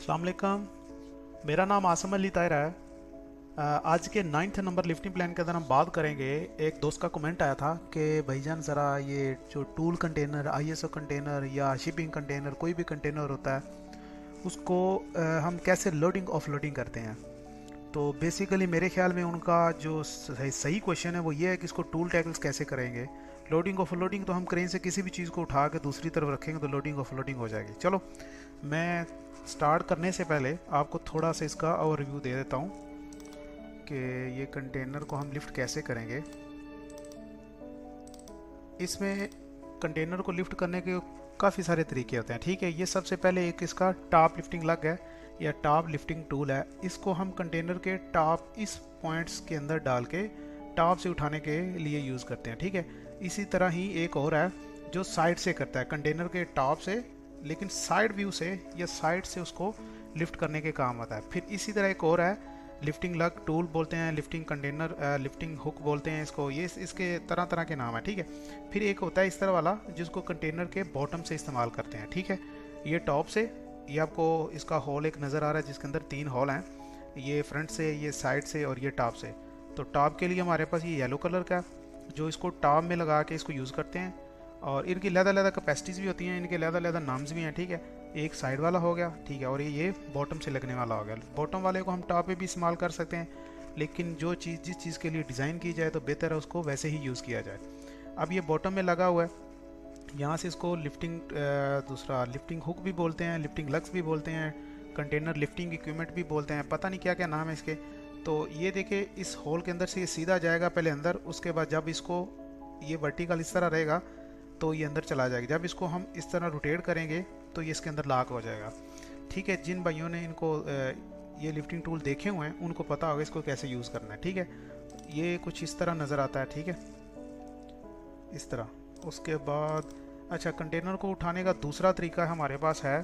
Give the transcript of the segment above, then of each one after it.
अस्सलाम वालेकुम। मेरा नाम आसम अली ताहिर है। आज के 9th नंबर लिफ्टिंग प्लान के अंदर हम बात करेंगे। एक दोस्त का कमेंट आया था कि भाईजान ज़रा ये जो टूल कंटेनर, आईएसओ कंटेनर या शिपिंग कंटेनर, कोई भी कंटेनर होता है उसको हम कैसे लोडिंग ऑफलोडिंग करते हैं। तो बेसिकली मेरे ख्याल में उनका जो सही क्वेश्चन है वो ये है कि इसको टूल टैकल्स कैसे करेंगे। लोडिंग ऑफलोडिंग तो हम क्रेन से किसी भी चीज़ को उठा के दूसरी तरफ रखेंगे तो लोडिंग ऑफलोडिंग हो जाएगी। चलो, मैं स्टार्ट करने से पहले आपको थोड़ा सा इसका ओवरव्यू दे देता हूँ कि ये कंटेनर को हम लिफ्ट कैसे करेंगे। इसमें कंटेनर को लिफ्ट करने के काफ़ी सारे तरीके होते हैं। ठीक है, ये सबसे पहले एक इसका टॉप लिफ्टिंग लग है या टॉप लिफ्टिंग टूल है। इसको हम कंटेनर के टॉप इस पॉइंट्स के अंदर डाल के टॉप से उठाने के लिए यूज़ करते हैं। ठीक है, इसी तरह ही एक और है जो साइड से करता है, कंटेनर के टॉप से लेकिन साइड व्यू से या साइड से उसको लिफ्ट करने के काम आता है। फिर इसी तरह एक और है, लिफ्टिंग लग टूल बोलते हैं, लिफ्टिंग कंटेनर, लिफ्टिंग हुक बोलते हैं इसको। ये इसके तरह तरह के नाम है। ठीक है, फिर एक होता है इस तरह वाला जिसको कंटेनर के बॉटम से इस्तेमाल करते हैं। ठीक है, ये टॉप से, ये आपको इसका होल एक नज़र आ रहा है जिसके अंदर 3 होल हैं, ये फ्रंट से, ये साइड से और ये टॉप से। तो टॉप के लिए हमारे पास ये येलो कलर का जो इसको टॉप में लगा के इसको यूज़ करते हैं। और इनकी लहदा कैपेसिटीज़ भी होती हैं, इनके लहदा नाम्स भी हैं। ठीक है, एक साइड वाला हो गया, ठीक है, और ये बॉटम से लगने वाला हो गया। बॉटम वाले को हम टॉप पे भी इस्तेमाल कर सकते हैं, लेकिन जो चीज़ जिस चीज़ के लिए डिज़ाइन की जाए तो बेहतर है उसको वैसे ही यूज़ किया जाए। अब ये बॉटम में लगा हुआ है, यहाँ से इसको लिफ्टिंग, दूसरा लिफ्टिंग हुक भी बोलते हैं, लिफ्टिंग लग्स भी बोलते हैं, कंटेनर लिफ्टिंग इक्विपमेंट भी बोलते हैं, पता नहीं क्या क्या नाम है इसके। तो ये देखिए, इस होल के अंदर से ये सीधा जाएगा पहले अंदर, उसके बाद जब इसको ये वर्टिकल इस तरह रहेगा तो ये अंदर चला जाएगा। जब इसको हम इस तरह रोटेट करेंगे तो ये इसके अंदर लॉक हो जाएगा। ठीक है, जिन भाइयों ने इनको ये लिफ्टिंग टूल देखे हुए हैं उनको पता होगा इसको कैसे यूज़ करना है। ठीक है, ये कुछ इस तरह नज़र आता है। ठीक है, इस तरह। उसके बाद अच्छा, कंटेनर को उठाने का दूसरा तरीका हमारे पास है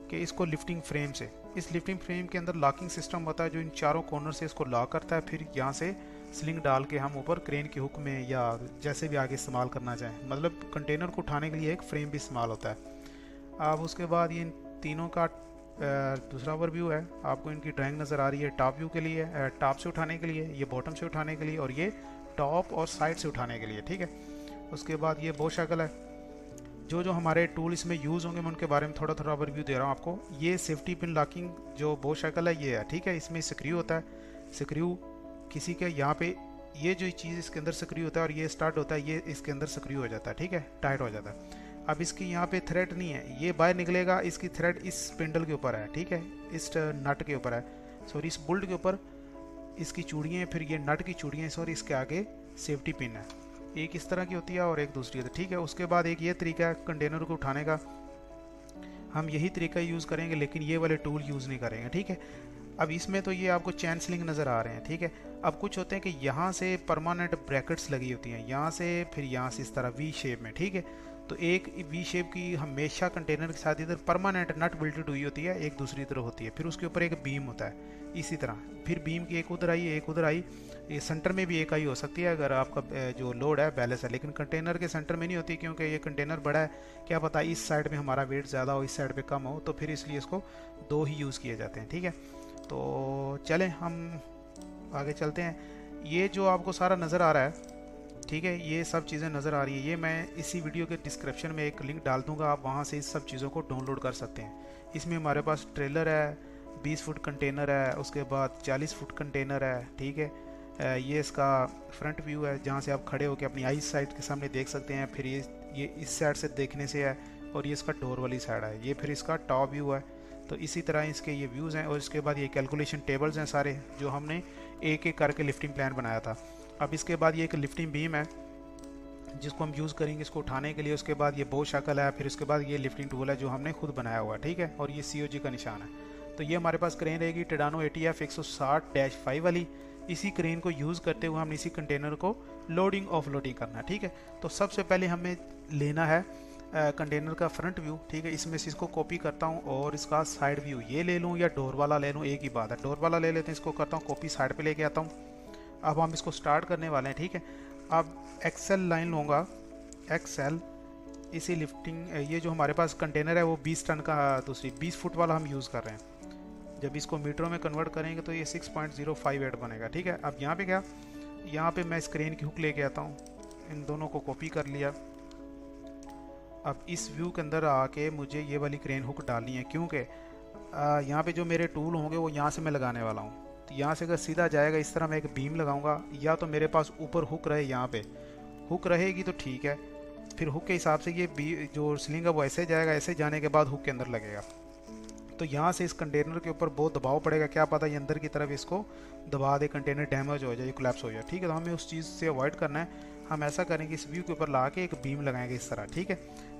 कि इसको लिफ्टिंग फ्रेम से, इस लिफ्टिंग फ्रेम के अंदर लॉकिंग सिस्टम होता है जो इन चारों कॉर्नर से इसको लॉक करता है। फिर यहाँ से स्लिंग डाल के हम ऊपर क्रेन की हुक में या जैसे भी आगे इस्तेमाल करना चाहें, मतलब कंटेनर को उठाने के लिए एक फ्रेम भी इस्तेमाल होता है। अब उसके बाद ये इन तीनों का दूसरा ओवरव्यू है, आपको इनकी ड्राइंग नज़र आ रही है। टॉप व्यू के लिए, टॉप से उठाने के लिए, ये बॉटम से उठाने के लिए, और ये टॉप और साइड से उठाने के लिए। ठीक है, उसके बाद ये बो शक्ल है। जो हमारे टूल इसमें यूज़ होंगे मैं उनके बारे में थोड़ा थोड़ा ओवरव्यू दे रहा हूँ आपको। ये सेफ्टी पिन लॉकिंग जो बो शक्ल है ये है। ठीक है, इसमें स्क्रू होता है, स्क्रू किसी के यहाँ पे, ये जो चीज़ इसके अंदर स्क्रू होता है और ये स्टार्ट होता है, ये इसके अंदर स्क्रू हो जाता है। ठीक है, टाइट हो जाता है। अब इसकी यहाँ पे थ्रेड नहीं है, ये बाहर निकलेगा, इसकी थ्रेड इस स्पिंडल के ऊपर है। ठीक है, इस नट के ऊपर है, सॉरी इस बोल्ट के ऊपर इसकी चूड़ियाँ, फिर ये नट की चूड़ियाँ, सॉरी इसके आगे सेफ्टी पिन है। एक इस तरह की होती है और एक दूसरी होती है। ठीक है, उसके बाद एक ये तरीका है कंटेनर को उठाने का, हम यही तरीका यूज़ करेंगे लेकिन ये वाले टूल यूज़ नहीं करेंगे। ठीक है, अब इसमें तो ये आपको चैन स्लिंग नज़र आ रहे हैं। ठीक है, अब कुछ होते हैं कि यहाँ से परमानेंट ब्रैकेट्स लगी होती हैं, यहाँ से, फिर यहाँ से इस तरह वी शेप में। ठीक है, तो एक वी शेप की हमेशा कंटेनर के साथ इधर परमानेंट नट बिल्टेड हुई होती है, एक दूसरी तरफ होती है। फिर उसके ऊपर एक बीम होता है इसी तरह, फिर बीम की एक उधर आई एक उधर आई, ये सेंटर में भी एक आई हो सकती है अगर आपका जो लोड है बैलेंस है, लेकिन कंटेनर के सेंटर में नहीं होती क्योंकि ये कंटेनर बड़ा है, क्या पता इस साइड में हमारा वेट ज़्यादा हो, इस साइड पे कम हो, तो फिर इसलिए इसको दो ही यूज़ किए जाते हैं। ठीक है, तो चलें हम आगे चलते हैं। ये जो आपको सारा नज़र आ रहा है, ठीक है, ये सब चीज़ें नज़र आ रही है, ये मैं इसी वीडियो के डिस्क्रिप्शन में एक लिंक डाल दूंगा, आप वहाँ से इस सब चीज़ों को डाउनलोड कर सकते हैं। इसमें हमारे पास ट्रेलर है, 20 फुट कंटेनर है, उसके बाद 40 फुट कंटेनर है। ठीक है, ये इसका फ्रंट व्यू है जहाँ से आप खड़े होकर अपनी आई साइड के सामने देख सकते हैं। फिर ये इस साइड से देखने से है, और ये इसका डोर वाली साइड है। ये फिर इसका टॉप व्यू है। तो इसी तरह इसके ये व्यूज़ हैं, और इसके बाद ये कैलकुलेशन टेबल्स हैं सारे जो हमने एक एक करके लिफ्टिंग प्लान बनाया था। अब इसके बाद ये एक लिफ्टिंग बीम है जिसको हम यूज़ करेंगे इसको उठाने के लिए। उसके बाद ये बो शक्ल है, फिर उसके बाद ये लिफ्टिंग टूल है जो हमने खुद बनाया हुआ है। ठीक है, और ये COG का निशान है। तो ये हमारे पास क्रेन रहेगी टेडानो ATF 160-5 वाली। इसी क्रेन को यूज़ करते हुए हम इसी कंटेनर को लोडिंग ऑफलोडिंग करना है। ठीक है, तो सबसे पहले हमें लेना है कंटेनर का फ्रंट व्यू। ठीक है, इसमें से इसको कॉपी करता हूँ और इसका साइड व्यू ये ले लूँ या डोर वाला ले लूँ, एक ही बात है। डोर वाला ले लेते हैं, इसको करता हूँ कॉपी, साइड पे लेके आता हूँ। अब हम इसको स्टार्ट करने वाले हैं। ठीक है, अब एक्सेल लाइन लूँगा, एक्सेल, इसी लिफ्टिंग, ये जो हमारे पास कंटेनर है वो 20 टन का, दूसरी 20 फुट वाला हम यूज़ कर रहे हैं। जब इसको मीटरों में कन्वर्ट करेंगे तो ये 6.058 बनेगा। ठीक है, अब यहाँ पे क्या, यहाँ पे मैं स्क्रीन की हुक लेके आता हूँ, इन दोनों को कॉपी कर लिया। अब इस व्यू के अंदर आके मुझे ये वाली क्रेन हुक डालनी है, क्योंकि यहाँ पे जो मेरे टूल होंगे वो यहाँ से मैं लगाने वाला हूँ। तो यहाँ से अगर सीधा जाएगा इस तरह मैं एक बीम लगाऊंगा, या तो मेरे पास ऊपर हुक रहे, यहाँ पे हुक रहेगी तो ठीक है, फिर हुक के हिसाब से ये जो स्लिंग है वो ऐसे जाएगा, ऐसे जाने के बाद हुक के अंदर लगेगा। तो यहाँ से इस कंटेनर के ऊपर बहुत दबाव पड़ेगा, क्या पता ये अंदर की तरफ इसको दबा दे, कंटेनर डैमेज हो जाए, कोलैप्स हो जाए। ठीक है, तो हमें उस चीज़ से अवॉइड करना है। हम ऐसा करेंगे, इस व्यू के ऊपर ला के एक बीम लगाएंगे इस तरह, ठीक है,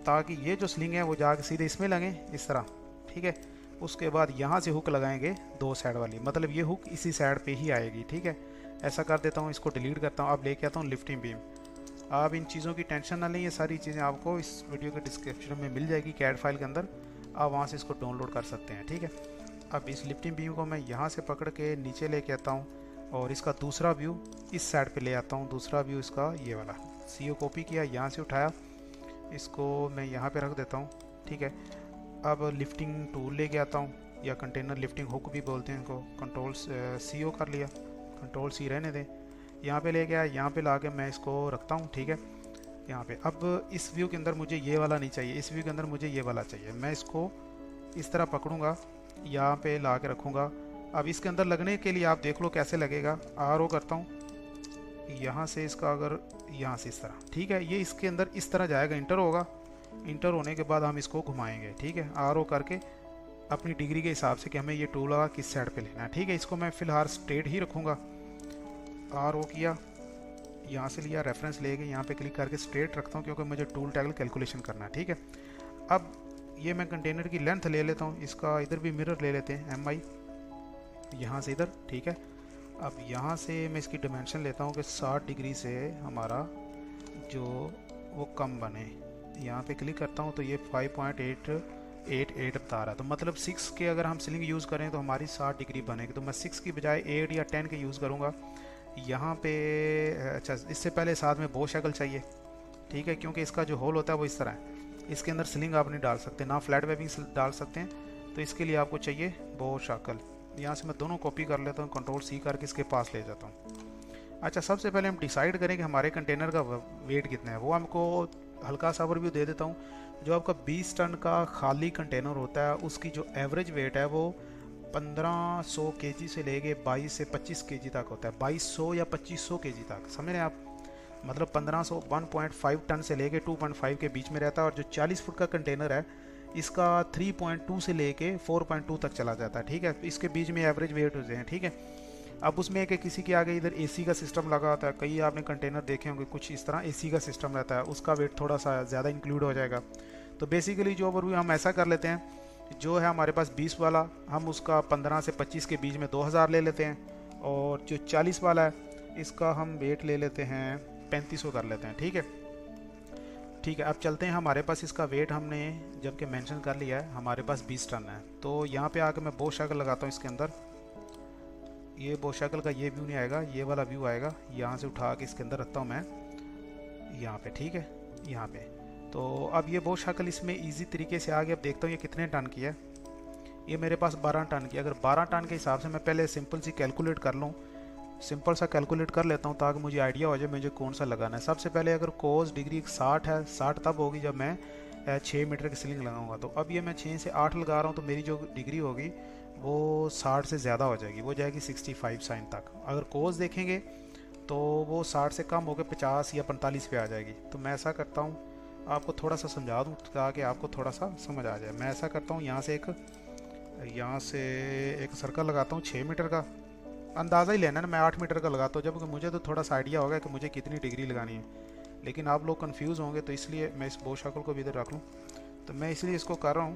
ताकि ये जो स्लिंग है वो जाके सीधे इसमें लगे इस तरह। ठीक है, उसके बाद यहाँ से हुक लगाएंगे दो साइड वाली, मतलब ये हुक इसी साइड पे ही आएगी। ठीक है, ऐसा कर देता हूँ, इसको डिलीट करता हूँ। अब लेके आता हूँ लिफ्टिंग बीम। आप इन चीज़ों की टेंशन ना लें, ये सारी चीज़ें आपको इस वीडियो के डिस्क्रिप्शन में मिल जाएगी कैड फाइल के अंदर, आप वहाँ से इसको डाउनलोड कर सकते हैं। ठीक है, अब इस लिफ्टिंग बीम को मैं यहाँ से पकड़ के नीचे लेके आता हूँ और इसका दूसरा व्यू इस साइड पे ले आता हूँ। दूसरा व्यू इसका ये वाला CO कॉपी किया, यहाँ से उठाया, इसको मैं यहाँ पे रख देता हूँ। ठीक है, अब लिफ्टिंग टूल लेके आता हूँ, या कंटेनर लिफ्टिंग हुक भी बोलते हैं इनको। CO कर लिया, Ctrl+C रहने दें, यहाँ पे लेके आया, यहाँ पे ला के मैं इसको रखता हूँ। ठीक है, यहाँ पे अब इस व्यू के अंदर मुझे ये वाला नहीं चाहिए, इस व्यू के अंदर मुझे ये वाला चाहिए। मैं इसको इस तरह पकड़ूंगा, यहाँ पे ला के रखूँगा। अब इसके अंदर लगने के लिए आप देख लो कैसे लगेगा। RO करता हूँ, यहाँ से इसका अगर यहाँ से इस तरह, ठीक है, ये इसके अंदर इस तरह जाएगा, इंटर होगा। इंटर होने के बाद हम इसको घुमाएंगे। ठीक है, RO करके अपनी डिग्री के हिसाब से कि हमें ये टूल लगा किस साइड पे लेना है। ठीक है, इसको मैं फ़िलहाल स्ट्रेट ही रखूँगा। RO किया, यहाँ से लिया, रेफरेंस लेके यहाँ पे क्लिक करके स्ट्रेट रखता हूँ, क्योंकि मुझे टूल टैगल कैलकुलेशन करना है। ठीक है, अब ये मैं कंटेनर की लेंथ ले लेता हूँ, इसका इधर भी मिरर ले लेते हैं MI, यहाँ से इधर। ठीक है, अब यहाँ से मैं इसकी डिमेंशन लेता हूँ कि 60 डिग्री से हमारा जो वो कम बने। यहाँ पे क्लिक करता हूँ तो ये 5.888 बता रहा है, तो मतलब 6 के अगर हम स्लिंग यूज़ करें तो हमारी 60 डिग्री बनेगी। तो मैं 6 की बजाय 8 या 10 के यूज़ करूँगा यहाँ पे। अच्छा, इससे पहले साथ में बो शैकल चाहिए। ठीक है, क्योंकि इसका जो होल होता है वो इस तरह है, इसके अंदर स्लिंग आप नहीं डाल सकते, ना फ्लैट वेबिंग डाल सकते हैं, तो इसके लिए आपको चाहिए बो शैकल। यहाँ से मैं दोनों कॉपी कर लेता हूँ, Ctrl+C करके इसके पास ले जाता हूँ। अच्छा, सबसे पहले हम डिसाइड करें कि हमारे कंटेनर का वेट कितना है, वो हमको हल्का सा ओवरव्यू दे देता हूँ। जो आपका 20 टन का खाली कंटेनर होता है उसकी जो एवरेज वेट है वो 1500 kg से लेके 22 से 25 kg तक होता है, 2200 या 2500 kg तक, समझ रहे हैं आप, मतलब 1500 1.5 टन से लेके 2.5 के बीच में रहता है। और जो 40 फुट का कंटेनर है इसका 3.2 से लेके 4.2 तक चला जाता है। ठीक है, इसके बीच में एवरेज वेट होते हैं। ठीक है, अब उसमें एक किसी के आगे इधर AC का सिस्टम लगा होता है, कई आपने कंटेनर देखे होंगे कुछ इस तरह AC का सिस्टम रहता है, उसका वेट थोड़ा सा ज़्यादा इंक्लूड हो जाएगा। तो बेसिकली जो ओवरव्यू हम ऐसा कर लेते हैं, जो है हमारे पास 20 वाला, हम उसका 15 से 25 के बीच में 2000 ले लेते हैं, और जो 40 वाला है इसका हम वेट ले लेते हैं 3500 कर लेते हैं। ठीक है, ठीक है, अब चलते हैं। हमारे पास इसका वेट हमने जबकि मेंशन कर लिया है, हमारे पास 20 टन है। तो यहाँ पे आके मैं बो शैकल लगाता हूँ इसके अंदर। ये बो शैकल का ये व्यू नहीं आएगा, ये वाला व्यू आएगा। यहाँ से उठा के इसके अंदर रखता हूँ मैं यहाँ पे। ठीक है, यहाँ पे। तो अब ये बो शैकल इसमें इजी तरीके से आ गया। अब देखता हूँ ये कितने टन की है। ये मेरे पास 12 टन की। अगर 12 टन के हिसाब से मैं पहले सिंपल सी कैलकुलेट कर लूँ, सिंपल सा कैलकुलेट कर लेता हूँ ताकि मुझे आइडिया हो जाए मुझे कौन सा लगाना है। सबसे पहले अगर कोस डिग्री 60 है, 60 तब होगी जब मैं 6 मीटर की स्लिंग लगाऊंगा। तो अब ये मैं 6 से 8 लगा रहा हूँ, तो मेरी जो डिग्री होगी वो 60 से ज़्यादा हो जाएगी, वो जाएगी 65 साइन तक। अगर कोस देखेंगे तो वो 60 से कम होकर 50 या 45 पे आ जाएगी। तो मैं ऐसा करता हूँ, आपको थोड़ा सा समझा दूँ ताकि आपको थोड़ा सा समझ आ जाए। मैं ऐसा करता हूँ, यहाँ से एक सर्कल लगाता हूँ 6 मीटर का। अंदाज़ा ही लेना है ना, मैं 8 मीटर का लगाता हूँ, जबकि मुझे तो थोड़ा सा आइडिया होगा कि मुझे कितनी डिग्री लगानी है, लेकिन आप लोग कंफ्यूज होंगे, तो इसलिए मैं इस बो शैकल को भी इधर रख लूँ। तो मैं इसलिए इसको कर रहा हूँ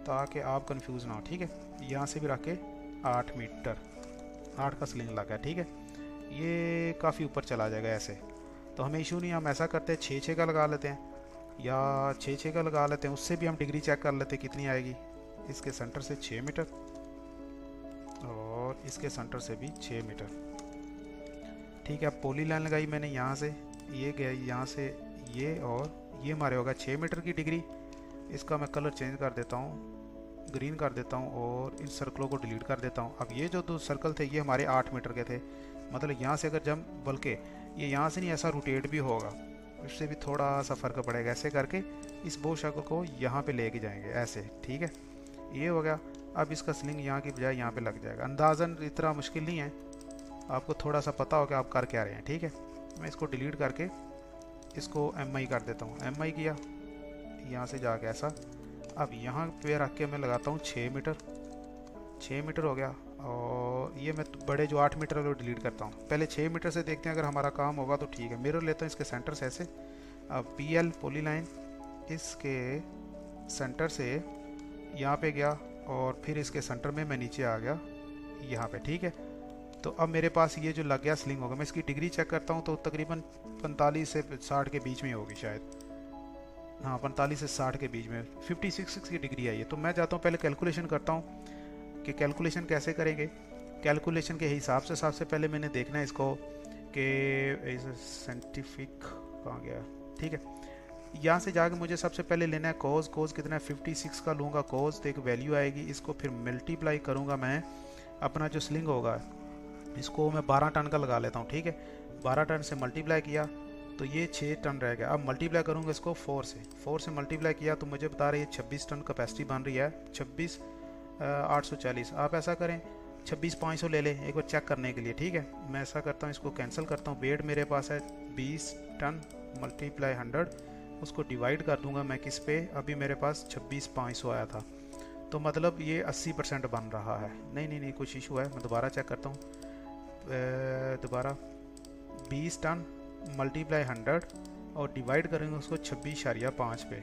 ताकि आप कंफ्यूज ना हो। ठीक है, यहाँ से भी रख के 8 मीटर 8 का स्लिंग लगा। ठीक है, ये काफ़ी ऊपर चला जाएगा ऐसे, तो हमें इशू नहीं। हम ऐसा करते हैं 6-6 का लगा लेते हैं, या 6-6 का लगा लेते हैं, उससे भी हम डिग्री चेक कर लेते हैं कितनी आएगी। इसके सेंटर से 6 मीटर और इसके सेंटर से भी 6 मीटर। ठीक है, अब पॉली लाइन लगाई मैंने, यहाँ से ये गया, यहाँ से ये, और ये हमारे होगा 6 मीटर की डिग्री। इसका मैं कलर चेंज कर देता हूँ, ग्रीन कर देता हूँ और इन सर्कलों को डिलीट कर देता हूँ। अब ये जो दो सर्कल थे ये हमारे 8 मीटर के थे, मतलब यहाँ से अगर जम, बल्कि ये यहाँ से नहीं ऐसा रोटेट भी होगा, इससे भी थोड़ा सा फ़र्क पड़ेगा। ऐसे करके इस बो शक्ल को यहाँ पे लेके जाएंगे ऐसे, ठीक है, ये हो गया। अब इसका स्लिंग यहाँ की बजाय यहाँ पे लग जाएगा। अंदाज़न इतना मुश्किल नहीं है, आपको थोड़ा सा पता हो कि आप कर क्या रहे हैं, ठीक है। मैं इसको डिलीट करके इसको MI कर देता हूँ। MI किया, यहाँ से जाके ऐसा, अब यहाँ पे रख के मैं लगाता हूँ 6 मीटर। 6 मीटर हो गया, और ये मैं बड़े जो 8 मीटर वाले डिलीट करता हूँ। पहले 6 मीटर से देखते हैं, अगर हमारा काम होगा तो ठीक है। मिरर लेता हूँ इसके सेंटर से ऐसे, अब PL पॉलीलाइन इसके सेंटर से यहाँ पे गया, और फिर इसके सेंटर में मैं नीचे आ गया यहाँ पे, ठीक है। तो अब मेरे पास ये जो लग गया स्लिंग होगा। मैं इसकी डिग्री चेक करता हूँ तो तकरीबन 45 से 60 के बीच में होगी शायद, हाँ 45 से 60 के बीच में, 56 की डिग्री आई है। तो मैं जाता हूँ पहले कैलकुलेशन करता हूँ कि कैलकुलेशन कैसे करेंगे। कैलकुलेशन के हिसाब से सबसे पहले मैंने देखना है इसको कि साइंटिफिक कहाँ गया, ठीक है। यहाँ से जाके मुझे सबसे पहले लेना है कोज। कोज कितना है, 56 का लूँगा कोज, तो एक वैल्यू आएगी। इसको फिर मल्टीप्लाई करूँगा मैं, अपना जो स्लिंग होगा इसको मैं 12 टन का लगा लेता हूँ, ठीक है। 12 टन से मल्टीप्लाई किया तो ये 6 टन रह गया। अब मल्टीप्लाई करूँगा इसको 4 से मल्टीप्लाई किया तो मुझे बता रही है 26 टन कैपेसिटी बन रही है। 26,840। आप ऐसा करें 26,500 ले लें एक बार चेक करने के लिए, ठीक है। मैं ऐसा करता हूँ, इसको कैंसिल करता हूँ। वेट मेरे पास है 20 टन मल्टीप्लाई 100, उसको डिवाइड कर दूंगा मैं किस पे, अभी मेरे पास 26,500 आया था, तो मतलब ये 80% बन रहा है। नहीं कुछ इशू है, मैं दोबारा चेक करता हूँ। दोबारा 20 टन मल्टीप्लाई 100 और डिवाइड करेंगे उसको 26.5 पे,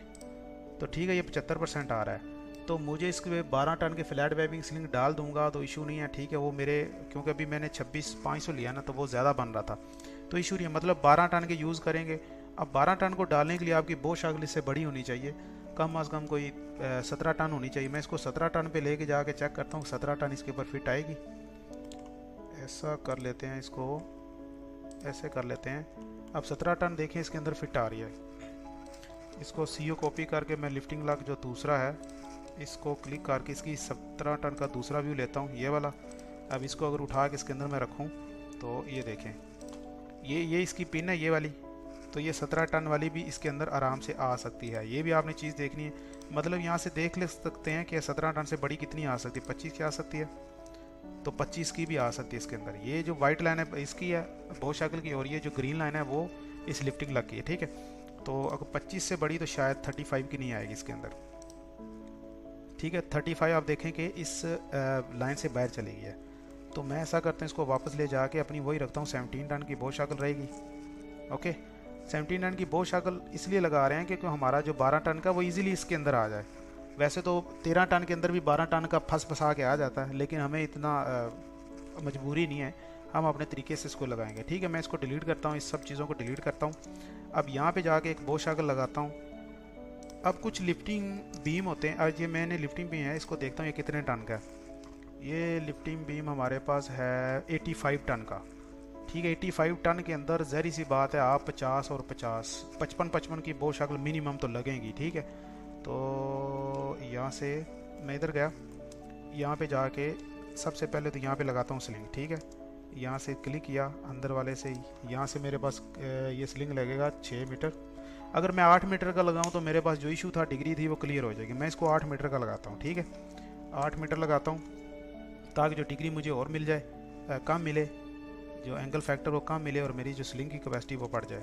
तो ठीक है ये 75% आ रहा है। तो मुझे इसके 12 टन के फ्लैट वेबिंग स्लिंग डाल दूंगा तो इशू नहीं है, ठीक है। वो मेरे, क्योंकि अभी मैंने 26,500 लिया ना, तो वो ज़्यादा बन रहा था, तो इशू नहीं है। मतलब 12 टन के यूज़ करेंगे। अब 12 टन को डालने के लिए आपकी बो शक्ल इससे बड़ी होनी चाहिए, कम अज़ कम कोई 17 टन होनी चाहिए। मैं इसको 17 टन पे लेके जाके चेक करता हूँ 17 टन इसके ऊपर फिट आएगी। ऐसा कर लेते हैं, इसको ऐसे कर लेते हैं। अब 17 टन देखें इसके अंदर फिट आ रही है। इसको CO कॉपी करके मैं लिफ्टिंग लग जो दूसरा है इसको क्लिक करके इसकी 17 टन का दूसरा व्यू लेता हूँ, ये वाला। अब इसको अगर उठा के इसके अंदर मैं रखूँ तो ये देखें, ये इसकी पिन है ये वाली, तो ये 17 टन वाली भी इसके अंदर आराम से आ सकती है। ये भी आपने चीज़ देखनी है, मतलब यहाँ से देख ले सकते हैं कि 17 टन से बड़ी कितनी आ सकती है। 25 की आ सकती है, तो 25 की भी आ सकती है इसके अंदर। ये जो वाइट लाइन है इसकी है बो शक्ल की, और ये जो ग्रीन लाइन है वो इस लिफ्टिंग लग की है, ठीक है। तो अगर 25 से बड़ी तो शायद 35 की नहीं आएगी इसके अंदर, ठीक है। 35 आप देखें कि इस लाइन से बाहर चली गई है। तो मैं ऐसा करता हूँ, इसको वापस ले जाके अपनी वही रखता हूँ, 17 टन की बो शक्ल रहेगी। ओके, 17 टन की बो शक्ल इसलिए लगा रहे हैं क्योंकि हमारा जो 12 टन का वो इजीली इसके अंदर आ जाए। वैसे तो 13 टन के अंदर भी 12 टन का फंसा के आ जाता है, लेकिन हमें इतना मजबूरी नहीं है, हम अपने तरीके से इसको लगाएंगे, ठीक है। मैं इसको डिलीट करता हूँ, इस सब चीज़ों को डिलीट करता हूँ। अब यहाँ पे जाके एक बो शक्ल लगाता हूँ। अब कुछ लिफ्टिंग बीम होते हैं, आज ये मैंने लिफ्टिंग बीम है, इसको देखता हूँ ये कितने टन का है। ये लिफ्टिंग बीम हमारे पास है 85 टन का, ठीक है। 85 टन के अंदर ज़हरी सी बात है, आप 50 और 50 55 की बो शक्ल मिनिमम तो लगेंगी, ठीक है। तो यहाँ से मैं इधर गया, यहाँ पे जाके सबसे पहले तो यहाँ पे लगाता हूँ स्लिंग, ठीक है। यहाँ से क्लिक किया अंदर वाले से ही, यहाँ से मेरे पास ये स्लिंग लगेगा 6 मीटर। अगर मैं 8 मीटर का लगाऊँ तो मेरे पास जो इशू था डिग्री थी वो क्लियर हो जाएगी। मैं इसको 8 मीटर का लगाता हूँ, ठीक है। 8 मीटर लगाता हूँ ताकि जो डिग्री मुझे और मिल जाए, कम मिले, जो एंगल फैक्टर वो कम मिले और मेरी जो स्लिंग की कैपेसिटी वो बढ़ जाए।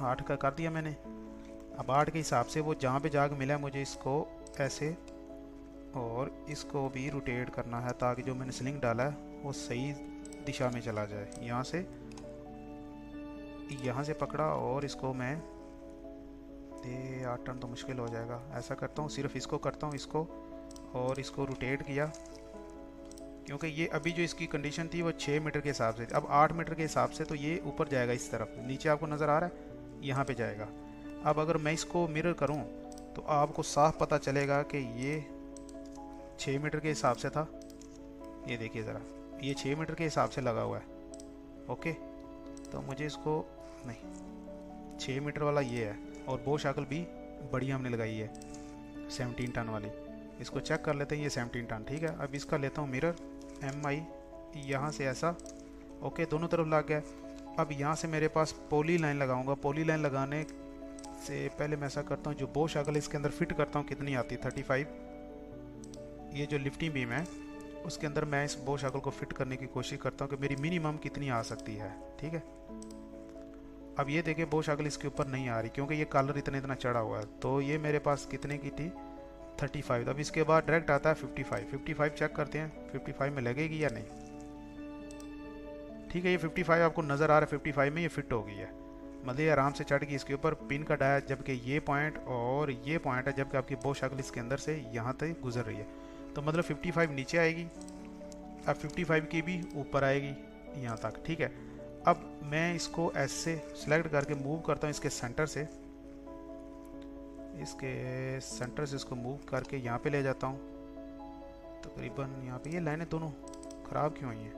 8 का कर दिया मैंने। अब 8 के हिसाब से वो जहाँ पे जाके मिला मुझे इसको ऐसे और इसको भी रोटेट करना है ताकि जो मैंने स्लिंग डाला है वो सही दिशा में चला जाए। यहाँ से पकड़ा और इसको मैं 8 टन तो मुश्किल हो जाएगा। ऐसा करता हूँ, सिर्फ इसको करता हूँ, इसको और इसको रोटेट किया, क्योंकि ये अभी जो इसकी कंडीशन थी वो 6 मीटर के हिसाब से, अब 8 मीटर के हिसाब से, तो ये ऊपर जाएगा इस तरफ, नीचे आपको नज़र आ रहा है यहाँ पे जाएगा। अब अगर मैं इसको मिरर करूँ तो आपको साफ पता चलेगा कि ये 6 मीटर के हिसाब से था। ये देखिए ज़रा, ये 6 मीटर के हिसाब से लगा हुआ है। ओके, तो मुझे इसको नहीं, 6 मीटर वाला ये है और बो शक्ल भी बड़ी हमने लगाई है 17 टन वाली। इसको चेक कर लेते हैं, ये 17 टन ठीक है। अब इसका लेता हूँ मिरर MI, यहाँ से ऐसा ओके, दोनों तरफ लग गया। अब यहाँ से मेरे पास पॉली लाइन लगाऊंगा। पॉली लाइन लगाने से पहले मैं ऐसा करता हूँ, जो बो शाकल इसके अंदर फिट करता हूँ कितनी आती है 35, ये जो लिफ्टिंग बीम है उसके अंदर मैं इस बो शाकल को फिट करने की कोशिश करता हूँ कि मेरी मिनिमम कितनी आ सकती है, ठीक है। अब ये देखिए बो शाकल इसके ऊपर नहीं आ रही क्योंकि ये कलर इतना चढ़ा हुआ है, तो ये मेरे पास कितने की थी 35। अब इसके बाद डायरेक्ट आता है 55 चेक करते हैं 55 में लगेगी या नहीं। ठीक है, ये 55 आपको नज़र आ रहा है, 55 में ये फिट हो गई है, मतलब ये आराम से चढ़ गई। इसके ऊपर पिन का डाया, जबकि ये पॉइंट और ये पॉइंट है, जबकि आपकी बो शाकल इसके अंदर से यहाँ तक गुजर रही है, तो मतलब 55 नीचे आएगी, अब 55 की भी ऊपर आएगी यहाँ तक, ठीक है। अब मैं इसको ऐसे सेलेक्ट करके मूव करता हूँ इसके सेंटर से, इसको मूव करके यहाँ पे ले जाता हूँ। तकरीबन यहाँ पे ये लाइनें दोनों ख़राब क्यों हुई हैं,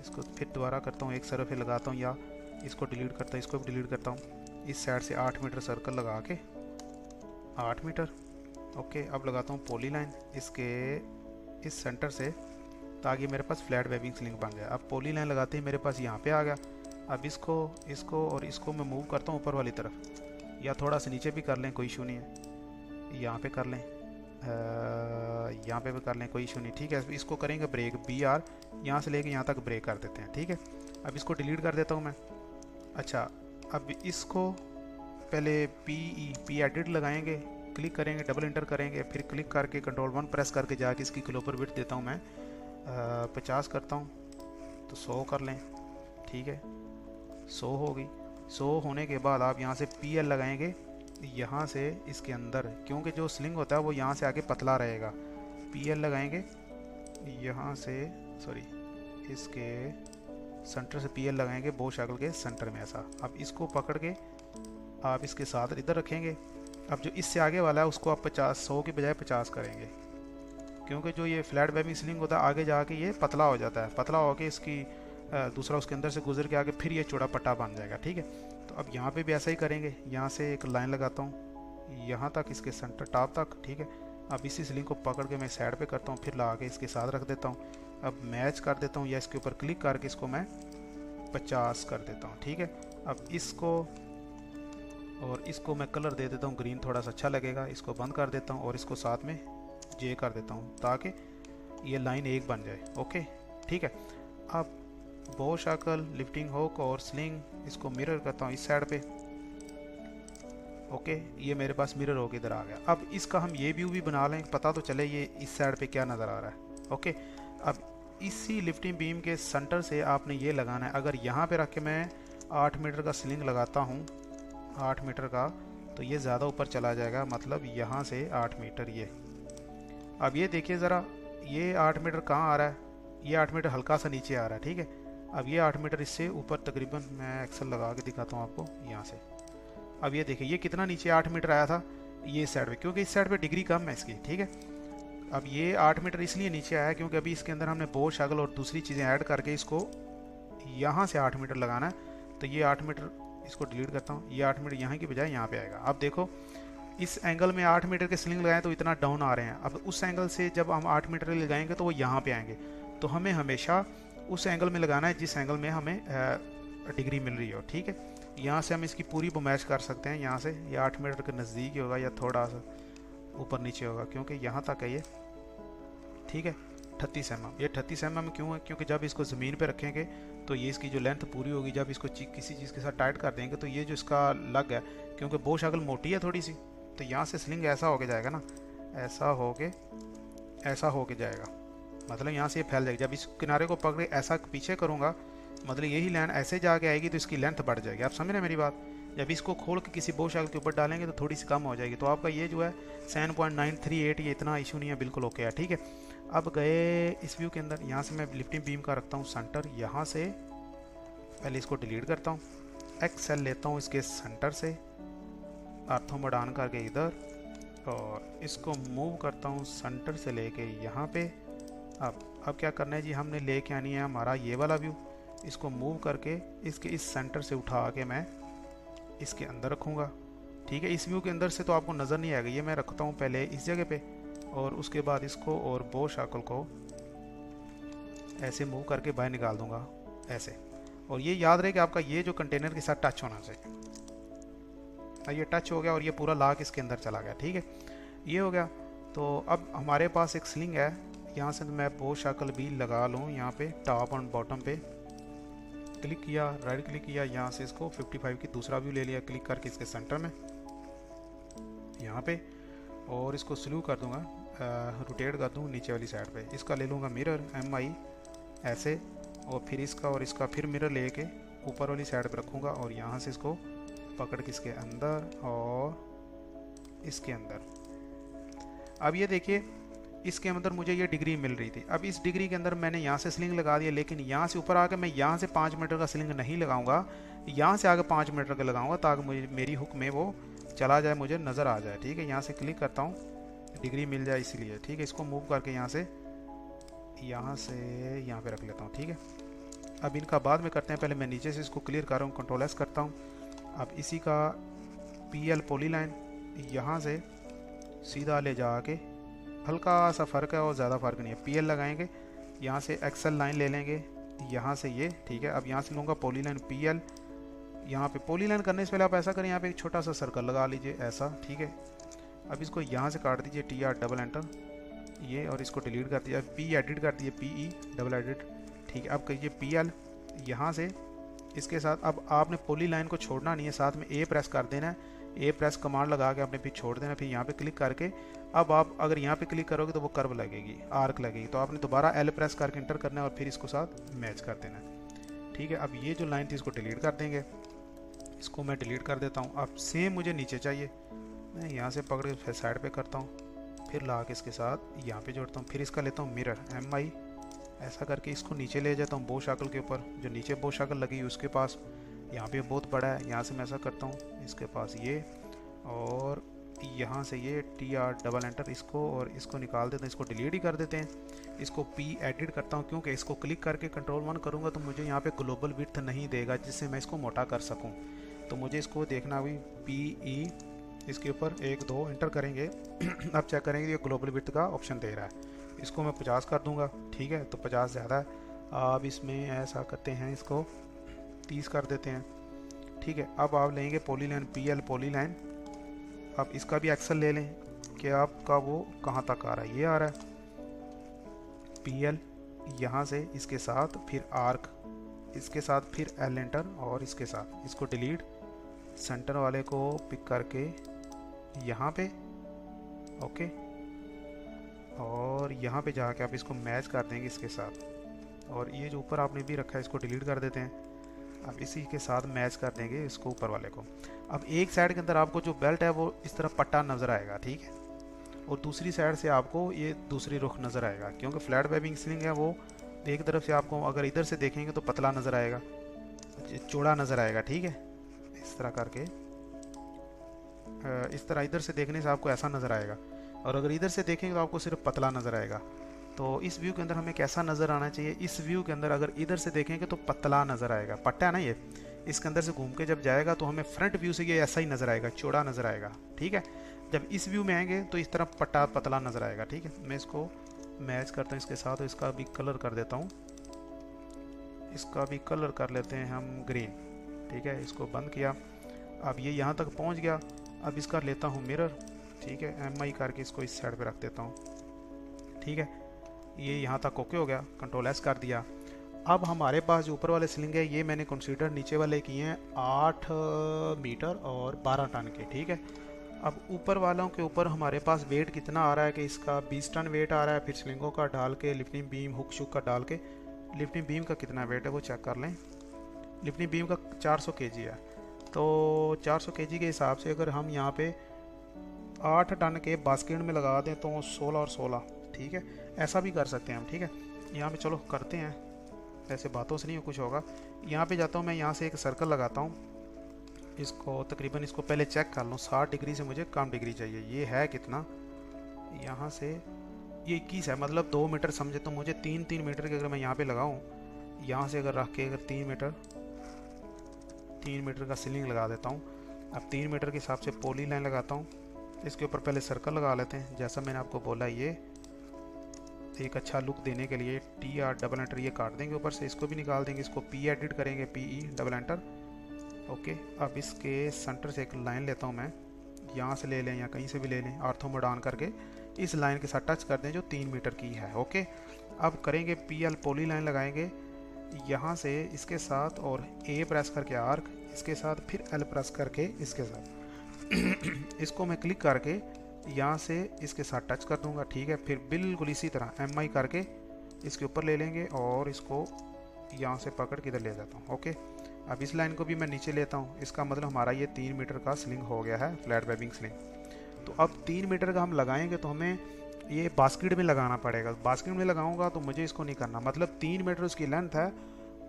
इसको फिर दोबारा करता हूँ, एक सरफ पे लगाता हूँ या इसको डिलीट करता हूँ, इसको भी डिलीट करता हूँ। इस साइड से 8 मीटर सर्कल लगा के 8 मीटर ओके। अब लगाता हूँ पॉली लाइन इसके इस सेंटर से, ताकि मेरे पास फ्लैट वेबिंग स्लिंग बन जाए। अब पॉली लाइन लगाते ही मेरे पास यहाँ पे आ गया। अब इसको और इसको मैं मूव करता हूँ ऊपर वाली तरफ, या थोड़ा सा नीचे भी कर लें कोई इशू नहीं है, यहाँ पे कर लें, यहाँ पे भी कर लें कोई इशू नहीं, ठीक है। इसको करेंगे ब्रेक, BR यहाँ से लेके यहाँ तक ब्रेक कर देते हैं, ठीक है। अब इसको डिलीट कर देता हूँ मैं। अच्छा, अब इसको पहले पी एडिट लगाएंगे, क्लिक करेंगे, डबल इंटर करेंगे, फिर क्लिक करके कंट्रोल 1 प्रेस करके जाके इसकी ग्लोबल विड्थ देता हूँ मैं 50 करता हूँ, तो 100 कर लें, ठीक है। 100 होगी। 100 होने के बाद आप यहाँ से PL लगाएंगे, यहाँ से इसके अंदर, क्योंकि जो स्लिंग होता है वो यहाँ से आगे पतला रहेगा, PL लगाएंगे यहाँ से, सॉरी इसके सेंटर से PL लगाएंगे बो शाकल के सेंटर में ऐसा। अब इसको पकड़ के आप इसके साथ इधर रखेंगे। अब जो इससे आगे वाला है उसको आप 100 के बजाय 50 करेंगे, क्योंकि जो ये फ्लैट वेबिंग स्लिंग होता है आगे जाके ये पतला हो जाता है, पतला होके इसकी दूसरा उसके अंदर से गुजर के आगे फिर ये चौड़ा पट्टा बन जाएगा, ठीक है। तो अब यहाँ पे भी ऐसा ही करेंगे, यहाँ से एक लाइन लगाता हूँ यहाँ तक, इसके सेंटर टॉप तक, ठीक है। अब इसी स्लिंग को पकड़ के मैं साइड पे करता हूँ, फिर ला के इसके साथ रख देता हूँ। अब मैच कर देता हूँ या इसके ऊपर क्लिक करके इसको मैं 50 कर देता हूँ, ठीक है। अब इसको और इसको मैं कलर दे देता हूँ ग्रीन, थोड़ा सा अच्छा लगेगा। इसको बंद कर देता हूँ और इसको साथ में J कर देता हूँ ताकि ये लाइन एक बन जाए, ओके ठीक है। अब बो शाकल, लिफ्टिंग हुक और स्लिंग, इसको मिरर करता हूँ इस साइड पे, ओके। ये मेरे पास मिरर होकर इधर आ गया। अब इसका हम ये व्यू भी बना लें, पता तो चले ये इस साइड पे क्या नज़र आ रहा है, ओके। अब इसी लिफ्टिंग बीम के सेंटर से आपने ये लगाना है। अगर यहाँ पे रख के मैं 8 मीटर का स्लिंग लगाता हूँ, 8 मीटर का, तो ये ज़्यादा ऊपर चला जाएगा, मतलब यहाँ से 8 मीटर ये। अब ये देखिए ज़रा, ये 8 मीटर कहाँ आ रहा है, ये 8 मीटर हल्का सा नीचे आ रहा है, ठीक है। अब ये 8 मीटर इससे ऊपर, तकरीबन मैं एक्सेल लगा के दिखाता हूँ आपको यहाँ से। अब ये देखिए ये कितना नीचे 8 मीटर आया था ये साइड पे, क्योंकि इस साइड पे डिग्री कम है इसकी, ठीक है। अब ये 8 मीटर इसलिए नीचे आया क्योंकि अभी इसके अंदर हमने बो शाकल और दूसरी चीज़ें ऐड करके इसको यहाँ से 8 मीटर लगाना है। तो ये 8 मीटर, इसको डिलीट करता हूँ, ये 8 मीटर यहाँ की बजाय यहाँ पे आएगा। अब देखो इस एंगल में 8 मीटर के स्लिंग लगाएं तो इतना डाउन आ रहे हैं। अब उस एंगल से जब हम 8 मीटर लगाएंगे तो वो यहाँ पे आएंगे। तो हमें हमेशा उस एंगल में लगाना है जिस एंगल में हमें डिग्री मिल रही हो, ठीक है। यहाँ से हम इसकी पूरी मैच कर सकते हैं, यहाँ से ये 8 मीटर के नज़दीक ही होगा या थोड़ा सा ऊपर नीचे होगा, क्योंकि यहाँ तक है ये, ठीक है। 38 mm, ये 38 mm क्यों है, क्योंकि जब इसको ज़मीन पे रखेंगे तो ये इसकी जो लेंथ पूरी होगी। जब इसको किसी चीज़ के साथ टाइट कर देंगे तो ये जो इसका लग है, क्योंकि बो शाकल मोटी है थोड़ी सी, तो यहाँ से स्लिंग ऐसा होके जाएगा ना, ऐसा होके जाएगा, मतलब यहाँ से ये फैल जाएगी। जब इस किनारे को पकड़े ऐसा पीछे करूँगा, मतलब यही लाइन ऐसे जाके आएगी तो इसकी लेंथ बढ़ जाएगी। आप समझ रहे हैं मेरी बात। जब इसको खोल के किसी बो शाकल के ऊपर डालेंगे तो थोड़ी सी कम हो जाएगी। तो आपका ये जो है 7.938, ये इतना इशू नहीं है, बिल्कुल ओके है, ठीक है। अब गए इस व्यू के अंदर, यहाँ से मैं लिफ्टिंग बीम का रखता हूँ सेंटर, यहाँ से पहले इसको डिलीट करता हूँ, एक्सेल लेता हूँ इसके सेंटर से, आर्थो मोड ऑन करके इधर, और इसको मूव करता हूँ सेंटर से लेके यहाँ पे। अब क्या करना है जी, हमने लेके आनी है हमारा ये वाला व्यू। इसको मूव करके इसके इस सेंटर से उठा के मैं इसके अंदर रखूँगा, ठीक है। इस व्यू के अंदर से तो आपको नज़र नहीं आएगा, ये मैं रखता हूँ पहले इस जगह पे और उसके बाद इसको और बो शाकल को ऐसे मूव करके बाहर निकाल दूंगा ऐसे। और ये याद रहे कि आपका ये जो कंटेनर के साथ टच होना चाहिए। ये टच हो गया और ये पूरा लाक इसके अंदर चला गया। ठीक है, ये हो गया। तो अब हमारे पास एक स्लिंग है, यहाँ से मैं बो शाकल भी लगा लूँ। यहाँ पे टॉप और बॉटम पे क्लिक किया, राइट क्लिक किया, यहाँ से इसको 55 की दूसरा व्यू ले लिया, क्लिक करके इसके सेंटर में यहाँ पे, और इसको स्लू कर दूंगा, रोटेट कर दूँ नीचे वाली साइड पे। इसका ले लूँगा मिरर MI ऐसे, और फिर इसका और इसका फिर मिरर लेके ऊपर वाली साइड पे रखूँगा और यहाँ से इसको पकड़ के इसके अंदर और इसके अंदर। अब ये देखिए इसके अंदर मुझे ये डिग्री मिल रही थी। अब इस डिग्री के अंदर मैंने यहाँ से स्लिंग लगा दिया, लेकिन यहाँ से ऊपर आके मैं यहाँ से 5 मीटर का स्लिंग नहीं लगाऊंगा, यहाँ से आगे 5 मीटर का लगाऊंगा ताकि मुझे मेरी हुक में वो चला जाए, मुझे नज़र आ जाए। ठीक है, यहाँ से क्लिक करता हूँ, डिग्री मिल जाए इसीलिए। ठीक है, इसको मूव करके यहाँ से यहाँ पे रख लेता हूँ। ठीक है, अब इनका बाद में करते हैं, पहले मैं नीचे से इसको क्लियर कर रहा हूँ, कंट्रोल S करता हूँ। अब इसी का PL पॉलीलाइन यहाँ से सीधा ले जाके, हल्का सा फ़र्क है और ज़्यादा फ़र्क नहीं है, PL लगाएंगे, यहाँ से XL लाइन ले लेंगे यहाँ से ये। ठीक है, अब यहाँ से लूँगा पॉलीलाइन PL। यहाँ पे पॉलीलाइन करने से पहले आप ऐसा करें, यहाँ पे एक छोटा सा सर्कल लगा लीजिए ऐसा। ठीक है, अब इसको यहाँ से काट दीजिए TR डबल एंटर ये, और इसको डिलीट कर दिया, P एडिट कर दिए PE डबल एडिट। ठीक है, अब कहिए PL यहाँ से इसके साथ। अब आपने पॉली लाइन को छोड़ना नहीं है, साथ में A प्रेस कर देना है, A प्रेस कमांड लगा के आपने फिर छोड़ देना। फिर यहाँ पे क्लिक करके अब आप अगर यहाँ पे क्लिक करोगे तो वो कर्व लगेगी, आर्क लगेगी, तो आपने दोबारा L प्रेस करके इंटर करना है और फिर इसको साथ मैच कर देना है। ठीक है, अब ये जो लाइन थी इसको डिलीट कर देंगे, इसको मैं डिलीट कर देता हूँ। अब सेम मुझे नीचे चाहिए, मैं यहाँ से पकड़ के फिर साइड पे करता हूँ, फिर ला के इसके साथ यहाँ पे जोड़ता हूँ, फिर इसका लेता हूँ मिरर MI ऐसा करके इसको नीचे ले जाता हूँ बो शाकल के ऊपर, जो नीचे बो शाकल लगी उसके पास। यहाँ पे बहुत बड़ा है, यहाँ से मैं ऐसा करता हूँ इसके पास ये, और यहाँ से ये TR डबल एंटर इसको, और इसको निकाल देते हैं, इसको डिलीट ही कर देते हैं। इसको P एडिट करता हूँ, क्योंकि इसको क्लिक करके कंट्रोल 1 करूँगा तो मुझे यहाँ पे ग्लोबल विड्थ नहीं देगा जिससे मैं इसको मोटा कर सकूँ। तो मुझे इसको देखना भी PE इसके ऊपर 1 2 एंटर करेंगे। अब चेक करेंगे ये ग्लोबल विड्थ का ऑप्शन दे रहा है, इसको मैं 50 कर दूंगा। ठीक है, तो 50 ज़्यादा है, अब इसमें ऐसा करते हैं इसको 30 कर देते हैं। ठीक है, अब आप लेंगे पॉलीलाइन PL पॉलीलाइन, अब इसका भी एक्सेल ले लें कि आपका वो कहाँ तक आ रहा है, ये आ रहा है PL यहाँ से इसके साथ, फिर आर्क इसके साथ, फिर L एंटर और इसके साथ, इसको डिलीट, सेंटर वाले को पिक करके यहाँ पे ओके, और यहाँ पे जाके आप इसको मैच कर देंगे इसके साथ, और ये जो ऊपर आपने भी रखा है इसको डिलीट कर देते हैं। अब इसी के साथ मैच कर देंगे इसको ऊपर वाले को। अब एक साइड के अंदर आपको जो बेल्ट है वो इस तरह पट्टा नज़र आएगा। ठीक है, और दूसरी साइड से आपको ये दूसरी रुख नज़र आएगा, क्योंकि फ्लैट वेबिंग स्लिंग है वो एक तरफ से आपको अगर इधर से देखेंगे तो पतला नज़र आएगा, चौड़ा नज़र आएगा। ठीक है, इस तरह करके, इस तरह इधर से देखने से आपको ऐसा नज़र आएगा, और अगर इधर से देखेंगे तो आपको सिर्फ पतला नज़र आएगा। तो इस व्यू के अंदर हमें कैसा नज़र आना चाहिए, इस व्यू के अंदर अगर इधर से देखेंगे तो पतला नज़र आएगा, पट्टा है ना ये, इसके अंदर से घूम के जब जाएगा तो हमें फ्रंट व्यू से ये ऐसा ही नज़र आएगा, चौड़ा नज़र आएगा। ठीक है, जब इस व्यू में आएंगे तो इस तरह पट्टा पतला नज़र आएगा। ठीक है, मैं इसको मैच करता हूँ इसके साथ, और इसका भी कलर कर देता हूँ, इसका भी कलर कर लेते हैं हम ग्रीन। ठीक है, इसको बंद किया, अब ये यहाँ तक पहुँच गया। अब इसका लेता हूँ मिरर। ठीक है, MI करके इसको इस साइड पे रख देता हूँ। ठीक है, ये यहाँ तक ओके हो गया, कंट्रोल S कर दिया। अब हमारे पास जो ऊपर वाले स्लिंग है ये मैंने कंसीडर नीचे वाले किए हैं 8 मीटर और 12 टन के। ठीक है, अब ऊपर वालों के ऊपर हमारे पास वेट कितना आ रहा है कि इसका 20 टन वेट आ रहा है, फिर स्लिंगों का डाल के, लिफ्टिंग बीम हुक शुक का डाल के, लिफ्टिंग बीम का कितना वेट है वो चेक कर लें। लिफ्टिंग बीम का 400 kg है, तो 400 kg के हिसाब से अगर हम यहाँ पे 8 टन के बास्केट में लगा दें तो 16 और 16। ठीक है, ऐसा भी कर सकते हैं हम। ठीक है, यहाँ पे चलो करते हैं, ऐसे बातों से नहीं कुछ होगा। यहाँ पे जाता हूँ मैं, यहाँ से एक सर्कल लगाता हूँ, इसको तकरीबन इसको पहले चेक कर लूँ, 60 डिग्री से मुझे कम डिग्री चाहिए, ये है कितना, यहाँ से ये 21 है, मतलब 2 मीटर समझे तो मुझे 3 मीटर के अगर मैं यहाँ पे लगाऊँ, यहाँ से अगर रख के अगर 3 मीटर का सीलिंग लगा देता हूँ। अब 3 मीटर के हिसाब से पॉली लाइन लगाता हूँ, इसके ऊपर पहले सर्कल लगा लेते हैं, जैसा मैंने आपको बोला ये एक अच्छा लुक देने के लिए टी आर डबल एंटर ये काट देंगे ऊपर से, इसको भी निकाल देंगे, इसको पी एडिट करेंगे, P E double enter. Okay, अब इसके सेंटर से एक लाइन लेता हूँ मैं, यहाँ से ले लें या कहीं से भी ले लें, आर्थो मोड ऑन करके इस लाइन के साथ टच कर दें जो 3 मीटर की है। ओके, अब करेंगे पी एल पॉली लाइन लगाएंगे यहाँ से इसके साथ, और ए प्रेस करके आर्क इसके साथ, फिर एल प्रेस करके इसके साथ इसको मैं क्लिक करके यहाँ से इसके साथ टच कर दूंगा। ठीक है, फिर बिल्कुल इसी तरह एम आई करके इसके ऊपर ले लेंगे और इसको यहाँ से पकड़ के इधर ले जाता हूँ। ओके, अब इस लाइन को भी मैं नीचे लेता हूँ, इसका मतलब हमारा ये 3 मीटर का स्लिंग हो गया है, फ्लैट वेबिंग स्लिंग। तो अब 3 मीटर का हम लगाएंगे तो हमें ये बास्केट में लगाना पड़ेगा। बास्केट में लगाऊंगा तो मुझे इसको नहीं करना, मतलब 3 मीटर उसकी लेंथ है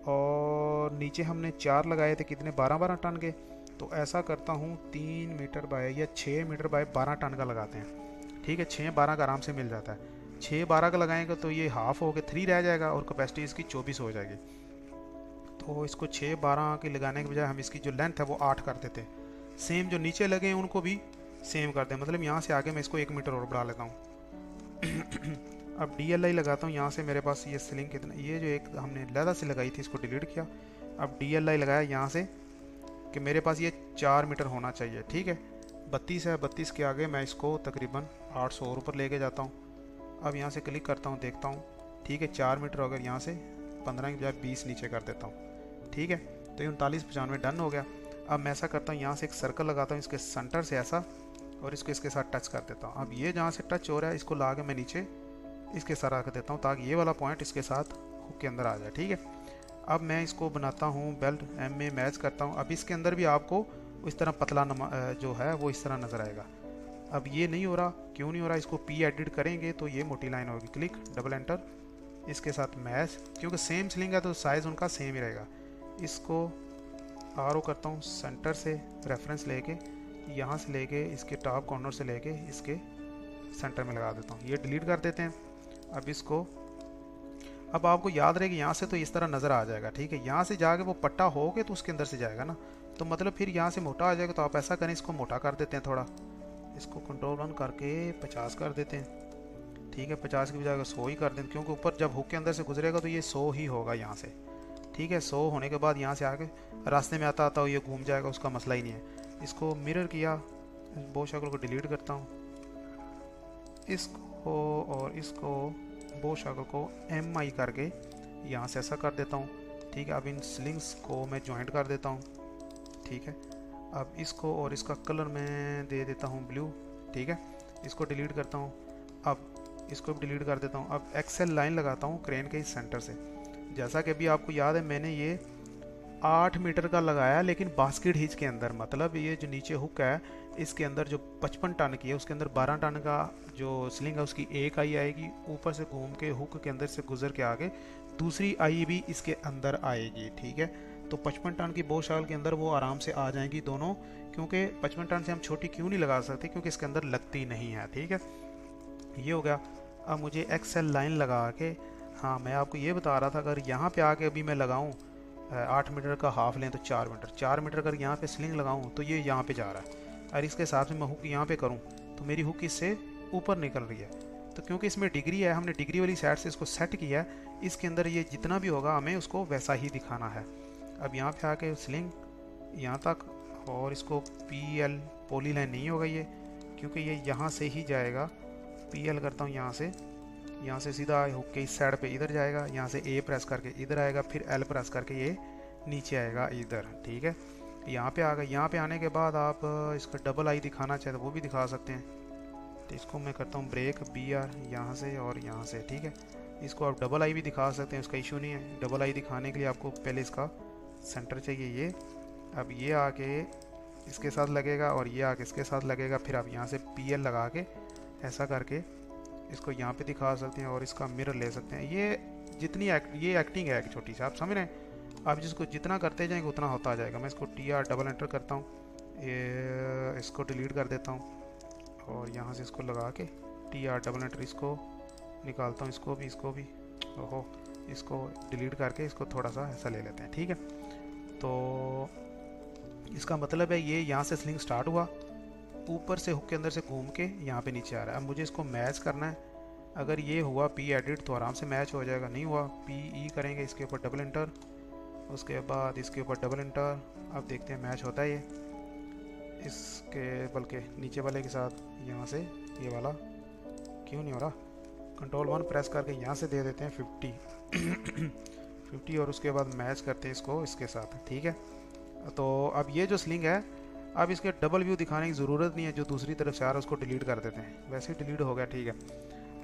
और नीचे हमने 4 लगाए थे कितने, 12-12 टन के। तो ऐसा करता हूँ 3 मीटर बाय या 6 मीटर बाय 12 टन का लगाते हैं। ठीक है, 6-12 का आराम से मिल जाता है। 6-12 का लगाएंगे तो ये हाफ हो के 3 रह जाएगा और कैपेसिटी इसकी 24 हो जाएगी। तो इसको 6-12 के लगाने के बजाय हम इसकी जो लेंथ है वो 8 कर देते हैं। सेम जो नीचे लगे हैं उनको भी सेम कर दें, मतलब यहाँ से आगे मैं इसको 1 मीटर और बढ़ा लेता हूँ। अब DLI लगाता हूँ, यहाँ से मेरे पास ये स्लिंग कितना, ये जो एक हमने लहदा से लगाई थी इसको डिलीट किया। अब DLI लगाया यहाँ से कि मेरे पास ये 4 मीटर होना चाहिए। ठीक है, 32 है, 32 के आगे मैं इसको तकरीबन 800 और ऊपर लेके जाता हूँ। अब यहाँ से क्लिक करता हूँ, देखता हूँ, ठीक है 4 मीटर अगर यहाँ से 15 की बजाय 20 नीचे कर देता हूँ। ठीक है, तो ये 39-95 डन हो गया। अब मैं ऐसा करता हूँ, यहाँ से एक सर्कल लगाता हूँ इसके सेंटर से ऐसा, और इसको इसके साथ टच कर देता हूँ। अब ये जहाँ से टच हो रहा है इसको ला के मैं नीचे इसके साथ रख देता हूँ ताकि ये वाला पॉइंट इसके साथ हुक के अंदर आ जाए। ठीक है, अब मैं इसको बनाता हूँ बेल्ट एम में मैच करता हूँ। अब इसके अंदर भी आपको इस तरह पतला जो है वो इस तरह नज़र आएगा। अब ये नहीं हो रहा, क्यों नहीं हो रहा, इसको पी एडिट करेंगे तो ये मोटी लाइन होगी, क्लिक डबल एंटर इसके साथ मैच, क्योंकि सेम स्लिंग है तो साइज़ उनका सेम ही रहेगा। इसको आर ओ करता हूँ, सेंटर से रेफरेंस लेके यहाँ से लेके इसके टॉप कॉर्नर से लेके इसके सेंटर में लगा देता हूँ। ये डिलीट कर देते हैं। अब इसको, अब आपको याद रहे कि यहाँ से तो इस तरह नज़र आ जाएगा। ठीक है, यहाँ से जाके वो पट्टा हो के तो उसके अंदर से जाएगा ना, तो मतलब फिर यहाँ से मोटा आ जाएगा। तो आप ऐसा करें, इसको मोटा कर देते हैं थोड़ा, इसको कंट्रोल 1 करके 50 कर देते हैं। ठीक है, 50 की बजाय 100 ही कर दें, क्योंकि ऊपर जब हुक के अंदर से गुजरेगा तो ये 100 ही होगा यहाँ से। ठीक है, 100 होने के बाद यहाँ से आके रास्ते में आता ये घूम जाएगा, उसका मसला ही नहीं है। इसको मिरर किया, बो शक्ल को डिलीट करता हूँ, इसको और इसको बो शक्ल को MI करके यहाँ से ऐसा कर देता हूँ। ठीक है, अब इन स्लिंग्स को मैं जॉइंट कर देता हूँ। ठीक है, अब इसको और इसका कलर मैं दे देता हूँ ब्लू। ठीक है, इसको डिलीट करता हूँ, अब इसको भी डिलीट कर देता हूँ। अब एक्सेल लाइन लगाता हूँ क्रेन के इस सेंटर से, जैसा कि अभी आपको याद है मैंने ये 8 मीटर का लगाया, लेकिन बास्केट हिच के अंदर, मतलब ये जो नीचे हुक है इसके अंदर जो 55 टन की है उसके अंदर 12 टन का जो स्लिंग है उसकी एक आई आएगी, ऊपर से घूम के हुक के अंदर से गुजर के आगे दूसरी आई भी इसके अंदर आएगी। ठीक है, तो 55 टन की बो शाल के अंदर वो आराम से आ जाएंगी दोनों, क्योंकि 55 टन से हम छोटी क्यों नहीं लगा सकते, क्योंकि इसके अंदर लगती नहीं है। ठीक है, ये हो गया। अब मुझे एक्सेल लाइन लगा के, हाँ मैं आपको ये बता रहा था, अगर यहाँ पे आके अभी मैं लगाऊँ 8 मीटर का हाफ लें तो 4 मीटर, 4 मीटर अगर यहाँ पे स्लिंग लगाऊँ तो ये यहाँ पे जा रहा है, और इसके हिसाब से मैं हुक यहाँ पे करूँ तो मेरी हुक इससे ऊपर निकल रही है। तो क्योंकि इसमें डिग्री है, हमने डिग्री वाली साइड से इसको सेट किया है, इसके अंदर ये जितना भी होगा हमें उसको वैसा ही दिखाना है। अब यहाँ पे आके स्लिंग यहाँ तक, और इसको PL पॉली लाइन नहीं होगा ये, क्योंकि ये यहाँ से ही जाएगा। PL करता हूँ यहाँ से सीधा हुक के इस साइड पे इधर जाएगा, यहाँ से A प्रेस करके इधर आएगा, फिर L प्रेस करके ये नीचे आएगा इधर। ठीक है, यहाँ पे आ गए। यहाँ पे आने के बाद आप इसका डबल आई दिखाना चाहे तो वो भी दिखा सकते हैं। तो इसको मैं करता हूँ ब्रेक BR यहाँ से और यहाँ से। ठीक है, इसको आप डबल आई भी दिखा सकते हैं, उसका इशू नहीं है। डबल आई दिखाने के लिए आपको पहले इसका सेंटर चाहिए ये, अब ये आके इसके साथ लगेगा और ये आके इसके साथ लगेगा, फिर आप यहाँ से PL लगा के ऐसा करके इसको यहाँ पे दिखा सकते हैं और इसका मिरर ले सकते हैं। ये जितनी ये एक्टिंग है एक छोटी सी, आप समझ रहे हैं। आप जिसको जितना करते जाएंगे उतना होता जाएगा। मैं इसको TR डबल एंटर करता हूँ, ये इसको डिलीट कर देता हूँ और यहाँ से इसको लगा के TR डबल एंटर इसको निकालता हूँ, इसको भी ओहो, इसको डिलीट करके इसको थोड़ा सा ऐसा ले लेते हैं। ठीक है, तो इसका मतलब है ये यहाँ से स्लिंग स्टार्ट हुआ, ऊपर से हुक के अंदर से घूम के यहाँ पे नीचे आ रहा है। अब मुझे इसको मैच करना है। अगर ये हुआ पी एडिट तो आराम से मैच हो जाएगा, नहीं हुआ पी ई करेंगे, इसके ऊपर डबल इंटर, उसके बाद इसके ऊपर डबल इंटर। अब देखते हैं मैच होता है ये इसके बल्कि नीचे वाले के साथ। यहाँ से ये वाला क्यों नहीं हो रहा, कंट्रोल 1 प्रेस करके यहाँ से दे देते हैं 50 50 और उसके बाद मैच करते हैं इसको इसके साथ, ठीक है। तो अब ये जो स्लिंग है, अब इसके डबल व्यू दिखाने की ज़रूरत नहीं है, जो दूसरी तरफ से आ रहा है उसको डिलीट कर देते हैं, वैसे ही डिलीट हो गया, ठीक है।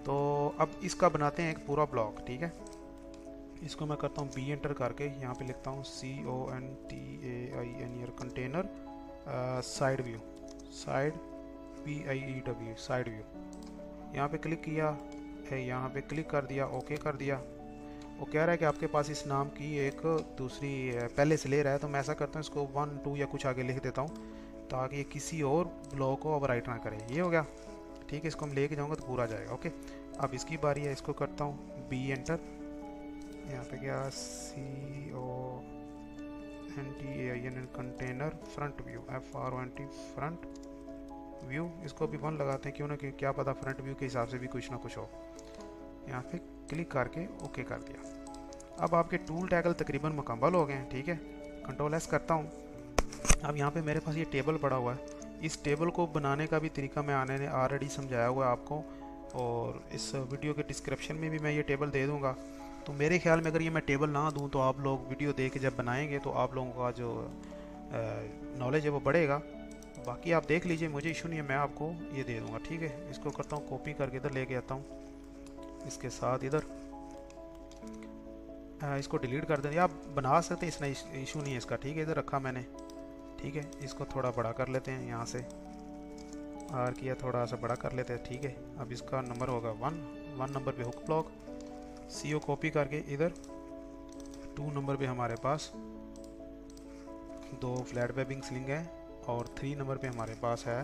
तो अब इसका बनाते हैं एक पूरा ब्लॉक, ठीक है। इसको मैं करता हूँ बी एंटर करके, यहाँ पे लिखता हूँ CONTAINER container side view, side PIEW side view. यहाँ पे क्लिक किया है, यहाँ पे क्लिक कर दिया, ओके कर दिया। वो कह रहा है कि आपके पास इस नाम की एक दूसरी पहले से ले रहा है, तो मैं ऐसा करता हूँ इसको 1 2 या कुछ आगे लिख देता हूँ ताकि ये किसी और ब्लॉक को ओवरराइट ना करे। ये हो गया, ठीक है। इसको हम लेके जाऊँगा तो पूरा जाएगा, ओके। अब इसकी बारी है, इसको करता हूँ बी एंटर, यहाँ पे क्या CONTAINER container front view FRONT front view. इसको भी 1 लगाते हैं, क्यों ना, कि क्या पता फ्रंट व्यू के हिसाब से भी कुछ ना कुछ हो। यहाँ पे क्लिक करके ओके कर दिया। अब आपके टूल टैगल तकरीबन मुकम्मल हो गए हैं, ठीक है। कंट्रोल S करता हूँ। अब यहाँ पे मेरे पास ये टेबल पड़ा हुआ है, इस टेबल को बनाने का भी तरीका मैं आने ने ऑलरेडी समझाया हुआ है आपको, और इस वीडियो के डिस्क्रिप्शन में भी मैं ये टेबल दे दूँगा। तो मेरे ख्याल में अगर ये मैं टेबल ना दूँ तो आप लोग वीडियो देख के जब बनाएंगे तो आप लोगों का जो नॉलेज है वो बढ़ेगा। बाकी आप देख लीजिए, मुझे इशू नहीं है, मैं आपको ये दे दूँगा, ठीक है। इसको करता हूँ कॉपी करके इधर लेके आता हूँ, इसके साथ इधर इसको डिलीट कर दें, आप बना सकते हैं, इसमें इशू नहीं है इसका, ठीक है। इधर रखा मैंने, ठीक है। इसको थोड़ा बड़ा कर लेते हैं, यहाँ से आर किया, थोड़ा सा बड़ा कर लेते हैं, ठीक है। अब इसका नंबर होगा 1 नंबर पे हुक ब्लॉक, CO कॉपी करके इधर 2 नंबर पे हमारे पास 2 फ्लैट वेबिंग स्लिंग है, और 3 नंबर पे हमारे पास है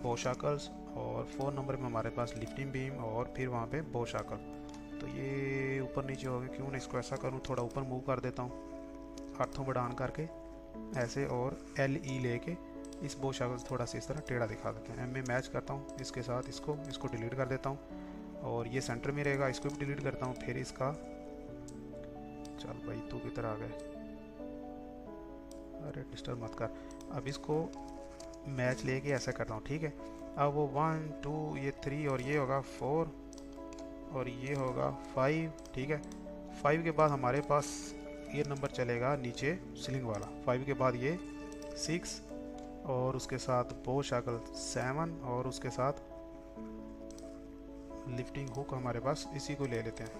बो शाकल्स, और 4 नंबर पे हमारे पास लिफ्टिंग बीम, और फिर वहाँ पे बो शाकल। तो ये ऊपर नीचे हो गया, क्यों ना इसको ऐसा करूँ, थोड़ा ऊपर मूव कर देता हूँ हाथों बढ़ान करके ऐसे, और LE लेके इस बो शाकल से थोड़ा सा इस तरह टेढ़ा दिखा देते हैं। में मैच करता हूँ इसके साथ, इसको डिलीट कर देता हूँ, और ये सेंटर में रहेगा, इसको भी डिलीट करता हूँ। फिर इसका, चल भाई तू किधर आ गए, अरे डिस्टर्ब मत कर। अब इसको मैच लेके ऐसा करता हूँ, ठीक है। अब वो 1 2 ये 3 और ये होगा 4 और ये होगा 5, ठीक है। 5 के बाद हमारे पास ये नंबर चलेगा नीचे स्लिंग वाला, 5 के बाद ये 6 और उसके साथ बो शाकल 7 और उसके साथ लिफ्टिंग हुक हमारे पास, इसी को ले लेते हैं।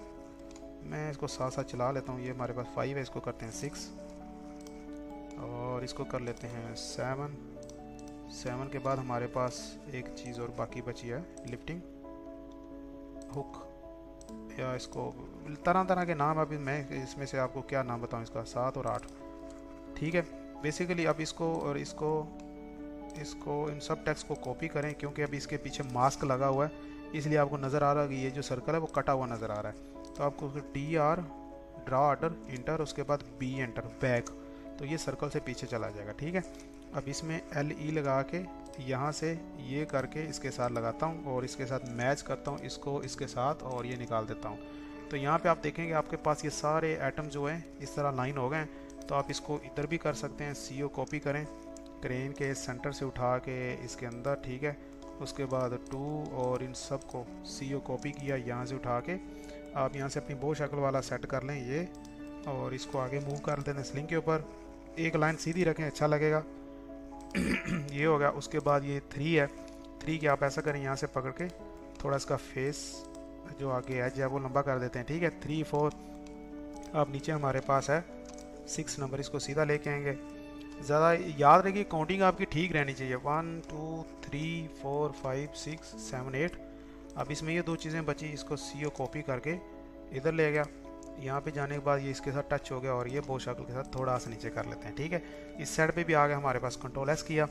मैं इसको साथ साथ चला लेता हूँ। ये हमारे पास 5 है, इसको करते हैं 6 और इसको कर लेते हैं 7 के बाद हमारे पास एक चीज़ और बाकी बची है, लिफ्टिंग हुक, या इसको तरह तरह के नाम, अभी मैं इसमें से आपको क्या नाम बताऊँ इसका, 7 और 8, ठीक है। बेसिकली अब इसको और इसको इन सब टेक्स्ट को कॉपी करें, क्योंकि अभी इसके पीछे मास्क लगा हुआ है, इसलिए आपको नज़र आ रहा है कि ये जो सर्कल है वो कटा हुआ नज़र आ रहा है। तो आपको DR ड्रा ऑर्डर इंटर, उसके बाद B एंटर बैक, तो ये सर्कल से पीछे चला जाएगा, ठीक है। अब इसमें LE लगा के यहाँ से ये करके इसके साथ लगाता हूँ और इसके साथ मैच करता हूँ इसको इसके साथ, और ये निकाल देता हूँ। तो यहाँ पे आप देखेंगे आपके पास ये सारे एटम जो हैं इस तरह लाइन हो गए। तो आप इसको इधर भी कर सकते हैं, CO कॉपी करें, क्रेन के सेंटर से उठा के इसके अंदर, ठीक है। उसके बाद 2 और इन सब को CO कॉपी किया, यहाँ से उठा के आप यहाँ से अपनी बो शक्ल वाला सेट कर लें ये, और इसको आगे मूव कर देते हैं स्लिंग के ऊपर, एक लाइन सीधी रखें, अच्छा लगेगा। ये हो गया। उसके बाद ये 3 है, 3 के आप ऐसा करें, यहाँ से पकड़ के थोड़ा इसका फेस जो आगे एज है वो लंबा कर देते हैं, ठीक है। 3 4 अब नीचे हमारे पास है 6 नंबर, इसको सीधा लेके आएंगे। ज़्यादा याद रखिए काउंटिंग आपकी ठीक रहनी चाहिए, 1 2 3 4 5 6 7 8। अब इसमें ये 2 चीज़ें बची, इसको CO कॉपी करके इधर ले गया, यहाँ पे जाने के बाद ये इसके साथ टच हो गया, और ये बो शक्ल के साथ थोड़ा सा नीचे कर लेते हैं, ठीक है। इस साइड पे भी आ गया हमारे पास, कंट्रोल S किया।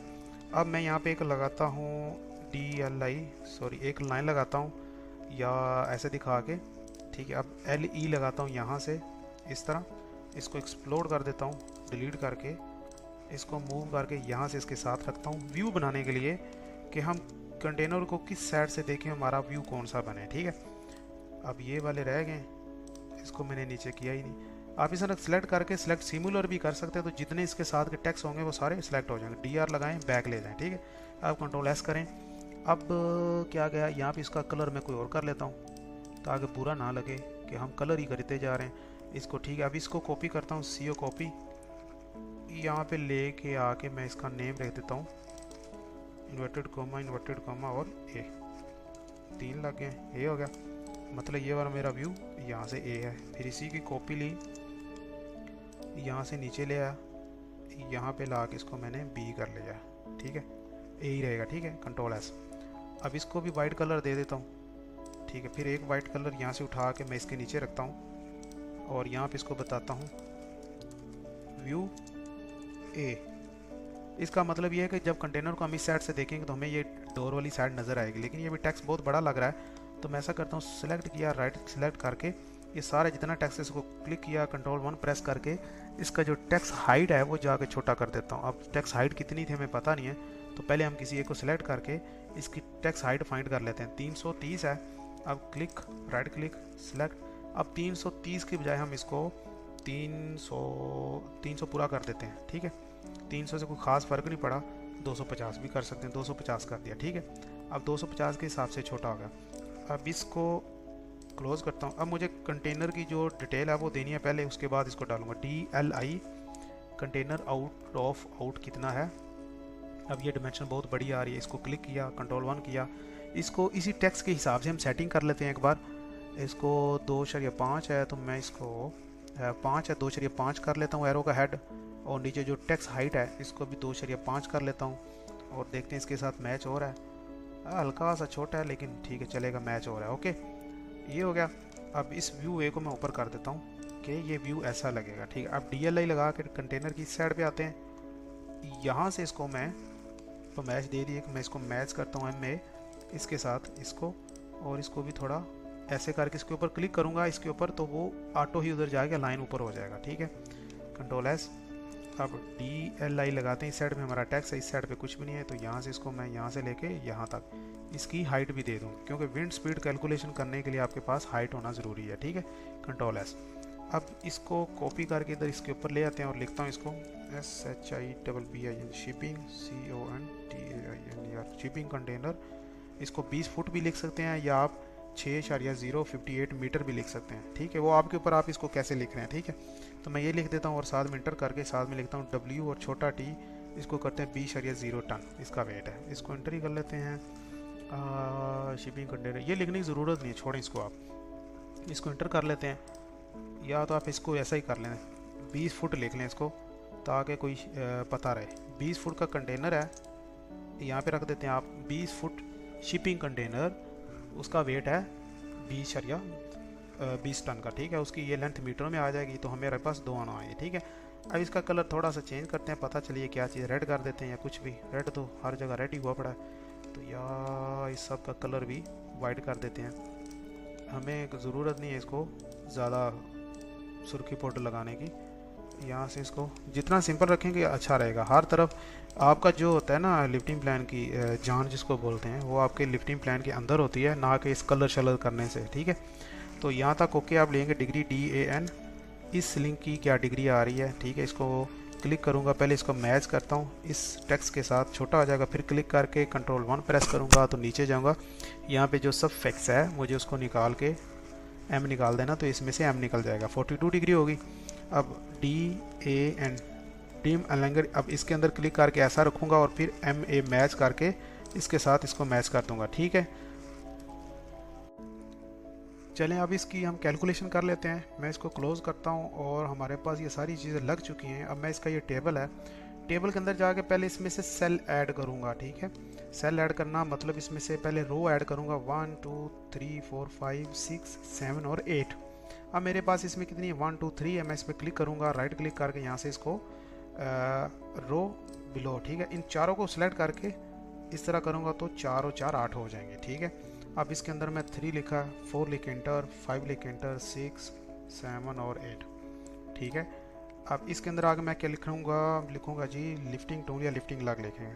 अब मैं यहाँ पे एक लगाता हूँ एक लाइन लगाता हूँ या ऐसे दिखा के, ठीक है। अब LE लगाता हूँ यहाँ से इस तरह, इसको एक्सप्लोड कर देता हूँ डिलीट करके, इसको मूव करके यहाँ से इसके साथ रखता हूँ व्यू बनाने के लिए कि हम कंटेनर को किस साइड से देखें, हमारा व्यू कौन सा बने। ठीक है, अब ये वाले रह गए, इसको मैंने नीचे किया ही नहीं। आप इसे सेलेक्ट करके सेलेक्ट सिमुलर भी कर सकते हैं, तो जितने इसके साथ के टेक्स्ट होंगे वो सारे सिलेक्ट हो जाएंगे। DR लगाएं, बैक ले जाएं। ठीक है, आप कंट्रोल S करें। अब क्या गया, यहाँ पे इसका कलर मैं कोई और कर लेता हूँ ताकि बुरा ना लगे कि हम कलर ही करते जा रहे हैं इसको। ठीक है, अब इसको कॉपी करता हूँ, CO कॉपी, यहाँ पे ले के आके मैं इसका नेम रख देता हूँ इन्वर्टेड कॉमा और A, 3 लग गए, A हो गया। मतलब ये वाला मेरा व्यू यहाँ से A है। फिर इसी की कॉपी ली, यहाँ से नीचे ले आया, यहाँ पे ला के इसको मैंने B कर लिया। ठीक है, A ही रहेगा। ठीक है, कंट्रोल S। अब इसको भी वाइट कलर दे देता हूँ। ठीक है, फिर एक वाइट कलर यहाँ से उठा के मैं इसके नीचे रखता हूँ और यहाँ पे इसको बताता हूँ व्यू A। इसका मतलब ये है कि जब कंटेनर को हम इस साइड से देखेंगे तो हमें ये डोर वाली साइड नज़र आएगी, लेकिन ये भी टेक्स्ट बहुत बड़ा लग रहा है। तो मैं ऐसा करता हूँ, सिलेक्ट किया, राइट सिलेक्ट करके ये सारे जितना टेक्स्ट है इसको क्लिक किया, कंट्रोल 1 प्रेस करके इसका जो टेक्स्ट हाइट है वो जाके छोटा कर देता हूँ। अब टेक्स्ट हाइट कितनी थी हमें पता नहीं है, तो पहले हम किसी एक को सिलेक्ट करके इसकी टेक्स्ट हाइट फाइंड कर लेते हैं। 330 है। अब क्लिक, राइट क्लिक, सिलेक्ट। अब 330 की बजाय हम इसको 300 पूरा कर देते हैं। ठीक है, 300 से कोई ख़ास फ़र्क नहीं पड़ा, 250 भी कर सकते हैं, 250 कर दिया। ठीक है, अब 250 के हिसाब से छोटा हो गया। अब इसको क्लोज़ करता हूँ। अब मुझे कंटेनर की जो डिटेल है वो देनी है पहले, उसके बाद इसको डालूंगा DLI container out of out कितना है। अब ये डिमेंशन बहुत बड़ी आ रही है, इसको क्लिक किया, कंट्रोल 1 किया, इसको इसी टेक्स्ट के हिसाब से हम सेटिंग कर लेते हैं एक बार। इसको 2.5 है तो मैं इसको 5 है 2.5 कर लेता हूँ एरो का हेड, और नीचे जो टेक्स्ट हाइट है इसको भी 2.5 कर लेता हूँ और देखते हैं इसके साथ मैच हो रहा है। हल्का सा छोटा है लेकिन ठीक है चलेगा, मैच हो रहा है। ओके, ये हो गया। अब इस व्यू A को मैं ऊपर कर देता हूँ कि ये व्यू ऐसा लगेगा। ठीक है, अब DLI लगा के कंटेनर की साइड पे आते हैं। यहाँ से इसको मैं तो मैच दे दिए, मैं इसको मैच करता हूँ MA इसके साथ इसको, और इसको भी थोड़ा ऐसे करके इसके ऊपर क्लिक करूँगा इसके ऊपर, तो वो ऑटो ही उधर जाएगा, लाइन ऊपर हो जाएगा। ठीक है, कंट्रोल S। अब DLI लगाते हैं, इस साइड में हमारा टेक्स्ट है, इस साइड पे कुछ भी नहीं है, तो यहाँ से इसको मैं यहाँ से लेके यहाँ तक इसकी हाइट भी दे दूँ, क्योंकि विंड स्पीड कैलकुलेशन करने के लिए आपके पास हाइट होना ज़रूरी है। ठीक है, कंट्रोल S। अब इसको कॉपी करके इधर इसके ऊपर ले आते हैं और लिखता हूँ इसको SHIPPING shipping CONTAINER shipping container. इसको 20 फुट भी लिख सकते हैं या आप 6.058 मीटर भी लिख सकते हैं। ठीक है, वो आपके ऊपर, आप इसको कैसे लिख रहे हैं। ठीक है, तो मैं ये लिख देता हूँ और साथ में इंटर करके साथ में लिखता हूँ W और छोटा T, इसको करते हैं 20.0 टन इसका वेट है। इसको इंटर ही कर लेते हैं। शिपिंग कंटेनर ये लिखने की ज़रूरत नहीं है, छोड़ें इसको, आप इसको इंटर कर लेते हैं, या तो आप इसको ऐसा ही कर लें 20 फुट लिख लें इसको ताकि कोई पता रहे। 20 फुट का कंटेनर है, यहाँ पे रख देते हैं आप 20 फुट शिपिंग कंटेनर, उसका वेट है 20 टन का। ठीक है, उसकी ये लेंथ मीटरों में आ जाएगी, तो हमारे पास दोनों आए। ठीक है, अब इसका कलर थोड़ा सा चेंज करते हैं, पता चलिए क्या चीज़, रेड कर देते हैं या कुछ भी, रेड तो हर जगह रेड ही हुआ पड़ा है, तो या इस सब का कलर भी वाइट कर देते हैं। हमें ज़रूरत नहीं है इसको ज़्यादा सुर्खी पाउडर लगाने की। यहाँ से इसको जितना सिंपल रखेंगे अच्छा रहेगा। हर तरफ आपका जो होता है ना लिफ्टिंग प्लान की जान जिसको बोलते हैं, वो आपके लिफ्टिंग प्लान के अंदर होती है, ना कि इस कलर शलर करने से। ठीक है, तो यहाँ तक ओके आप लेंगे। डिग्री DAN, इस लिंक की क्या डिग्री आ रही है। ठीक है, इसको क्लिक करूँगा, पहले इसको मैच करता हूँ इस टेक्स्ट के साथ, छोटा हो जाएगा, फिर क्लिक करके कंट्रोल 1 प्रेस करूँगा तो नीचे जाऊँगा। यहाँ पे जो सब फैक्स है मुझे उसको निकाल के M निकाल देना, तो इसमें से M निकल जाएगा, 42 डिग्री होगी। अब DAN टीम अलाइनर, अब इसके अंदर क्लिक करके ऐसा रखूँगा और फिर MA मैच करके इसके साथ इसको मैच कर दूँगा। ठीक है, चलें अब इसकी हम कैलकुलेशन कर लेते हैं। मैं इसको क्लोज़ करता हूँ और हमारे पास ये सारी चीज़ें लग चुकी हैं। अब मैं इसका ये टेबल है, टेबल के अंदर जाके पहले इसमें से सेल ऐड करूँगा। ठीक है, सेल ऐड करना मतलब इसमें से पहले रो ऐड करूँगा, 1 2 3 4 5 6 7 और 8। अब मेरे पास इसमें कितनी है, 1 2 3 है। मैं इस पर क्लिक करूँगा, राइट क्लिक करके यहाँ से इसको रो बिलो। ठीक है, इन चारों को सिलेक्ट करके इस तरह करूँगा तो 4 और 4 8 हो जाएंगे। ठीक है, अब इसके अंदर मैं 3 लिखा, 4 लिख एंटर, 5 लिख एंटर, 6 7 और 8। ठीक है, अब इसके अंदर आगे मैं क्या लिखूँगा जी लिफ्टिंग टूल या लिफ्टिंग लग लिखेंगे,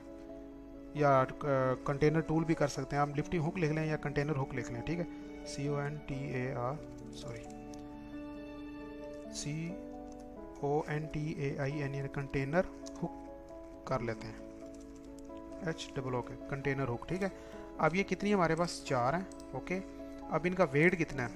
या कंटेनर टूल भी कर सकते हैं आप, लिफ्टिंग हुक लिख लें या कंटेनर हुक लिख लें, ठीक है। CONTAIN कंटेनर हुक कर लेते हैं, HOOK कंटेनर हुक, ठीक है। अब ये कितनी हमारे पास 4 हैं, ओके। अब इनका वेट कितना है,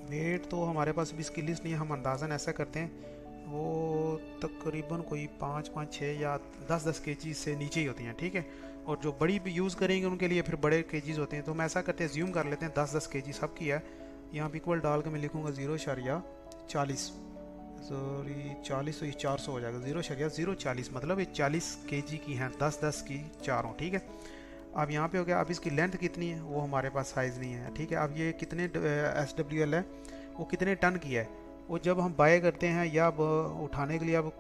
वेट तो हमारे पास भी इसकी लिस्ट नहीं है, हम अंदाज़न ऐसा करते हैं वो तकरीबन कोई 5-5-6 या 10-10 kg से नीचे ही होती हैं, ठीक है। और जो बड़ी भी यूज़ करेंगे उनके लिए फिर बड़े kgs होते हैं, तो हम ऐसा करते हैं ज्यूम कर लेते हैं 10-10 kg सब की है। यहाँ पे इक्वल डाल के मैं लिखूँगा 0.40, सॉरी 40 तो ये 400 हो जाएगा, 0.040 मतलब ये 40 kg की हैं, 10-10 की चारों, ठीक है। अब यहाँ पे हो गया। अब इसकी लेंथ कितनी है वो हमारे पास साइज़ नहीं है, ठीक है। अब ये कितने SWL है, वो कितने टन की है, वो जब हम बाय करते हैं या अब उठाने के लिए, अब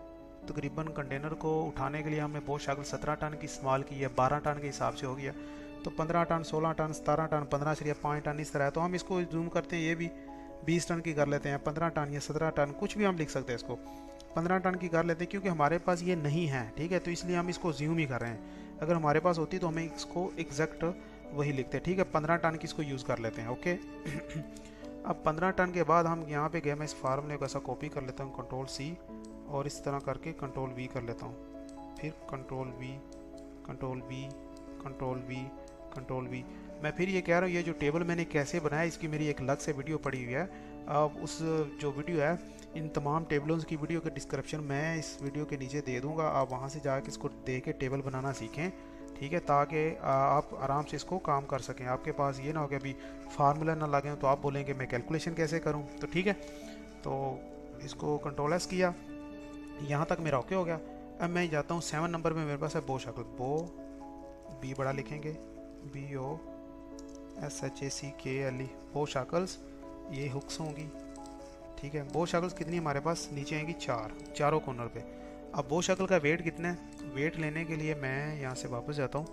तकरीबन कंटेनर को उठाने के लिए हमने बहुत शाकल 17 टन की इस्तेमाल की है, 12 टन के हिसाब से हो गया, तो 15 टन 16 टन 17 टन 15.5 टन इस तरह है। तो हम इसको जूम करते हैं, ये भी 20 टन की कर लेते हैं, 15 टन या 17 टन कुछ भी हम लिख सकते हैं, इसको 15 टन की कर लेते हैं, क्योंकि हमारे पास ये नहीं है, ठीक है, तो इसलिए हम इसको ज्यूम ही कर रहे हैं। अगर हमारे पास होती तो हमें इसको एग्जैक्ट वही लिखते हैं, ठीक है। 15 टन की इसको यूज़ कर लेते हैं, ओके। अब 15 टन के बाद हम यहाँ पे गए, मैं इस फार्मूले को ऐसा कॉपी कर लेता हूँ, Ctrl+C और इस तरह करके Ctrl+V कर लेता हूँ, फिर Ctrl+V Ctrl+V Ctrl+V Ctrl+V। मैं फिर ये कह रहा हूँ, ये जो टेबल मैंने कैसे बनाया इसकी मेरी एक अलग से वीडियो पड़ी हुई है, अब उस जो वीडियो है इन तमाम टेबलों की वीडियो का डिस्क्रिप्शन मैं इस वीडियो के नीचे दे दूँगा, आप वहाँ से जाके इसको देख के टेबल बनाना सीखें, ठीक है, ताकि आप आराम से इसको काम कर सकें। आपके पास ये ना हो कि अभी फार्मूला ना लगे तो आप बोलेंगे मैं कैलकुलेशन कैसे करूं, तो ठीक है। तो इसको Ctrl+S किया, यहाँ तक मेरा ओके हो गया। अब मैं जाता हूँ 7 नंबर में, मेरे पास है बो शक्ल, बो बी बड़ा लिखेंगे BOSHACKLE बो शक्ल्स, ये हुक्स होंगी, ठीक है। बो शक्ल्स कितनी हमारे पास नीचे आएंगी 4, चारों कॉर्नर पे। अब बो शक्ल का वेट कितना है, वेट लेने के लिए मैं यहाँ से वापस जाता हूँ,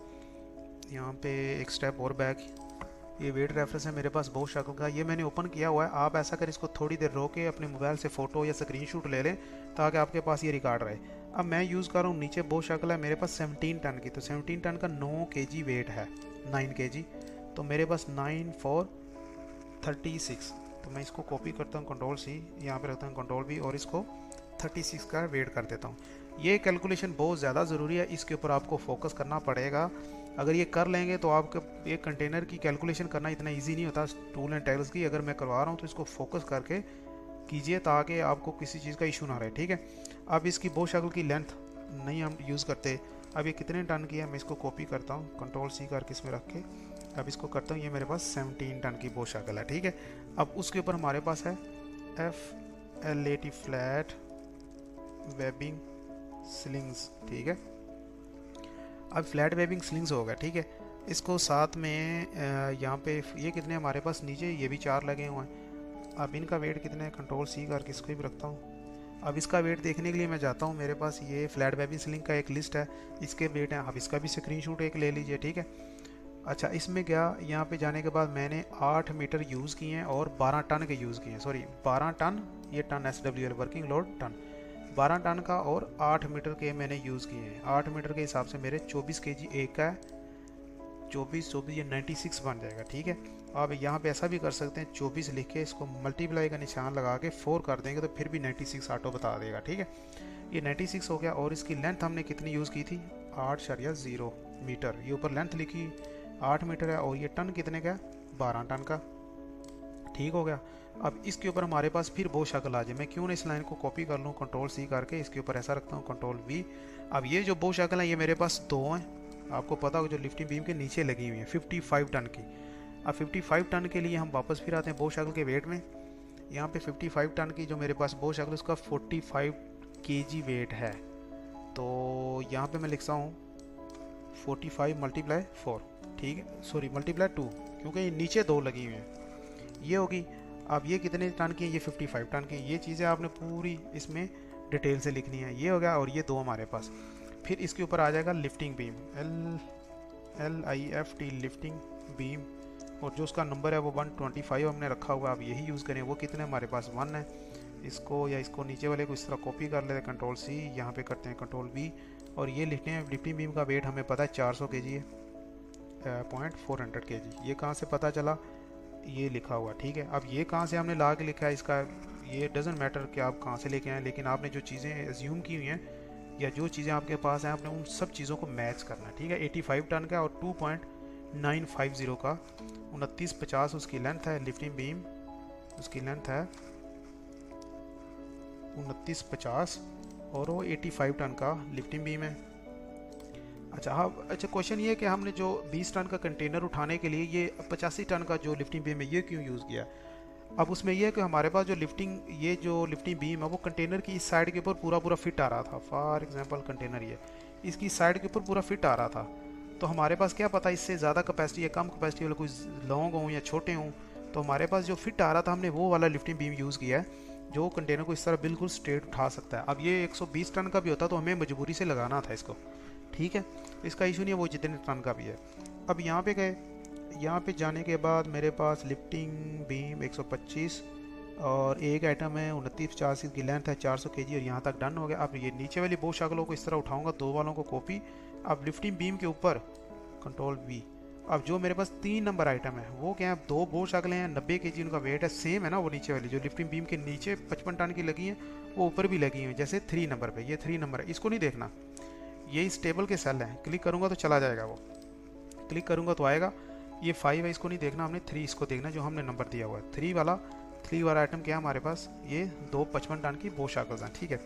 यहाँ पे एक स्टेप और बैक, ये वेट रेफरेंस है मेरे पास बो शक्ल का, ये मैंने ओपन किया हुआ है। आप ऐसा करें, इसको थोड़ी देर रोक के अपने मोबाइल से फ़ोटो या स्क्रीनशॉट ले लें ताकि आपके पास ये रिकॉर्ड रहे। अब मैं यूज़ कर रहा हूँ, नीचे बो शक्ल है मेरे पास 17 टन की, तो 17 टन का 9 kg वेट है, 9 kg, तो मेरे पास 9×4=36, तो मैं इसको कॉपी करता हूँ Ctrl+C, यहाँ पे रखता हूँ Ctrl+V और इसको 36 का वेट कर देता हूँ। ये कैलकुलेशन बहुत ज़्यादा ज़रूरी है, इसके ऊपर आपको फोकस करना पड़ेगा। अगर ये कर लेंगे तो आपके एक कंटेनर की कैलकुलेशन करना इतना इजी नहीं होता टूल एंड टैगल्स की। अगर मैं करवा रहा हूँ तो इसको फोकस करके कीजिए ताकि आपको किसी चीज़ का इशू ना रहे, ठीक है। अब इसकी बो शक्ल की लेंथ नहीं हम यूज़ करते। अब ये कितने टन की है, मैं इसको कॉपी करता हूँ Ctrl+C करके इसमें रख के, अब इसको करता हूँ, ये मेरे पास 17 टन की बो शक्ल है, ठीक है। अब उसके ऊपर हमारे पास है FLAT फ्लैट वेबिंग स्लिंग्स, ठीक है। अब फ्लैट वेबिंग स्लिंग्स होगा, ठीक है। इसको साथ में यहाँ पे ये कितने हमारे पास नीचे, ये भी 4 लगे हुए हैं। अब इनका वेट कितने है, Ctrl+C करके इसको भी रखता हूँ। अब इसका वेट देखने के लिए मैं जाता हूँ, मेरे पास ये फ्लैट वेबिंग स्लिंग का एक लिस्ट है, इसके वेट हैं। अब इसका भी स्क्रीनशॉट एक ले लीजिए, ठीक है। अच्छा, इसमें क्या, यहाँ पे जाने के बाद मैंने 8 मीटर यूज़ किए हैं और 12 टन के यूज़ किए हैं, सॉरी 12 टन, ये ton SWL working load ton, 12 ton का और 8 मीटर के मैंने यूज़ किए हैं। 8 मीटर के हिसाब से मेरे 24 kg एक का है, 24 ये 96 बन जाएगा, ठीक है। आप यहाँ पे ऐसा भी कर सकते हैं, 24 लिख के इसको मल्टीप्लाई का निशान लगा के 4 कर देंगे तो फिर भी 96 ऑटो बता देगा, ठीक है। ये 96 हो गया। और इसकी लेंथ हमने कितनी यूज़ की थी, 8.0 मीटर, ये ऊपर लेंथ लिखी 8 मीटर है, और ये टन कितने का, 12 टन का, ठीक हो गया। अब इसके ऊपर हमारे पास फिर बो शक्ल आ जाए, मैं क्यों ना इस लाइन को कॉपी कर लूँ, Ctrl+C करके इसके ऊपर ऐसा रखता हूँ Ctrl+V। अब ये जो बो शक्ल है ये मेरे पास 2 हैं, आपको पता हो जो लिफ्टिंग बीम के नीचे लगी हुई है 55 टन की। अब 55 टन के लिए हम वापस फिर आते हैं बो शक्ल के वेट में। यहाँ पे 55 टन की जो मेरे पास बो शक्ल, उसका 45 kg वेट है, तो यहाँ पे मैं लिखता हूँ 45 × 4, ठीक है, सॉरी × 2, क्योंकि ये नीचे 2 लगी हुई हैं, ये होगी। अब ये कितने टन की है, ये 55 टन की। ये चीज़ें आपने पूरी इसमें डिटेल से लिखनी है, ये हो गया। और ये 2 हमारे पास। फिर इसके ऊपर आ जाएगा lifting beam, LIFT lifting beam, और जो उसका नंबर है वो 125 हमने रखा हुआ है, अब यही यूज़ करें। वो कितने हमारे पास 1 है, इसको या इसको नीचे वाले को इस तरह कॉपी कर लेते हैं, कंट्रोल सी, यहाँ पे करते हैं कंट्रोल वी, और ये लिखते हैं लिफ्टिंग बीम का वेट हमें पता है 400 kg है, 400 kg। ये कहाँ से पता चला, ये लिखा हुआ, ठीक है। अब ये कहाँ से हमने ला के लिखा है, इसका ये डजेंट मैटर कि आप कहाँ से लेके आए, लेकिन आपने जो चीज़ें एज्यूम की हुई हैं या जो चीज़ें आपके पास हैं, आपने उन सब चीज़ों को मैच करना है, ठीक है। 85 टन का और 2.950 का, 2950 उसकी लेंथ है, लिफ्टिंग बीम उसकी लेंथ है 2950 और वो 85 टन का लिफ्टिंग बीम है। अच्छा हाँ, अच्छा क्वेश्चन ये है कि हमने जो 20 टन का कंटेनर उठाने के लिए ये 85 टन का जो लिफ्टिंग बीम है ये क्यों यूज़ किया। अब उसमें यह है कि हमारे पास जो लिफ्टिंग बीम है वो कंटेनर की इस साइड के ऊपर पूरा फिट आ रहा था। फॉर एग्जांपल कंटेनर ये इसकी साइड के ऊपर पूरा फिट आ रहा था, तो हमारे पास क्या पता इससे ज़्यादा कैपेसिटी या कम कैपेसिटी वाले कोई लॉन्ग हों या छोटे हों, तो हमारे पास जो फिट आ रहा था हमने वो वाला लिफ्टिंग बीम यूज़ किया है जो कंटेनर को इस तरह बिल्कुल स्ट्रेट उठा सकता है। अब ये 120 टन का भी होता तो हमें मजबूरी से लगाना था इसको, ठीक है, इसका इशू नहीं है, वो जितने टन का भी है। अब यहाँ पे गए, यहाँ पे जाने के बाद मेरे पास लिफ्टिंग बीम 125 और एक आइटम है 2950 की लेंथ है 400 kg और यहाँ तक डन हो गया। अब ये नीचे वाली बो शक्लों को इस तरह उठाऊंगा, दो वालों को कॉपी, अब लिफ्टिंग बीम के ऊपर कंट्रोल वी। अब जो मेरे पास 3 नंबर आइटम है वो क्या है, दो बो शक्लें हैं, 90 kg उनका वेट है, सेम है ना, वो नीचे वाली जो लिफ्टिंग बीम के नीचे 55 टन की लगी है वो ऊपर भी लगी हुई, जैसे 3 नंबर पे, ये 3 नंबर है, इसको नहीं देखना, ये इस टेबल के सेल हैं, क्लिक करूँगा तो चला जाएगा, वो क्लिक करूँगा तो आएगा। ये 5 है, इसको नहीं देखना हमने, 3 इसको देखना जो हमने नंबर दिया हुआ है, 3 वाला आइटम क्या है हमारे पास, ये 2 55 टन की बो शक्ल्स हैं, ठीक है।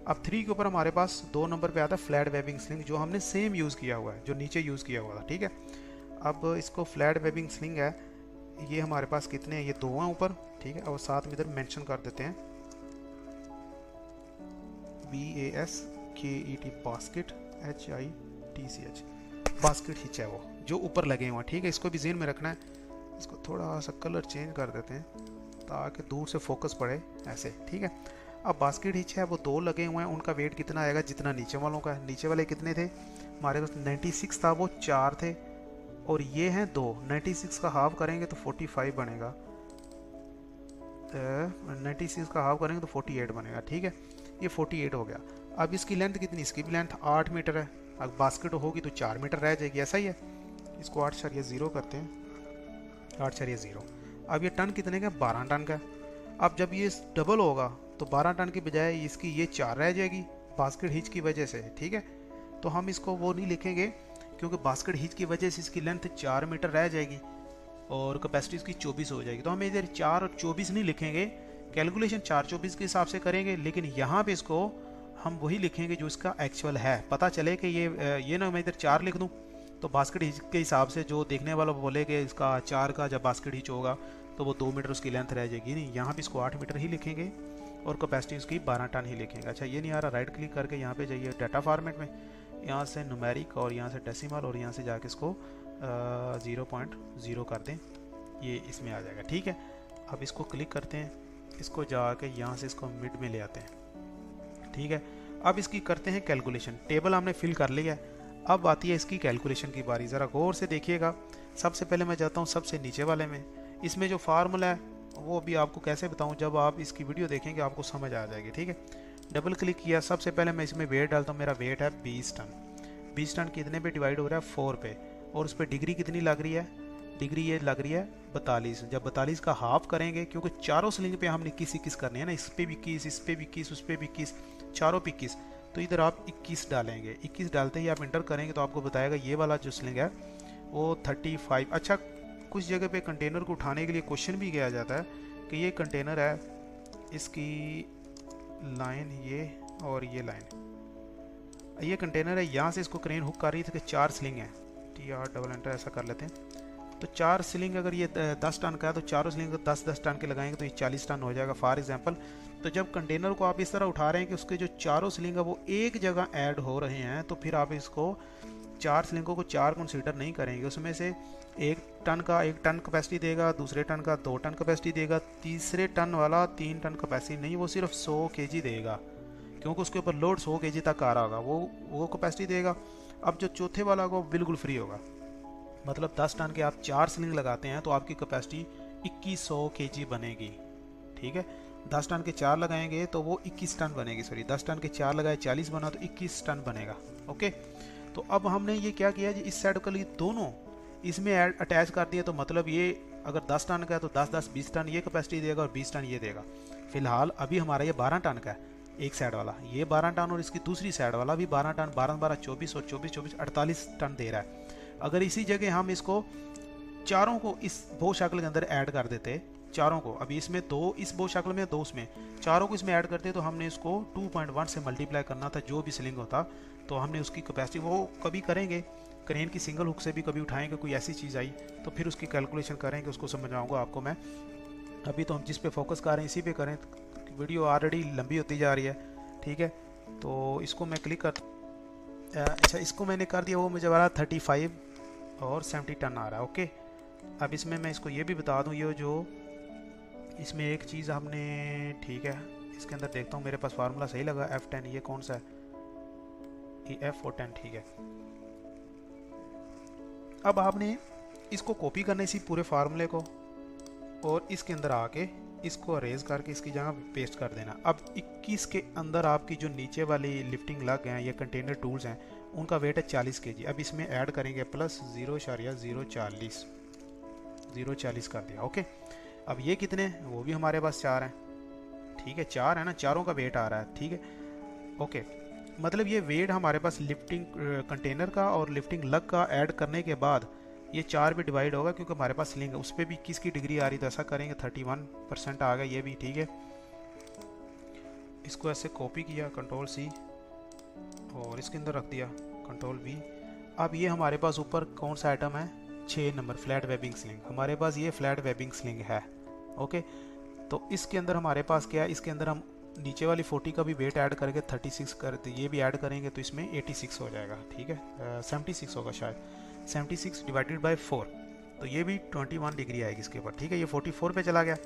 अब 3 के ऊपर हमारे पास 2 नंबर पे आता है फ्लैट वेबिंग स्लिंग, जो हमने सेम यूज़ किया हुआ है, जो नीचे यूज़ किया हुआ था, ठीक है। अब इसको फ्लैट वेबिंग स्लिंग है, ये हमारे पास कितने हैं, ये 2 हैं ऊपर, ठीक है, और साथ में इधर मेंशन कर देते हैं BASKET basket HITCH, basket hitch है वो जो ऊपर लगे हुए हैं, ठीक है, इसको भी ज़हन में रखना है। इसको थोड़ा सा कलर चेंज कर देते हैं ताकि दूर से फोकस पड़े ऐसे, ठीक है। अब बास्केट हिच है वो 2 लगे हुए हैं, उनका वेट कितना आएगा, जितना नीचे वालों का है। नीचे वाले कितने थे हमारे पास, 96 था, वो 4 थे, और ये हैं 2, 96 का हाफ करेंगे तो 45 बनेगा, 96 का हाफ करेंगे तो 48 बनेगा, ठीक है, ये 48 हो गया। अब इसकी लेंथ कितनी, इसकी भी लेंथ 8 मीटर है, अब बास्केट होगी तो 4 मीटर रह जाएगी, ऐसा ही है। इसको 8.0 करते हैं, 8.0। अब ये टन कितने का, 12 टन का। अब जब ये डबल होगा तो 12 टन की बजाय इसकी ये 4 रह जाएगी बास्केट हिच की वजह से, ठीक है। तो हम इसको वो नहीं लिखेंगे क्योंकि बास्केट हिच की वजह से इसकी लेंथ 4 मीटर रह जाएगी और कैपेसिटी इसकी 24 हो जाएगी, तो हम इधर 4 और 24 नहीं लिखेंगे, कैलकुलेशन 4-24 के हिसाब से करेंगे, लेकिन यहाँ पे इसको हम वही लिखेंगे जो इसका एक्चुअल है। पता चले कि ये ना मैं इधर 4 लिख दूँ तो बास्केट हिच के हिसाब से जो देखने वाला बोले कि इसका 4 का जब बास्केट हिच होगा तो वो 2 मीटर उसकी लेंथ रह जाएगी, नहीं, यहाँ पे इसको 8 मीटर ही लिखेंगे और कैपेसिटी उसकी 12 टन ही लिखेंगे। अच्छा ये नहीं आ रहा, राइट क्लिक करके यहाँ पे जाइए डाटा फॉर्मेट में, यहाँ से न्यूमेरिक और यहाँ से डेसिमल और यहाँ से जाके इसको 0.0 कर दें, ये इसमें आ जाएगा, ठीक है। अब इसको क्लिक करते हैं, इसको जाके यहाँ से इसको मिड में ले आते हैं, ठीक है। अब इसकी करते हैं कैलकुलेशन, टेबल हमने फिल कर लिया है, अब आती है इसकी कैलकुलेशन की बारी, ज़रा गौर से देखिएगा। सबसे पहले मैं जाता हूँ सबसे नीचे वाले में, इसमें जो फार्मूला है वो भी आपको कैसे बताऊँ, जब आप इसकी वीडियो देखेंगे आपको समझ आ जाएगी, ठीक है। डबल क्लिक किया, सबसे पहले मैं इसमें वेट डालता हूँ, मेरा वेट है 20 टन, 20 टन कितने पे डिवाइड हो रहा है, 4 पे, और उस पर डिग्री कितनी लग रही है, डिग्री ये लग रही है 42। जब 42 का हाफ करेंगे, क्योंकि चारों स्लिंग पे हमने 21 करने हैं ना, इस पे भी 21, इस पे भी 21, उस पे भी 21, चारों पे 21, तो इधर आप 21 डालेंगे। 21 डालते ही आप इंटर करेंगे तो आपको बताएगा ये वाला जो स्लिंग है वो 35। अच्छा कुछ जगह पे कंटेनर को उठाने के लिए क्वेश्चन भी किया जाता है कि ये कंटेनर है, इसकी लाइन ये और ये लाइन, ये कंटेनर है, यहाँ से इसको क्रेन हुक कर रही थी कि 4 स्लिंग है, TR डबल एंटर ऐसा कर लेते हैं, तो 4 स्लिंग अगर ये 10 टन का है तो चारों स्लिंग 10-10 टन के लगाएंगे तो ये 40 टन हो जाएगा फॉर एग्जांपल। तो जब कंटेनर को आप इस तरह उठा रहे हैं कि उसके जो चारों स्लिंग है वो एक जगह ऐड हो रहे हैं, तो फिर आप इसको 4 स्लिंगों को 4 कंसीडर नहीं करेंगे, उसमें से एक टन कैपेसिटी देगा, दूसरे टन का 2 टन कैपेसिटी देगा, तीसरे टन वाला 3 टन कैपेसिटी नहीं, वो सिर्फ 100 kg देगा क्योंकि उसके ऊपर लोड 100 kg तक आ रहा होगा, वो कैपेसिटी देगा। अब जो चौथे वाला होगा वो बिल्कुल फ्री होगा, मतलब 10 टन के आप 4 स्लिंग लगाते हैं तो आपकी कैपेसिटी 2100 kg बनेगी, ठीक है। 10 टन के 4 लगाएंगे तो वो 21 टन बनेगी, सॉरी 10 टन के 4 लगाए 40 बना तो 21 टन बनेगा। ओके, तो अब हमने ये क्या किया जी, इस साइड के लिए दोनों इसमें अटैच कर दिया, तो मतलब ये अगर 10 टन का है तो 10 20 टन ये कैपेसिटी देगा और 20 टन ये देगा। फिलहाल अभी हमारा ये 12 टन का है एक साइड वाला, ये 12 टन और इसकी दूसरी साइड वाला भी 12 टन, 12 12 24 और 24 24 48 टन दे रहा है। अगर इसी जगह हम इसको चारों को इस बो शक्ल के अंदर ऐड कर देते, चारों को, अभी इसमें दो इस बो शक्ल में, दो उसमें, चारों को इसमें ऐड करते, तो हमने इसको 2.1 से मल्टीप्लाई करना था जो भी स्लिंग होता, तो हमने उसकी कैपेसिटी वो कभी करेंगे क्रेन की सिंगल हुक से भी कभी उठाएंगे, कोई ऐसी चीज़ आई तो फिर उसकी कैलकुलेशन करेंगे, उसको समझाऊंगा आपको मैं। अभी तो हम जिस पे फोकस कर रहे हैं इसी पे करें, वीडियो ऑलरेडी लंबी होती जा रही है, ठीक है। तो इसको मैं क्लिक कर, अच्छा इसको मैंने कर दिया, वो मुझे आ रहा 35 और 70 टन आ रहा है। ओके, अब इसमें मैं इसको ये भी बता दूं, ये जो इसमें एक चीज़ हमने, ठीक है इसके अंदर देखता हूँ मेरे पास फार्मूला सही लगा, F10, ये कौन सा है, ये F410, ठीक है। अब आपने इसको कॉपी करना इसी पूरे फार्मूले को और इसके अंदर आके इसको अरेज करके इसकी जगह पेस्ट कर देना। अब 21 के अंदर आपकी जो नीचे वाली लिफ्टिंग लग हैं, ये कंटेनर टूल्स हैं, उनका वेट है 40 kg। अब इसमें ऐड करेंगे प्लस 0.040 कर दिया। ओके, अब ये कितने, वो भी हमारे पास 4 हैं, ठीक है 4 है ना, चारों का वेट आ रहा है, ठीक है। ओके, मतलब ये वेट हमारे पास लिफ्टिंग कंटेनर का और लिफ्टिंग लग का ऐड करने के बाद ये 4 भी डिवाइड होगा, क्योंकि हमारे पास स्लिंग है, उस पर भी 21 की डिग्री आ रही, तो ऐसा करेंगे 31% आ गया ये भी, ठीक है। इसको ऐसे कॉपी किया, कंट्रोल C और इसके अंदर रख दिया, कंट्रोल V। अब ये हमारे पास ऊपर कौन सा आइटम है, 6 नंबर फ्लैट वेबिंग स्लिंग, हमारे पास ये फ्लैट वेबिंग स्लिंग है। ओके, तो इसके अंदर हमारे पास क्या है, इसके अंदर हम नीचे वाली 40 का भी वेट ऐड करके 36 करते, ये भी ऐड करेंगे तो इसमें 86 हो जाएगा, ठीक है 76 होगा शायद, 76 डिवाइडेड बाय 4, तो ये भी 21 डिग्री आएगी इसके ऊपर, ठीक है। ये 44 पे चला गया।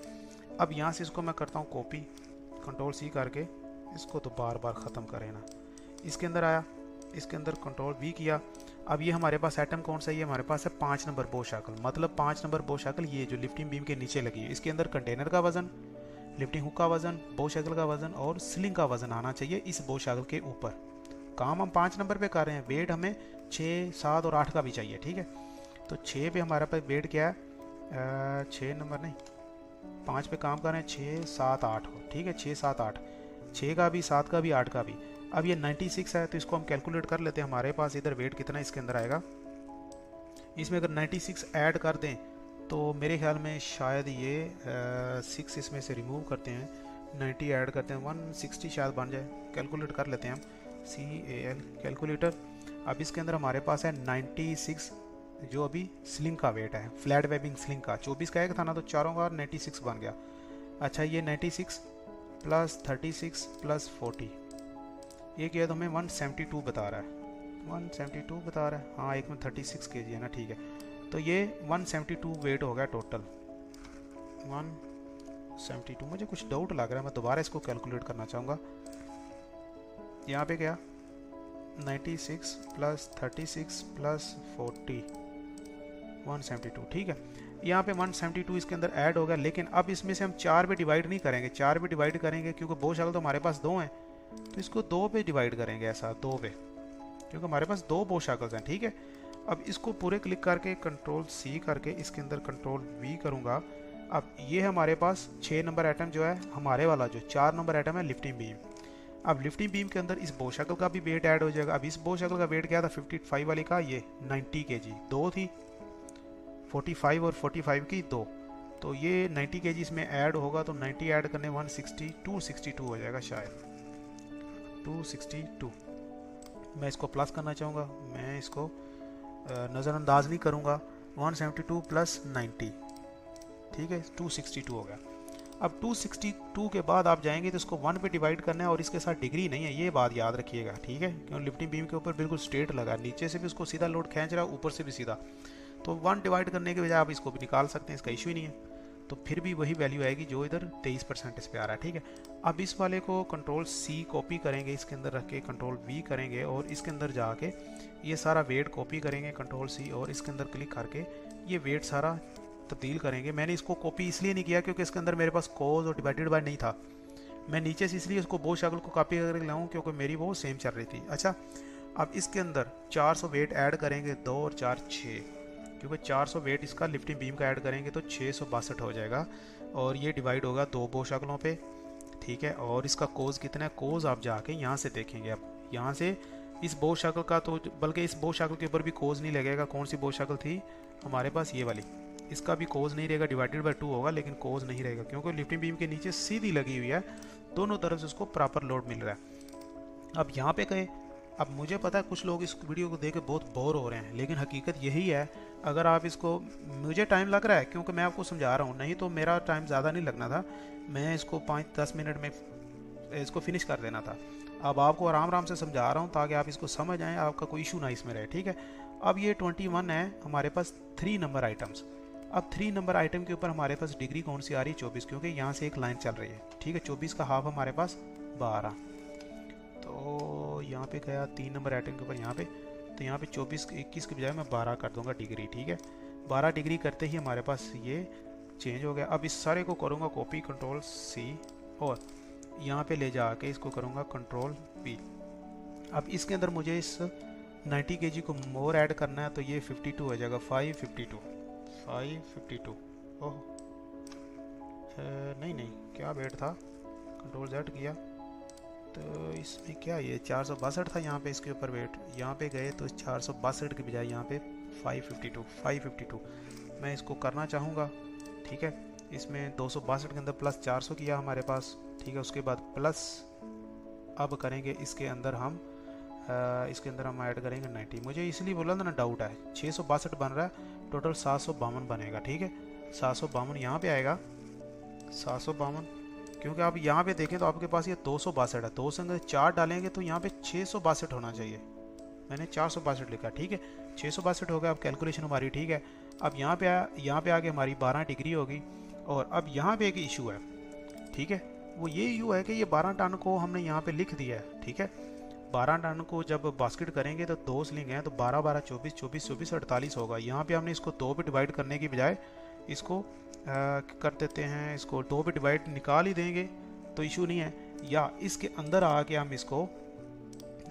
अब यहाँ से इसको मैं करता हूँ कॉपी, कंट्रोल C करके इसको तो बार बार ख़त्म करें ना, इसके अंदर आया, इसके अंदर कंट्रोल V किया। अब ये हमारे पास आइटम कौन सा है, ये हमारे पास है 5 नंबर बो शाकल, मतलब 5 नंबर बो शाकल, ये जो लिफ्टिंग बीम के नीचे लगी है, इसके अंदर कंटेनर का वजन, लिफ्टिंग हुक का वजन, बो शाकल का वजन और स्लिंग का वजन आना चाहिए इस बो शाकल के ऊपर। काम हम 5 नंबर पे कर रहे हैं, वेट हमें 6 7 और 8 का भी चाहिए, ठीक है। तो 6 पे हमारे पास वेट क्या है, 6 नंबर नहीं 5 पे काम कर रहे हैं, 6 7 8 हो, ठीक है 6 7 8, 6 का भी 7 का भी 8 का भी। अब ये 96 है, तो इसको हम कैलकुलेट कर लेते हैं, हमारे पास इधर वेट कितना इसके अंदर आएगा, इसमें अगर 96 ऐड कर दें तो मेरे ख्याल में शायद ये 6 इसमें से रिमूव करते हैं, 90 ऐड करते हैं, 160 शायद बन जाए, कैलकुलेट कर लेते हैं हम, CAL कैलकुलेटर। अब इसके अंदर हमारे पास है 96 जो अभी स्लिंग का वेट है, फ्लैट वेबिंग स्लिंग का, 24 का एक था ना, तो चारों का 96 बन गया। अच्छा ये 96 प्लस 36 प्लस 40, ये किया तो हमें 172 बता रहा है, 172 बता रहा है, हाँ एक में 36 kg है ना, ठीक है। तो ये 172 वेट हो गया टोटल, 172। मुझे कुछ डाउट लग रहा है, मैं दोबारा इसको कैलकुलेट करना चाहूँगा। यहाँ पे क्या 96 प्लस 36 प्लस 40, 172, ठीक है। यहाँ पे 172 इसके अंदर ऐड हो गया, लेकिन अब इसमें से हम 4 पे डिवाइड नहीं करेंगे, 4 पे डिवाइड करेंगे क्योंकि बो शाकल तो हमारे पास 2 हैं, तो इसको 2 पे डिवाइड करेंगे, ऐसा 2 पे, क्योंकि हमारे पास 2 बो शाकल्स हैं, ठीक है। अब इसको पूरे क्लिक करके कंट्रोल C करके इसके अंदर कंट्रोल V करूँगा। अब ये हमारे पास 6 नंबर आइटम जो है, हमारे वाला जो 4 नंबर आइटम है लिफ्टिंग बीम। अब लिफ्टिंग बीम के अंदर इस बो शाकल का भी वेट ऐड हो जाएगा। अब इस बो शाकल का वेट क्या था 55 वाली का, ये 90 kg, 2 थी 45 और 45 की 2, तो ये 90 kg इसमें ऐड होगा, तो 90 ऐड करने 160 262 हो जाएगा शायद, 262। मैं इसको प्लस करना चाहूँगा, मैं इसको नज़रअंदाज नहीं करूँगा, 172 प्लस 90, ठीक है 262 हो गया। अब 262 के बाद आप जाएंगे तो इसको 1 पे डिवाइड करना है, और इसके साथ डिग्री नहीं है, ये बात याद रखिएगा, ठीक है, क्योंकि लिफ्टिंग बीम के ऊपर बिल्कुल स्ट्रेट लगा है, नीचे से भी उसको सीधा लोड खींच रहा है, ऊपर से भी सीधा, तो 1 डिवाइड करने के बजाय आप इसको भी निकाल सकते हैं, इसका इशू ही नहीं है, तो फिर भी वही वैल्यू आएगी जो इधर 23% इस पे आ रहा है, ठीक है। अब इस वाले को कंट्रोल C कॉपी करेंगे, इसके अंदर रख के कंट्रोल V करेंगे, और इसके अंदर जाके ये सारा वेट कॉपी करेंगे कंट्रोल C, और इसके अंदर क्लिक करके ये वेट सारा तब्दील करेंगे। मैंने इसको कॉपी इसलिए नहीं किया क्योंकि इसके अंदर मेरे पास कोज और डिवाइडेड बाय नहीं था। मैं नीचे से इसलिए उसको बोझ शक्ल को कॉपी करके लाऊं क्योंकि मेरी वो सेम चल रही थी। अच्छा, अब इसके अंदर 400 वेट ऐड करेंगे, 2 और 4 6, क्योंकि 400 वेट इसका लिफ्टिंग बीम का ऐड करेंगे तो 662 हो जाएगा और ये डिवाइड होगा 2 बोझ शक्लों पे, ठीक है। और इसका कोज कितना है, कोज आप जाके यहाँ से देखेंगे। अब यहाँ से इस बोझ शक्ल का तो, बल्कि इस बोझ शक्ल के ऊपर भी कोज नहीं लगेगा। कौन सी बोझ शक्ल थी हमारे पास, ये वाली, इसका भी कोज नहीं रहेगा, डिवाइडेड बाय 2 होगा लेकिन कोज नहीं रहेगा क्योंकि लिफ्टिंग बीम के नीचे सीधी लगी हुई है, दोनों तरफ से उसको प्रॉपर लोड मिल रहा है। अब यहाँ पे गए, अब मुझे पता है कुछ लोग इस वीडियो को देख के बहुत बोर हो रहे हैं, लेकिन हकीकत यही है। अगर आप इसको, मुझे टाइम लग रहा है क्योंकि मैं आपको समझा रहा हूँ, नहीं तो मेरा टाइम ज़्यादा नहीं लगना था, मैं इसको 5-10 मिनट में इसको फिनिश कर देना था। अब आपको आराम आराम से समझा रहा हूँ ताकि आप इसको समझ आएँ, आपका कोई इशू ना इसमें रहे, ठीक है। अब ये 21 है हमारे पास 3 नंबर आइटम्स। अब 3 नंबर आइटम के ऊपर हमारे पास डिग्री कौन सी आ रही है, 24, क्योंकि यहाँ से एक लाइन चल रही है, ठीक है। 24 का हाफ हमारे पास 12, तो यहाँ पे गया 3 नंबर आइटम के ऊपर यहाँ पे, तो यहाँ पे 24 21 के बजाय मैं 12 कर दूंगा डिग्री, ठीक है। 12 डिग्री करते ही हमारे पास ये चेंज हो गया। अब इस सारे को करूँगा कॉपी, कंट्रोल C, और यहाँ पे ले जाके इसको करूँगा कंट्रोल V। अब इसके अंदर मुझे इस 90 kg को मोर ऐड करना है, तो ये 52 हो जाएगा, 552। ओह नहीं क्या वेट था, कंट्रोल Z किया तो इसमें क्या, ये 462 था यहाँ पे इसके ऊपर वेट, यहाँ पे गए तो 462 के बजाय यहाँ पे 552। मैं इसको करना चाहूँगा, ठीक है। इसमें 262 के अंदर प्लस 400 किया हमारे पास, ठीक है। उसके बाद प्लस अब करेंगे इसके अंदर हम ऐड करेंगे 90। मुझे इसलिए बोला था ना, डाउट है, 662 बन रहा है, टोटल 752 बनेगा, ठीक है। 752 यहाँ पे आएगा, 752, क्योंकि आप यहाँ पे देखें तो आपके पास ये 262 है, 2 संग 4 डालेंगे तो यहाँ पे 662 होना चाहिए, मैंने 462 लिखा, ठीक है। 662 हो गया, अब कैलकुलेशन हमारी ठीक है। अब यहाँ पे आके हमारी 12 डिग्री होगी। और अब यहाँ पे एक इशू है, ठीक है, वो ये इशू है कि ये 12 टन को हमने यहाँ पे लिख दिया है, ठीक है। 12 टन को जब बास्केट करेंगे तो 2 स्लिंग हैं, तो 12 12 24 24 24 48 होगा। यहाँ पे हमने इसको 2 पे डिवाइड करने की बजाय इसको कर देते हैं, इसको 2 पे डिवाइड निकाल ही देंगे तो इशू नहीं है, या इसके अंदर आके हम इसको,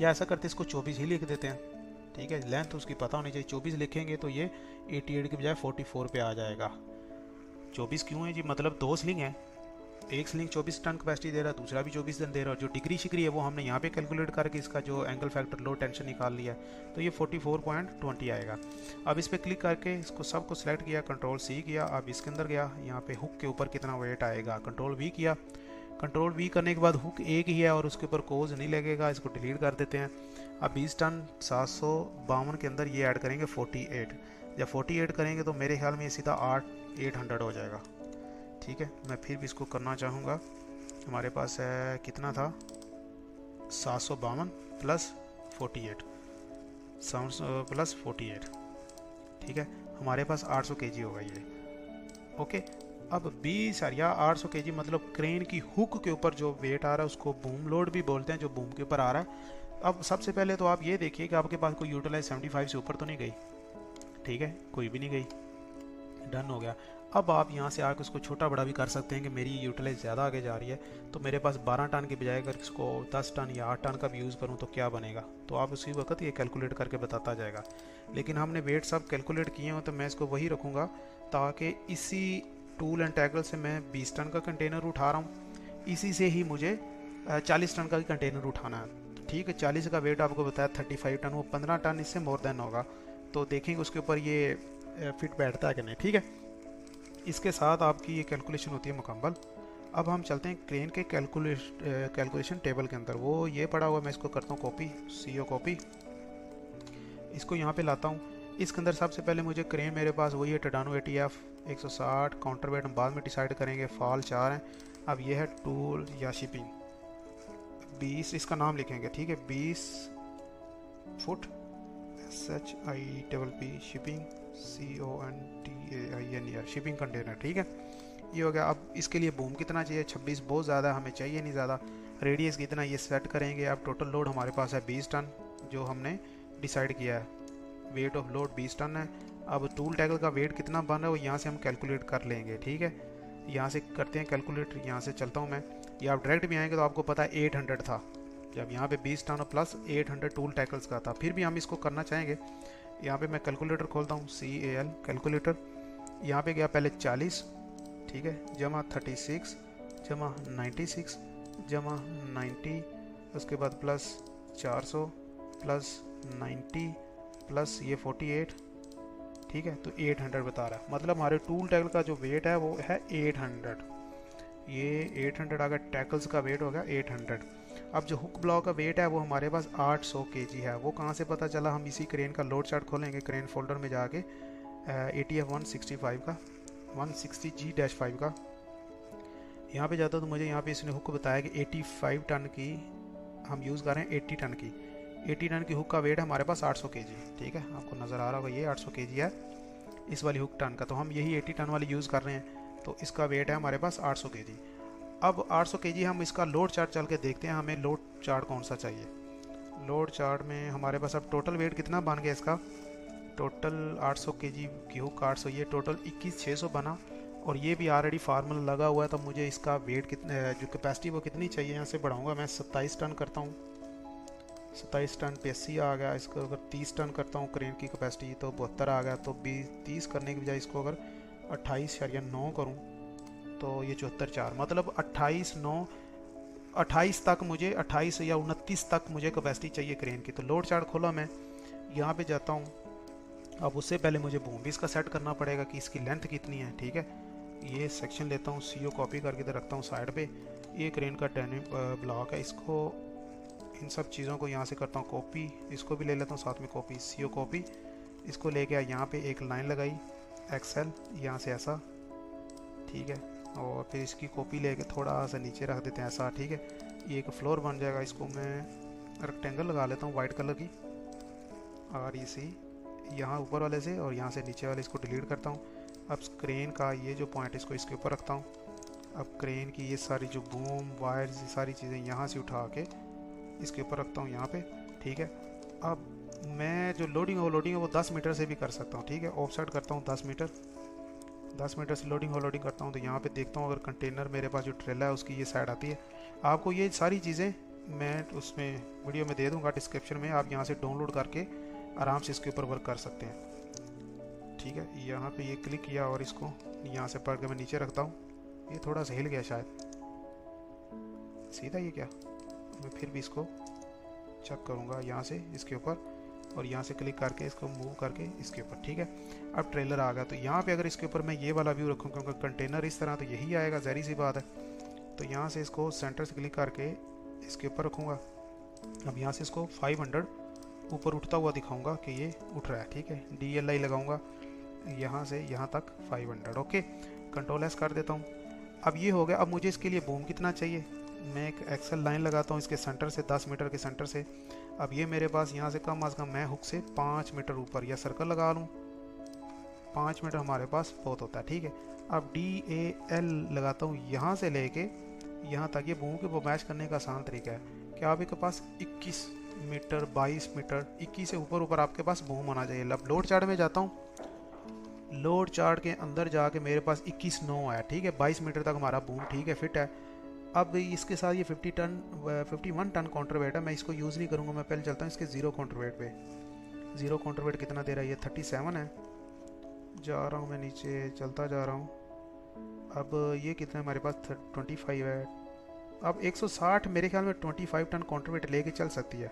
या ऐसा करते इसको 24 ही लिख देते हैं, ठीक है। लेंथ उसकी पता होनी चाहिए, 24 लिखेंगे तो ये 88 के बजाय 44 पे आ जाएगा। 24 क्यों है जी, मतलब 2 स्लिंग है, एक स्लिंग 24 टन कैपेसिटी दे रहा है, दूसरा भी 24 टन दे रहा है। जो डिग्री शिग्री है वो हमने यहाँ पे कैलकुलेट करके इसका जो एंगल फैक्टर लो टेंशन निकाल लिया, तो ये 44.20 आएगा। अब इस पर क्लिक करके इसको सबको सिलेक्ट किया, कंट्रोल C किया। अब इसके अंदर गया, यहाँ पे हुक के ऊपर कितना वेट आएगा, कंट्रोल V किया। कंट्रोल V करने के बाद हुक एक ही है और उसके ऊपर कोज नहीं लगेगा, इसको डिलीट कर देते हैं। अब 20 टन 752 के अंदर ये ऐड करेंगे 48, जब 48 करेंगे तो मेरे ख्याल में ये सीधा 800 हो जाएगा, ठीक है। मैं फिर भी इसको करना चाहूँगा, हमारे पास है कितना था, 752 प्लस 48, 700 प्लस 48, ठीक है, हमारे पास 800 kg होगा ये, ओके। अब 20 या 800 kg मतलब क्रेन की हुक के ऊपर जो वेट आ रहा है उसको बूम लोड भी बोलते हैं, जो बूम के ऊपर आ रहा है। अब सबसे पहले तो आप ये देखिए कि आपके पास कोई यूटिलाइज 75 से ऊपर तो नहीं गई, ठीक है, कोई भी नहीं गई, डन हो गया। अब आप यहाँ से आकर उसको छोटा बड़ा भी कर सकते हैं कि मेरी यूटिलाइज ज़्यादा आगे जा रही है, तो मेरे पास 12 टन के बजाय अगर इसको 10 टन या 8 टन का भी यूज़ करूँ तो क्या बनेगा, तो आप उसी वक्त ये कैलकुलेट करके बताता जाएगा। लेकिन हमने वेट सब कैलकुलेट किए हो तो मैं इसको वही रखूँगा, ताकि इसी टूल एंड टैकल से मैं 20 टन का कंटेनर उठा रहा हूँ, इसी से ही मुझे 40 टन का भी कंटेनर उठाना है, ठीक है। 40 का वेट आपको बताया 35 टन, वो 15 टन इससे मोर देन होगा, तो देखेंगे उसके ऊपर ये फिट बैठता है कि नहीं, ठीक है। इसके साथ आपकी ये कैलकुलेशन होती है मुकम्मल। अब हम चलते हैं क्रेन के कैलकुलेशन टेबल के अंदर, वो ये पड़ा हुआ, मैं इसको करता हूँ कॉपी, CO कॉपी, इसको यहाँ पे लाता हूँ। इसके अंदर सबसे पहले मुझे क्रेन मेरे पास वही है, Tadano ATF 160, काउंटर वेट हम बाद में डिसाइड करेंगे, फॉल 4 हैं। अब ये है टूल या शिपिंग 20, इसका नाम लिखेंगे, ठीक है, 20 foot SHIPP shipping CONTAINER shipping container, ठीक है, ये हो गया। अब इसके लिए बूम कितना चाहिए, 26, बहुत ज़्यादा हमें चाहिए नहीं ज़्यादा। रेडियस कितना, ये सेट करेंगे। अब टोटल लोड हमारे पास है 20 टन जो हमने डिसाइड किया है, वेट ऑफ लोड 20 टन है। अब टूल टैगल का वेट कितना बन रहा है वो यहाँ से हम कैलकुलेट कर लेंगे, ठीक है। यहाँ से करते हैं कैलकुलेट, यहाँ से चलता हूँ मैं। ये आप डायरेक्ट भी आएंगे तो आपको पता है 800 था, जब यहाँ पे 20 टन प्लस 800 टूल टैकल्स का था। फिर भी हम इसको करना चाहेंगे। यहाँ पे मैं कैलकुलेटर खोलता हूँ, CAL कैलकुलेटर। यहाँ पे गया पहले 40, ठीक है, जमा 36 जमा 96 जमा 90, उसके बाद प्लस 400 प्लस 90 प्लस ये 48, ठीक है। तो 800 बता रहा है, मतलब हमारे टूल टैकल का जो वेट है वो है 800। ये 800 आ गया, टैकल्स का वेट हो गया 800। अब जो हुक ब्लॉक का वेट है वो हमारे पास 800 kg है। वो कहाँ से पता चला, हम इसी क्रेन का लोड चार्ट खोलेंगे, क्रेन फोल्डर में जाके ATF 165 का 160G-5 का यहाँ पे जाता तो मुझे यहाँ पे इसने हुक बताया कि 85 टन की हम यूज़ कर रहे हैं, 80 टन की। 80 टन की हुक का वेट है हमारे पास 800 kg, ठीक है। आपको नज़र आ रहा होगा ये 800 kg है इस वाली हुक टन का, तो हम यही 80 टन वाली यूज़ कर रहे हैं, तो इसका वेट है हमारे पास 800 kg। अब 800 kg हम इसका लोड चार्ट चल के देखते हैं, हमें लोड चार्ट कौन सा चाहिए। लोड चार्ट में हमारे पास अब टोटल वेट कितना बन गया इसका, टोटल 800 kg की हुक 800, ये टोटल 21600 बना। और ये भी ऑलरेडी फार्मूला लगा हुआ है, तो मुझे इसका वेट कितने जो कैपेसिटी वो कितनी चाहिए, यहाँ से बढ़ाऊँगा मैं 27 टन करता हूँ। 27 टन पे 80 आ गया। इसको अगर 30 टन करता हूँ क्रेन की कैपेसिटी तो 72 आ गया। तो 30 करने की बजाय इसको अगर 28.9 करूँ तो ये 74.4, मतलब 28 तक मुझे 28 या 29 तक मुझे कैपेसिटी चाहिए क्रेन की। तो लोड चार्ट खोला मैं, यहाँ पे जाता हूँ। अब उससे पहले मुझे बूम भी इसका सेट करना पड़ेगा कि इसकी लेंथ कितनी है, ठीक है। ये सेक्शन लेता हूँ, CO कॉपी करके इधर रखता हूँ साइड पे। ये क्रेन का डेनिम ब्लॉक है, इसको इन सब चीज़ों को यहाँ से करता हूँ कॉपी, इसको भी ले लेता हूँ साथ में कॉपी, CO कॉपी। इसको लेके यहाँ पे एक लाइन लगाई एक्सेल, यहाँ से ऐसा, ठीक है। और फिर इसकी कॉपी लेके थोड़ा सा नीचे रख देते हैं ऐसा, ठीक है। ये एक फ्लोर बन जाएगा। इसको मैं रेक्टेंगल लगा लेता हूँ वाइट कलर की, और इसी यहाँ ऊपर वाले से और यहाँ से नीचे वाले इसको डिलीट करता हूँ। अब क्रेन का ये जो पॉइंट इसको इसके ऊपर रखता हूँ। अब क्रेन की ये सारी जो बूम वायर्स ये सारी चीज़ें यहाँ से उठा के इसके ऊपर रखता हूँ यहाँ पे, ठीक है। अब मैं जो लोडिंग है वो 10 मीटर से भी कर सकता हूँ, ठीक है। ऑफसेट करता हूँ 10 मीटर, 10 मीटर से लोडिंग करता हूँ। तो यहाँ पे देखता हूँ अगर कंटेनर मेरे पास जो ट्रेला है उसकी ये साइड आती है। आपको ये सारी चीज़ें मैं उसमें वीडियो में दे दूँगा डिस्क्रिप्शन में, आप यहाँ से डाउनलोड करके आराम से इसके ऊपर वर्क कर सकते हैं, ठीक है। यहाँ पे ये क्लिक किया और इसको यहाँ से पकड़ के मैं नीचे रखता हूँ। ये थोड़ा सा हिल गया शायद, सीधा ये क्या, मैं फिर भी इसको चेक करूँगा यहाँ से इसके ऊपर, और यहाँ से क्लिक करके इसको मूव करके इसके ऊपर, ठीक है। अब ट्रेलर आ गया। तो यहाँ पे अगर इसके ऊपर मैं ये वाला व्यू रखूँ, क्योंकि कंटेनर इस तरह तो यही आएगा, ज़ाहिर सी बात है। तो यहाँ से इसको सेंटर से क्लिक करके इसके ऊपर रखूँगा। अब यहाँ से इसको 500 ऊपर उठता हुआ दिखाऊंगा कि ये उठ रहा है, ठीक है। DLI लगाऊंगा यहाँ से यहाँ तक 500, ओके। कंट्रोल S कर देता हूँ। अब ये हो गया। अब मुझे इसके लिए बूम कितना चाहिए, मैं एक एक्सेल लाइन लगाता हूँ इसके सेंटर से, 10 मीटर के सेंटर से। अब ये मेरे पास यहाँ से कम अज़ कम मैं हुक से 5 मीटर ऊपर या सर्कल लगा लूँ, 5 मीटर हमारे पास बहुत होता है, ठीक है। अब DAL लगाता हूँ यहाँ से लेके यहाँ तक। ये बूम को मैच करने का आसान तरीका है कि आपके पास 21 मीटर 22 मीटर 21 से ऊपर आपके पास बूम आना चाहिए। अब लोड चार्ट में जाता हूँ, लोड चार्ट के अंदर जाके मेरे पास 21.9 है, ठीक है। 22 मीटर तक हमारा बूम, ठीक है, फिट है। अब इसके साथ ये 51 टन काउंटरवेट है, मैं इसको यूज़ नहीं करूँगा। मैं पहले चलता हूँ इसके ज़ीरो काउंटरवेट पे। ज़ीरो काउंटरवेट कितना दे रहा है, ये 37 है। जा रहा हूँ मैं नीचे, चलता जा रहा हूँ। अब ये कितना हमारे पास 25 है। अब 160 मेरे ख्याल में 25 टन काउंटरवेट लेके चल सकती है,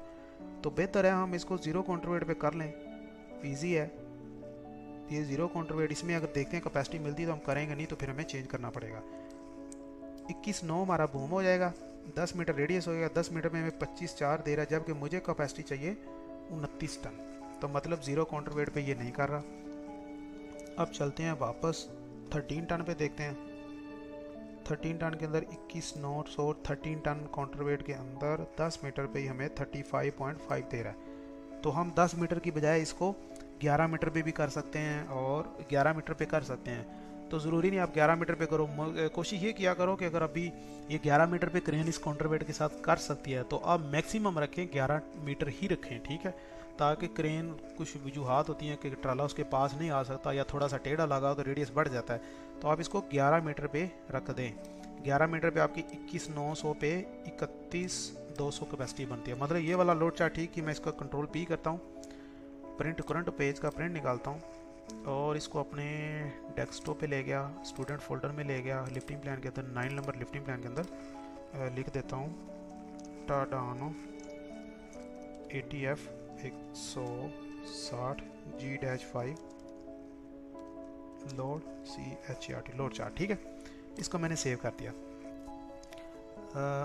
तो बेहतर है हम इसको ज़ीरो काउंटरवेट पे कर लें, इजी है ये ज़ीरो काउंटरवेट। इसमें अगर देखते हैं कैपेसिटी मिलती तो हम करेंगे, नहीं तो फिर हमें चेंज करना पड़ेगा। 21.9 हमारा बूम हो जाएगा, 10 मीटर रेडियस हो गया। 10 मीटर में हमें 25.4 दे रहा है, जबकि मुझे कैपेसिटी चाहिए 29 टन, तो मतलब ज़ीरो काउंटरवेट पे ये नहीं कर रहा। अब चलते हैं वापस 13 टन पे देखते हैं। 13 टन के अंदर 21.9 13 टन काउंटरवेट के अंदर 10 मीटर पे ही हमें 35.5 दे रहा है। तो हम 10 मीटर की बजाय इसको 11 मीटर पे भी कर सकते हैं और 11 मीटर पे कर सकते हैं। तो ज़रूरी नहीं आप 11 मीटर पे करो, कोशिश ये किया करो कि अगर अभी ये 11 मीटर पे क्रेन इस काउंटरवेट के साथ कर सकती है तो आप मैक्सिमम रखें 11 मीटर ही रखें, ठीक है, ताकि क्रेन कुछ वजूहात होती हैं कि ट्राला उसके पास नहीं आ सकता या थोड़ा सा टेढ़ा लगा हो तो रेडियस बढ़ जाता है, तो आप इसको 11 मीटर पे रख दें। 11 मीटर पे आपकी 21,900 पे 31,200 कैपेसिटी बनती है। मतलब ये वाला लोड चार्ट ठीक कि मैं इसका कंट्रोल पी करता हूँ, प्रिंट करंट पेज का प्रिंट निकालता हूँ और इसको अपने डेस्कटॉप पे ले गया, स्टूडेंट फोल्डर में ले गया, लिफ्टिंग प्लान के अंदर 9 नंबर लिफ्टिंग प्लान के अंदर लिख देता हूँ टाडानो ATF 160 G-5 load CHART load chart. ठीक है, इसको मैंने सेव कर दिया।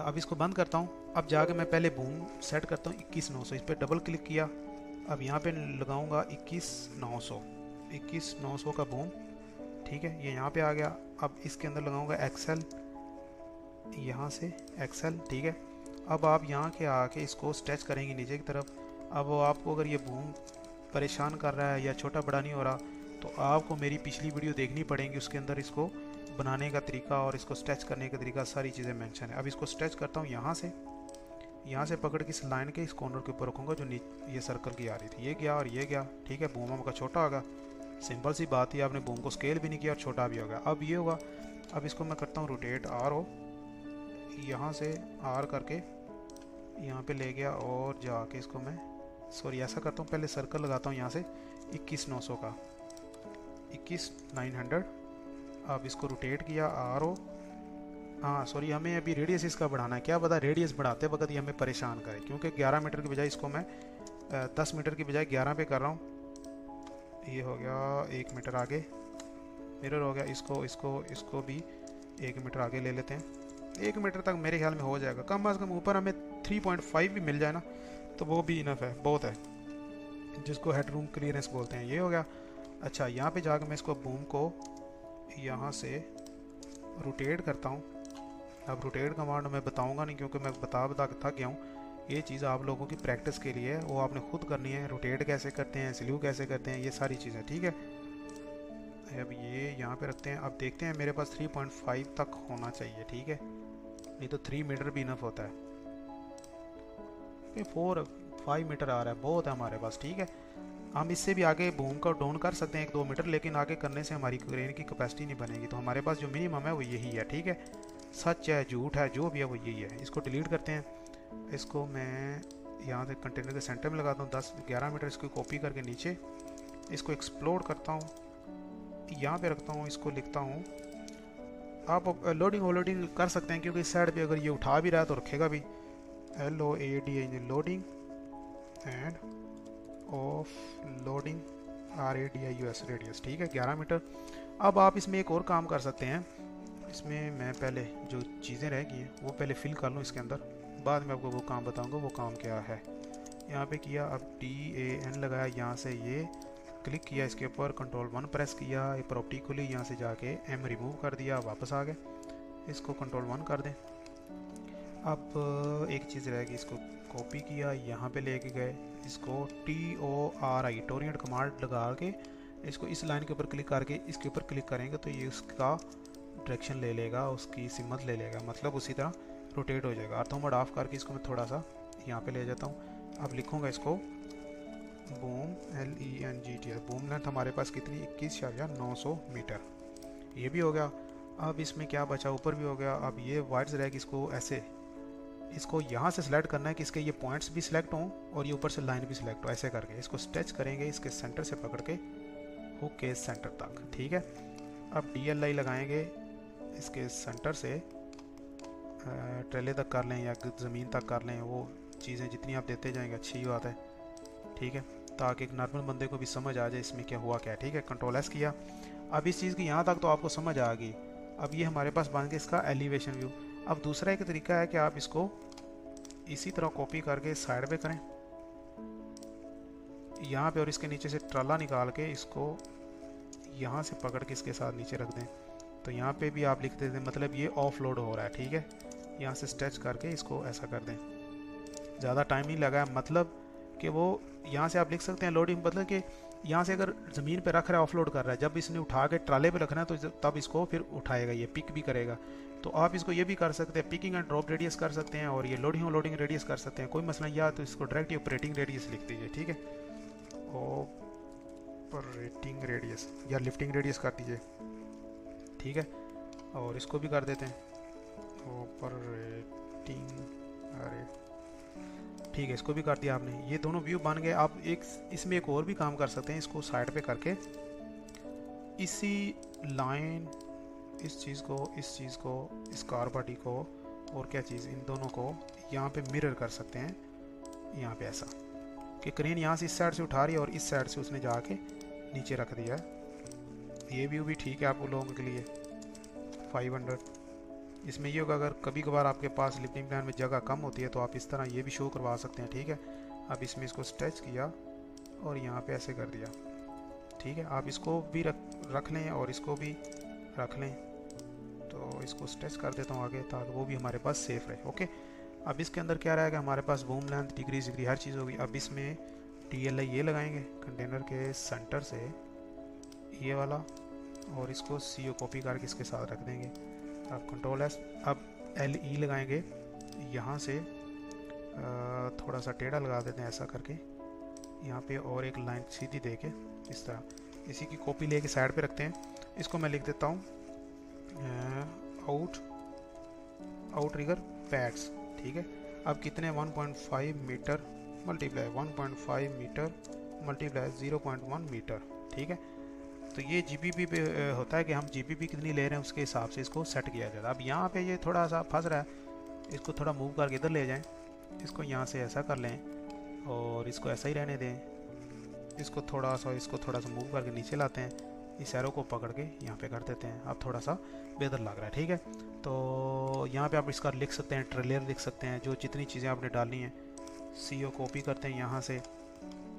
अब इसको बंद करता हूँ। अब जाके मैं पहले बूम सेट करता हूँ 21,900, इस पर डबल क्लिक किया। अब यहाँ पे लगाऊंगा 21,900 का बूम। ठीक है, ये यहाँ पे आ गया। अब इसके अंदर लगाऊंगा एक्सेल, यहाँ से एक्सेल। ठीक है, अब आप यहाँ के आके इसको स्ट्रेच करेंगे नीचे की तरफ। अब आपको अगर ये बूम परेशान कर रहा है या छोटा बड़ा नहीं हो रहा तो आपको मेरी पिछली वीडियो देखनी पड़ेगी, उसके अंदर इसको बनाने का तरीका और इसको स्ट्रेच करने का तरीका सारी चीज़ें मेंशन है। अब इसको स्ट्रेच करता हूँ यहाँ से पकड़ के इस लाइन के इस कॉर्नर के ऊपर रखूँगा जो ये सर्कल की आ रही थी। ये गया और ये गया। ठीक है, बूम आपका छोटा होगा, सिंपल सी बात ही, आपने बूम को स्केल भी नहीं किया और छोटा भी होगा। अब ये होगा। अब इसको मैं करता हूँ रोटेट RO, यहाँ से R करके यहाँ पे ले गया और जाके इसको मैं ऐसा करता हूँ, पहले सर्कल लगाता हूँ यहाँ से 21,900 का 21,900। अब इसको रोटेट किया RO, हमें अभी रेडियस इसका बढ़ाना है। क्या पता रेडियस बढ़ाते वक्त ये हमें परेशान करे, क्योंकि 11 मीटर की बजाय इसको मैं 10 मीटर की बजाय 11 पे कर रहा हूँ। ये हो गया 1 मीटर आगे, मिरर हो गया। इसको भी 1 मीटर आगे ले लेते हैं। 1 मीटर तक मेरे ख्याल में हो जाएगा, कम अज़ कम ऊपर हमें 3.5 भी मिल जाए ना तो वो भी इनफ है, बहुत है, जिसको हेडरूम क्लियरेंस बोलते हैं। ये हो गया। अच्छा, यहाँ पे जाकर मैं इसको बूम को यहाँ से रोटेट करता हूँ। अब रोटेट कमांड मैं बताऊँगा नहीं क्योंकि मैं बता के थक गया हूँ। ये चीज़ आप लोगों की प्रैक्टिस के लिए है, वो आपने खुद करनी है। रोटेट कैसे करते हैं, स्ल्यू कैसे करते हैं, ये सारी चीज़ें। ठीक है, अब ये यहाँ पे रखते हैं। अब देखते हैं, मेरे पास 3.5 तक होना चाहिए। ठीक है, नहीं तो 3 मीटर भी इनफ होता है। 5 मीटर आ रहा है, बहुत है हमारे पास। ठीक है, हम इससे भी आगे बूम का डाउन कर सकते हैं 1-2 मीटर, लेकिन आगे करने से हमारी क्रेन की कैपेसिटी नहीं बनेगी। तो हमारे पास जो मिनिमम है वो यही है। ठीक है, सच है झूठ है जो भी है वो यही है। इसको डिलीट करते हैं। इसको मैं यहाँ से कंटेनर के सेंटर में लगाता हूँ 10-11 मीटर। इसको कॉपी करके नीचे इसको एक्सप्लोर करता हूँ, यहाँ पे रखता हूँ। इसको लिखता हूँ, आप लोडिंग कर सकते हैं क्योंकि इस साइड पे अगर ये उठा भी रहा है तो रखेगा भी। LOAD loading end of loading RADIUS radius. ठीक है, 11 मीटर। अब आप इसमें एक और काम कर सकते हैं। इसमें मैं पहले जो चीज़ें रह गई हैं वो पहले फिल कर लूँ इसके अंदर, बाद में आपको वो काम बताऊँगा वो काम क्या है। यहाँ पे किया, अब DAN लगाया, यहाँ से ये क्लिक किया, इसके ऊपर Ctrl+1 प्रेस किया, ये प्रॉपर्टी खुली, यहाँ से जाके M रिमूव कर दिया, वापस आ गए। इसको Ctrl+1 कर दें। अब एक चीज़ रहेगी, इसको कॉपी किया, यहाँ पे लेके गए, इसको TORI टोरिएंट कमांड लगा के इसको इस लाइन के ऊपर क्लिक करके इसके ऊपर क्लिक करेंगे तो ये उसका डायरेक्शन ले लेगा, उसकी सिमत ले लेगा, मतलब उसी तरह रोटेट हो जाएगा। ऑर्थो मोड ऑफ करके इसको मैं थोड़ा सा यहाँ पे ले जाता हूँ। अब लिखूँगा इसको बूम LENGT। बूम लेंथ हमारे पास कितनी 21,900 मीटर, ये भी हो गया। अब इसमें क्या बचा, ऊपर भी हो गया। अब ये वाइड्स रहेगी, इसको ऐसे इसको यहाँ से सिलेक्ट करना है कि इसके ये पॉइंट्स भी सिलेक्ट हों और ये ऊपर से लाइन भी सिलेक्ट हो। ऐसे करके इसको स्ट्रेच करेंगे इसके सेंटर से पकड़ के हुक के सेंटर तक। ठीक है, अब DLI लगाएंगे इसके सेंटर से ट्रेले तक कर लें या ज़मीन तक कर लें, वो चीज़ें जितनी आप देते जाएंगे अच्छी बात है। ठीक है, ताकि एक नॉर्मल बंदे को भी समझ आ जाए इसमें क्या हुआ क्या है। ठीक है, Ctrl+S किया। अब इस चीज़ की यहाँ तक तो आपको समझ आ गई। अब ये हमारे पास बन गया इसका एलिवेशन व्यू। अब दूसरा एक तरीका है कि आप इसको इसी तरह कॉपी करके साइड पे करें यहाँ पे, और इसके नीचे से ट्राला निकाल के इसको यहाँ से पकड़ के इसके साथ नीचे रख दें। तो यहाँ पे भी आप लिख देते हैं, मतलब ये ऑफ लोड हो रहा है। ठीक है, यहाँ से स्ट्रेच करके इसको ऐसा कर दें, ज़्यादा टाइम नहीं लगा है। मतलब कि वो यहाँ से आप लिख सकते हैं लोडिंग, मतलब कि यहाँ से अगर ज़मीन पे रख रहा है ऑफलोड कर रहा है, जब इसने उठा के ट्राले पे रखना है तो तब इसको फिर उठाएगा, ये पिक भी करेगा। तो आप इसको ये भी कर सकते हैं, पिकिंग एंड ड्रॉप रेडियस कर सकते हैं और ये लोडिंग रेडियस कर सकते हैं, कोई मसला। या तो इसको डायरेक्ट ऑपरेटिंग रेडियस लिख दीजिए। ठीक है, ऑपरेटिंग रेडियस या लिफ्टिंग रेडियस कर दीजिए, ठीक है। और इसको भी कर देते हैं ऑपरेटिंग, अरे ठीक है, इसको भी कर दिया आपने। ये दोनों व्यू बन गए। आप एक इसमें एक और भी काम कर सकते हैं, इसको साइड पे करके इसी लाइन, इस चीज़ को, इस चीज़ को, इस कार बॉडी को और क्या चीज़, इन दोनों को यहाँ पे मिरर कर सकते हैं। यहाँ पे ऐसा कि क्रेन यहाँ से इस साइड से उठा रही है और इस साइड से उसने जाके नीचे रख दिया है। ये व्यू भी ठीक है आप लोगों के लिए 500। इसमें ये होगा अगर कभी कभार आपके पास लिफ्टिंग प्लान में जगह कम होती है तो आप इस तरह ये भी शो करवा सकते हैं, ठीक है। अब इसमें इसको स्ट्रेच किया और यहाँ पे ऐसे कर दिया, ठीक है। आप इसको भी रख लें और इसको भी रख लें। तो इसको स्ट्रेच कर देता हूँ आगे ताकि वो भी हमारे पास सेफ रहे, ओके। अब इसके अंदर क्या रहेगा, हमारे पास बूम लेंथ, डिग्री हर चीज़ होगी। अब इसमें DLI ये लगाएंगे कंटेनर के सेंटर से ये वाला, और इसको CO कॉपी करके इसके साथ रख देंगे। अब Ctrl+S, अब LE लगाएंगे यहाँ से, थोड़ा सा टेढ़ा लगा देते हैं ऐसा करके यहाँ पे, और एक लाइन सीधी दे के इस तरह इसी की कॉपी लेके साइड पे रखते हैं। इसको मैं लिख देता हूँ आउट रिगर पैड्स, ठीक है। अब कितने 1.5 metre multiply 1.5 metre multiply 0.1 metre, ठीक है। तो ये GBP पे होता है कि हम GBP कितनी ले रहे हैं उसके हिसाब से इसको सेट किया जाता है। अब यहाँ पे ये थोड़ा सा फंस रहा है, इसको थोड़ा मूव करके इधर ले जाएं, इसको यहाँ से ऐसा कर लें और इसको ऐसा ही रहने दें। इसको थोड़ा सा मूव करके नीचे लाते हैं, इस एरो को पकड़ के यहाँ पे कर देते हैं। अब थोड़ा सा बेहतर लग रहा है, ठीक है। तो यहाँ पे आप इसका लिख सकते हैं, ट्रेलर लिख सकते हैं, जो जितनी चीज़ें आपने डालनी हैं। CO कॉपी करते हैं यहाँ से,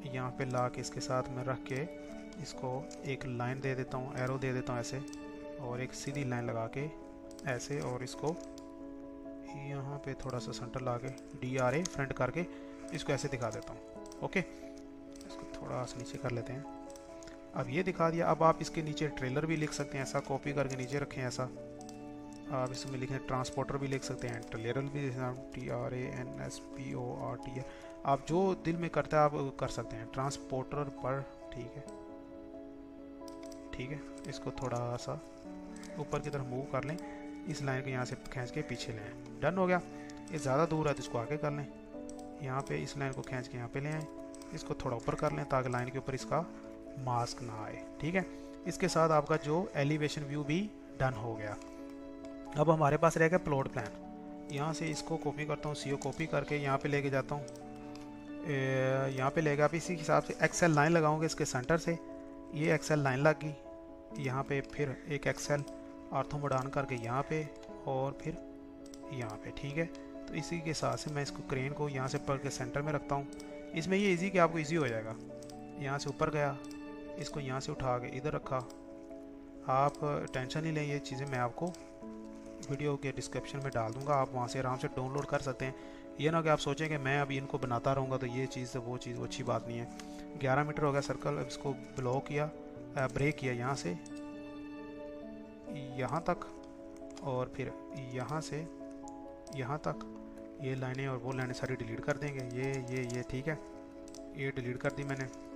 यहाँ पे ला के इसके साथ में रख के इसको एक लाइन दे देता हूँ, एरो दे देता हूँ ऐसे, और एक सीधी लाइन लगा के ऐसे, और इसको यहाँ पे थोड़ा सा सेंटर ला के DRA फ्रंट करके इसको ऐसे दिखा देता हूँ, ओके। इसको थोड़ा सा नीचे कर लेते हैं। अब ये दिखा दिया। अब आप इसके नीचे ट्रेलर भी लिख सकते हैं, ऐसा कॉपी करके नीचे रखें ऐसा। आप इसमें लिखें ट्रांसपोर्टर भी लिख सकते हैं, ट्रेलर भी TRANSPORT, आप जो दिल में करता है आप कर सकते हैं, ट्रांसपोर्टर पर, ठीक है, ठीक है। इसको थोड़ा सा ऊपर की तरफ मूव कर लें, इस लाइन को यहाँ से खींच के पीछे लें, डन हो गया। ये ज़्यादा दूर है तो इसको आगे कर लें, यहाँ पे इस लाइन को खींच के यहाँ पे ले आएँ, इसको थोड़ा ऊपर कर लें ताकि लाइन के ऊपर इसका मास्क ना आए, ठीक है। इसके साथ आपका जो एलिवेशन व्यू भी डन हो गया। अब हमारे पास रह गया प्लॉट प्लान। यहाँ से इसको कॉपी करता हूँ, CO कॉपी करके यहाँ पे लेके जाता हूँ, यहाँ पे लेगा। आप इसी हिसाब से एक्सेल लाइन लगाओगे इसके सेंटर से, ये एक्सेल लाइन लग गई यहाँ पे, फिर एक एक्सेल ऑर्थोमोडान करके यहाँ पे, और फिर यहाँ पे, ठीक है। तो इसी के साथ से मैं इसको क्रेन को यहाँ से पकड़ के सेंटर में रखता हूँ। इसमें ये इजी कि आपको इजी हो जाएगा। यहाँ से ऊपर गया, इसको यहाँ से उठा के इधर रखा। आप टेंशन नहीं लें, ये चीज़ें मैं आपको वीडियो के डिस्क्रिप्शन में डाल दूँगा, आप वहाँ से आराम से डाउनलोड कर सकते हैं। ये ना कि आप सोचें कि मैं अभी इनको बनाता रहूँगा तो ये चीज़ वो चीज़, वो अच्छी बात नहीं है। 11 मीटर हो गया सर्कल। अब इसको ब्लॉक किया, ब्रेक किया यहाँ से यहाँ तक, और फिर यहाँ से यहाँ तक। ये लाइनें और वो लाइनें सारी डिलीट कर देंगे, ये ठीक है, ये डिलीट कर दी मैंने।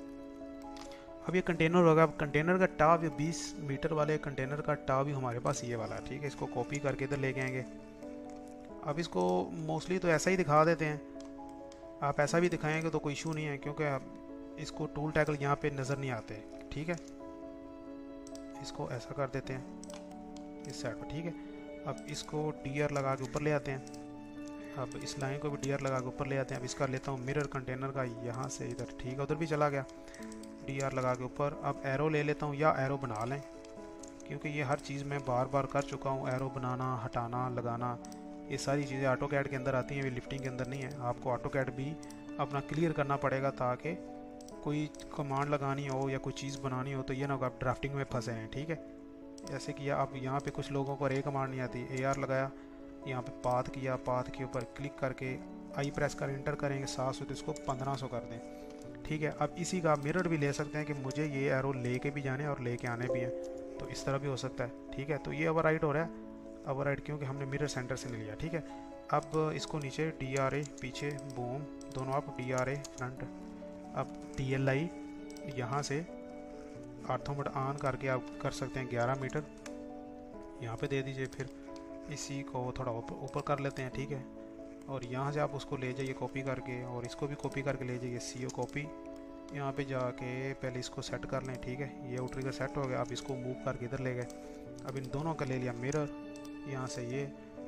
अब ये कंटेनर होगा। अब कंटेनर का टॉप, ये 20 मीटर वाले कंटेनर का टॉप भी हमारे पास ये वाला है, ठीक है। इसको कॉपी करके इधर लेके आएंगे। अब इसको मोस्टली तो ऐसा ही दिखा देते हैं, आप ऐसा भी दिखाएंगे तो कोई इशू नहीं है, क्योंकि इसको टूल टैकल यहाँ पे नज़र नहीं आते, ठीक है। इसको ऐसा कर देते हैं इस साइड पर, ठीक है। अब इसको DR लगा के ऊपर ले आते हैं। अब इस लाइन को भी DR लगा के ऊपर ले आते हैं। अब इसका लेता हूँ मिरर कंटेनर का यहाँ से इधर, ठीक है, उधर भी चला गया, DR लगा के ऊपर। अब एरो ले लेता हूँ, या एरो बना लें, क्योंकि ये हर चीज़ मैं बार बार कर चुका हूँ। एरो बनाना, हटाना, लगाना, ये सारी चीज़ें AutoCAD के अंदर आती हैं, ये लिफ्टिंग के अंदर नहीं है। आपको AutoCAD भी अपना क्लियर करना पड़ेगा ताकि कोई कमांड लगानी हो या कोई चीज़ बनानी हो तो ये ना आप ड्राफ्टिंग में फंसे हैं, ठीक है। ऐसे किया। अब यहाँ पे कुछ लोगों को A कमांड नहीं आती, AR लगाया, यहाँ पे पाथ किया, पाथ के ऊपर क्लिक करके आई प्रेस कर इंटर करेंगे 700 तो इसको 1500 कर दें, ठीक है। अब इसी का मिरर भी ले सकते हैं कि मुझे ये एरो लेके भी जाने और लेके आने भी हैं, तो इस तरह भी हो सकता है, ठीक है। तो ये ओवरराइड हो रहा है, ओवरराइड क्योंकि हमने मिरर सेंटर से ले लिया, ठीक है। अब इसको नीचे DRA पीछे, बूम दोनों, आप DRA फ्रंट, अब DLI यहाँ से आर्थो मोड ऑन करके आप कर सकते हैं 11 मीटर, यहाँ पे दे दीजिए। फिर इसी को थोड़ा ऊपर कर लेते हैं, ठीक है। और यहाँ से आप उसको ले जाइए कॉपी करके, और इसको भी कॉपी करके ले जाइए, CO कॉपी। यहाँ पे जाके पहले इसको सेट कर लें, ठीक है। ये आउटरिगर सेट हो गया। अब इसको मूव करके इधर ले गए। अब इन दोनों का ले लिया मिरर, यहाँ से ये।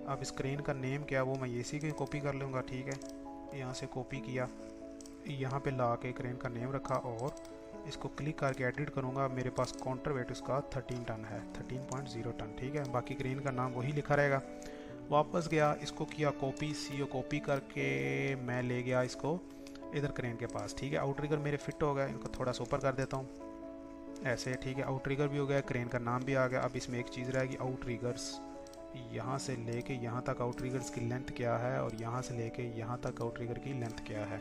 अब स्क्रीन का नेम क्या है वो मैं इसी की कॉपी कर लूँगा, ठीक है। यहाँ से कॉपी किया, यहाँ पे ला के क्रेन का नेम रखा और इसको क्लिक करके एडिट करूँगा। मेरे पास काउंटर वेट उसका 13 टन है, 13.0 टन, ठीक है। बाकी क्रेन का नाम वही लिखा रहेगा। वापस गया, इसको किया कॉपी, CO कॉपी करके मैं ले गया इसको इधर क्रेन के पास, ठीक है। आउटरिगर मेरे फिट हो गया, इनको थोड़ा सा ऊपर कर देता हूँ ऐसे, ठीक है। आउटरिगर भी हो गया, क्रेन का नाम भी आ गया। अब इसमें एक चीज़ रहेगी, आउटरिगर्स। यहाँ से लेके यहाँ तक आउटरिगर्स की लेंथ क्या है, और यहाँ से लेके यहाँ तक आउटरिगर की लेंथ क्या है।